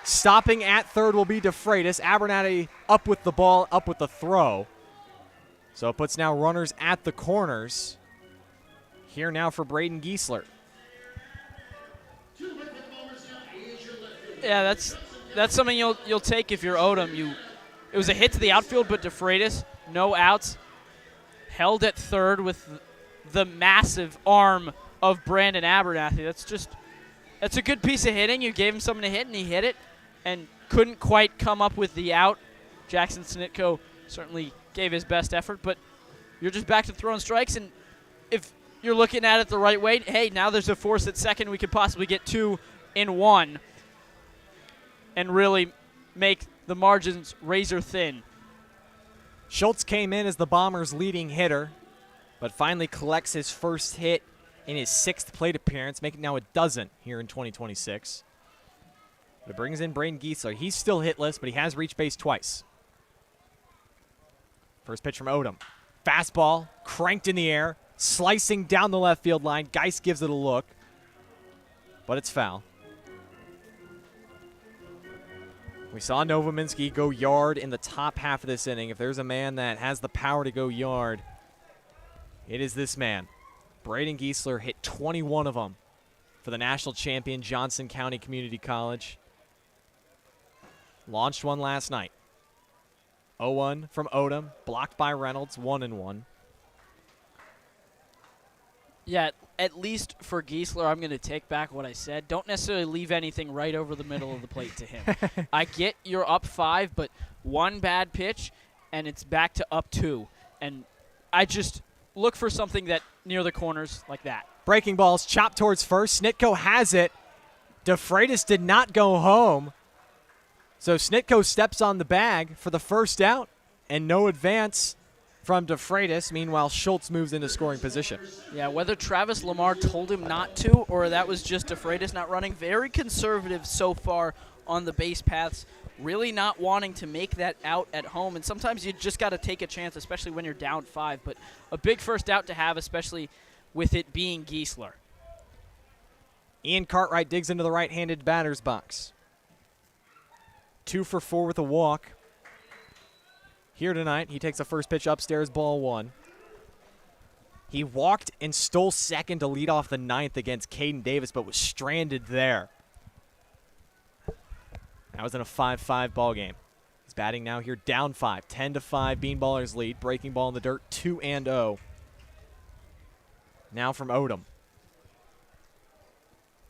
Stopping at third will be DeFreitas. Abernathy up with the ball, up with the throw. So it puts now runners at the corners. Here now for Braden Griessel. Yeah, that's something you'll take if you're Odom. It was a hit to the outfield, but DeFreitas, no outs, held at third with the massive arm of Brandon Abernathy. That's a good piece of hitting. You gave him something to hit, and he hit it, and couldn't quite come up with the out. Jackson Snitko certainly gave his best effort, but you're just back to throwing strikes, and if you're looking at it the right way, hey, now there's a force at second. We could possibly get 2 in 1 and really make the margins razor thin. Schultz came in as the Bombers' leading hitter, but finally collects his first hit in his 6th plate appearance, making now a dozen here in 2026. But it brings in Braden Griessel. He's still hitless, but he has reached base twice. First pitch from Odom. Fastball, cranked in the air, slicing down the left field line. Geist gives it a look, but it's foul. We saw Novominski go yard in the top half of this inning. If there's a man that has the power to go yard, it is this man. Braden Griessel hit 21 of them for the national champion Johnson County Community College. Launched one last night. 0-1 from Odom, blocked by Reynolds, 1-1. Yeah, at least for Griessel, I'm going to take back what I said. Don't necessarily leave anything right over the middle of the plate to him. I get you're up 5, but one bad pitch, and it's back to up 2. And I just look for something that near the corners like that. Breaking balls, chopped towards first. Snitko has it. DeFreitas did not go home. So Snitko steps on the bag for the first out, and no advance from DeFreitas. Meanwhile, Schultz moves into scoring position. Yeah, whether Travis Lamar told him not to or that was just DeFreitas not running, very conservative so far on the base paths, really not wanting to make that out at home. And sometimes you just got to take a chance, especially when you're down 5. But a big first out to have, especially with it being Griessel. Ian Cartwright digs into the right-handed batter's box. 2 for 4 with a walk. Here tonight, he takes a first pitch upstairs, ball 1. He walked and stole second to lead off the 9th against Caden Davis, but was stranded there. That was in a 5-5 ball game. He's batting now here down 5. 10-5, Bean Ballers lead. Breaking ball in the dirt, 2-0. Now from Odom.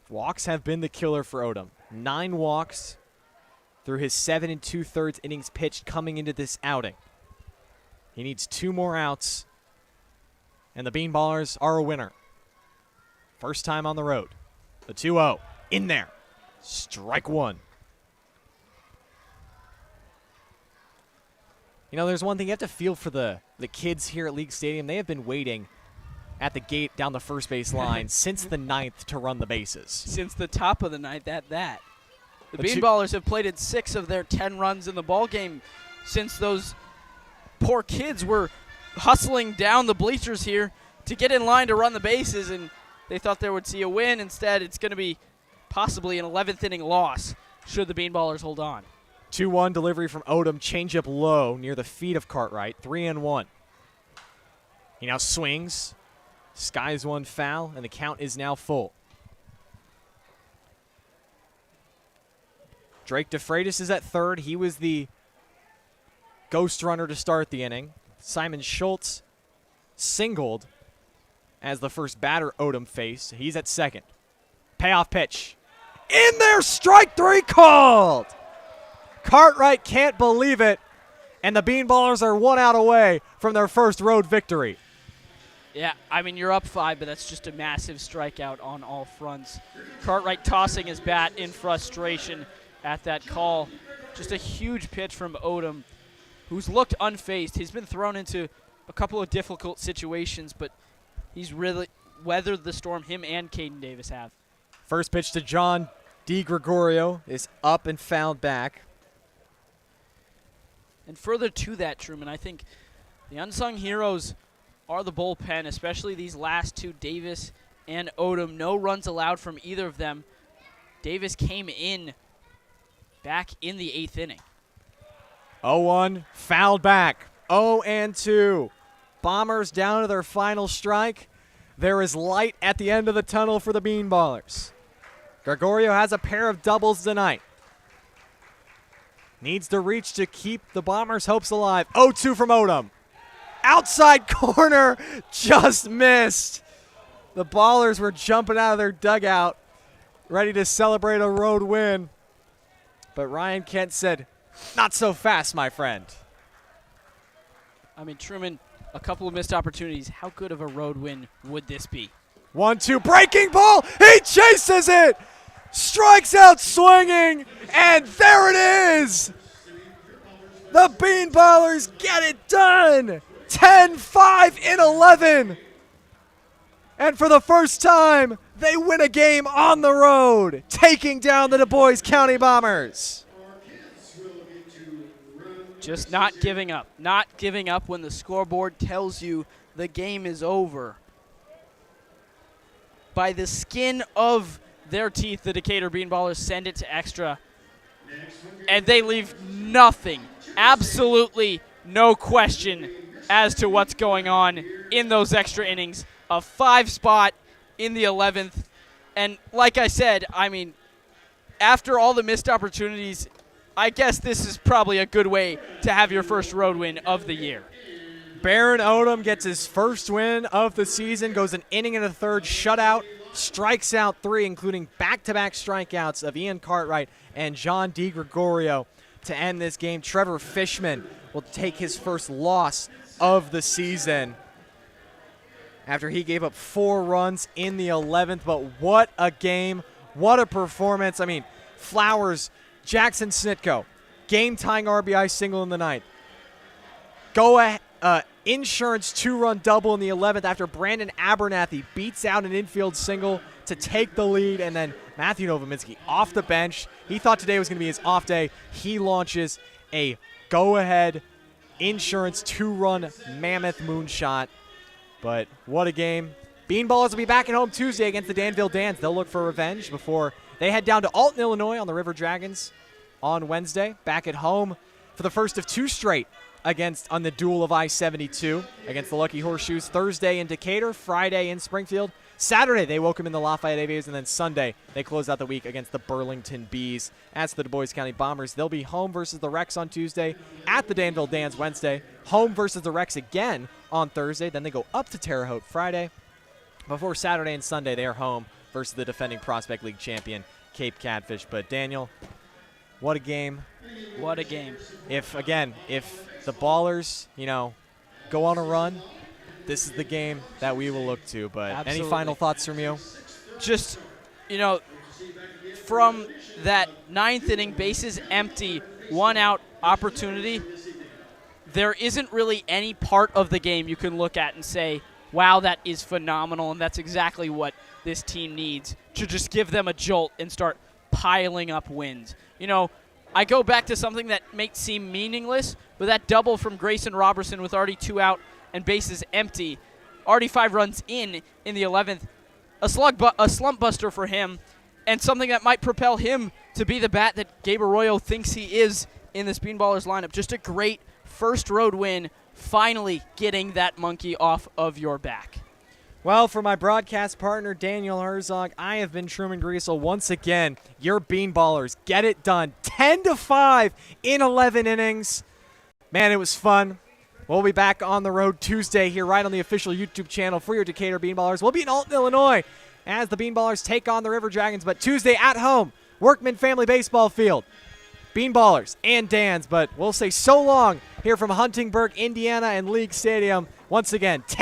Walks have been the killer for Odom. 9 walks through his 7 2/3 innings pitched coming into this outing. He needs 2 more outs, and the Bean Ballers are a winner. First time on the road. The 2-0 in there. Strike 1. You know, there's one thing you have to feel for the kids here at League Stadium. They have been waiting at the gate down the first base line since the 9th to run the bases. Since the top of the ninth at that. The Bean Ballers have plated 6 of their 10 runs in the ball game since those poor kids were hustling down the bleachers here to get in line to run the bases, and they thought they would see a win. Instead, it's going to be possibly an 11th inning loss should the Bean Ballers hold on. 2-1 delivery from Odom, changeup low near the feet of Cartwright, 3-1. He now swings, skies one foul, and the count is now full. Drake DeFreitas is at third. He was the ghost runner to start the inning. Simon Schultz singled as the first batter Odom faced. He's at second. Payoff pitch. In there, strike 3 called. Cartwright can't believe it, and the Bean Ballers are 1 out away from their first road victory. Yeah, I mean, you're up 5, but that's just a massive strikeout on all fronts. Cartwright tossing his bat in frustration at that call. Just a huge pitch from Odom, who's looked unfazed. He's been thrown into a couple of difficult situations, but he's really weathered the storm. Him and Caden Davis have. First pitch to John DiGregorio is up and fouled back. And further to that, Truman, I think the unsung heroes are the bullpen, especially these last 2, Davis and Odom. No runs allowed from either of them. Davis came in back in the 8th inning. 0-1, fouled back. 0-2. Bombers down to their final strike. There is light at the end of the tunnel for the Bean Ballers. Gregorio has a pair of doubles tonight. Needs to reach to keep the Bombers' hopes alive. 0-2 from Odom. Outside corner, just missed. The Ballers were jumping out of their dugout, ready to celebrate a road win. But Ryan Kent said, not so fast, my friend. I mean, Truman, a couple of missed opportunities. How good of a road win would this be? 1-2, breaking ball. He chases it. Strikes out swinging, and there it is. The Bean Ballers get it done. 10-5 in 11. And for the first time, they win a game on the road, taking down the Dubois County Bombers. Just not giving up. Not giving up when the scoreboard tells you the game is over. By the skin of their teeth, the Decatur Bean Ballers send it to extra, and they leave nothing, absolutely no question as to what's going on in those extra innings. A 5 spot in the 11th, and like I said, I mean, after all the missed opportunities, I guess this is probably a good way to have your first road win of the year. Baron Odom gets his first win of the season, goes an inning and a third shutout, strikes out 3, including back-to-back strikeouts of Ian Cartwright and John DiGregorio to end this game. Trevor Fishman will take his first loss of the season after he gave up 4 runs in the 11th. But what a game, what a performance. I mean, Flowers, Jackson Snitko, game-tying RBI single in the 9th. Go ahead. Insurance 2-run double in the 11th after Brandon Abernathy beats out an infield single to take the lead, and then Matthew Novominsky off the bench. He thought today was going to be his off day. He launches a go-ahead insurance 2-run mammoth moonshot. But what a game. Bean Ballers will be back at home Tuesday against the Danville Dans. They'll look for revenge before they head down to Alton, Illinois on the River Dragons on Wednesday. Back at home for the first of 2 straight on the duel of I-72 against the Lucky Horseshoes. Thursday in Decatur, Friday in Springfield. Saturday they welcome in the Lafayette Aviators, and then Sunday they close out the week against the Burlington Bees. As for the Dubois County Bombers, they'll be home versus the Rex on Tuesday, at the Danville Dans Wednesday, home versus the Rex again on Thursday. Then they go up to Terre Haute Friday. Before Saturday and Sunday, they are home versus the defending Prospect League champion, Cape Catfish. But Daniel, What a game. What a game. If the Ballers, go on a run, this is the game that we will look to. But Absolutely. Any final thoughts from you? Just, from that 9th inning, bases empty, 1 out opportunity, there isn't really any part of the game you can look at and say, wow, that is phenomenal, and that's exactly what this team needs to just give them a jolt and start piling up wins. I go back to something that may seem meaningless, but that double from Grayson Robertson with already 2 out and bases empty, already 5 runs in the 11th, a slump buster for him, and something that might propel him to be the bat that Gabe Arroyo thinks he is in this Bean Ballers lineup. Just a great first road win, finally getting that monkey off of your back. Well, for my broadcast partner, Daniel Herzog, I have been Truman Griessel. Once again, your Bean Ballers get it done. 10-5 in 11 innings. Man, it was fun. We'll be back on the road Tuesday here right on the official YouTube channel for your Decatur Bean Ballers. We'll be in Alton, Illinois as the Bean Ballers take on the River Dragons. But Tuesday at home, Workman Family Baseball Field. Bean Ballers and Dan's, but we'll say so long here from Huntingburg, Indiana, and League Stadium. Once again, 10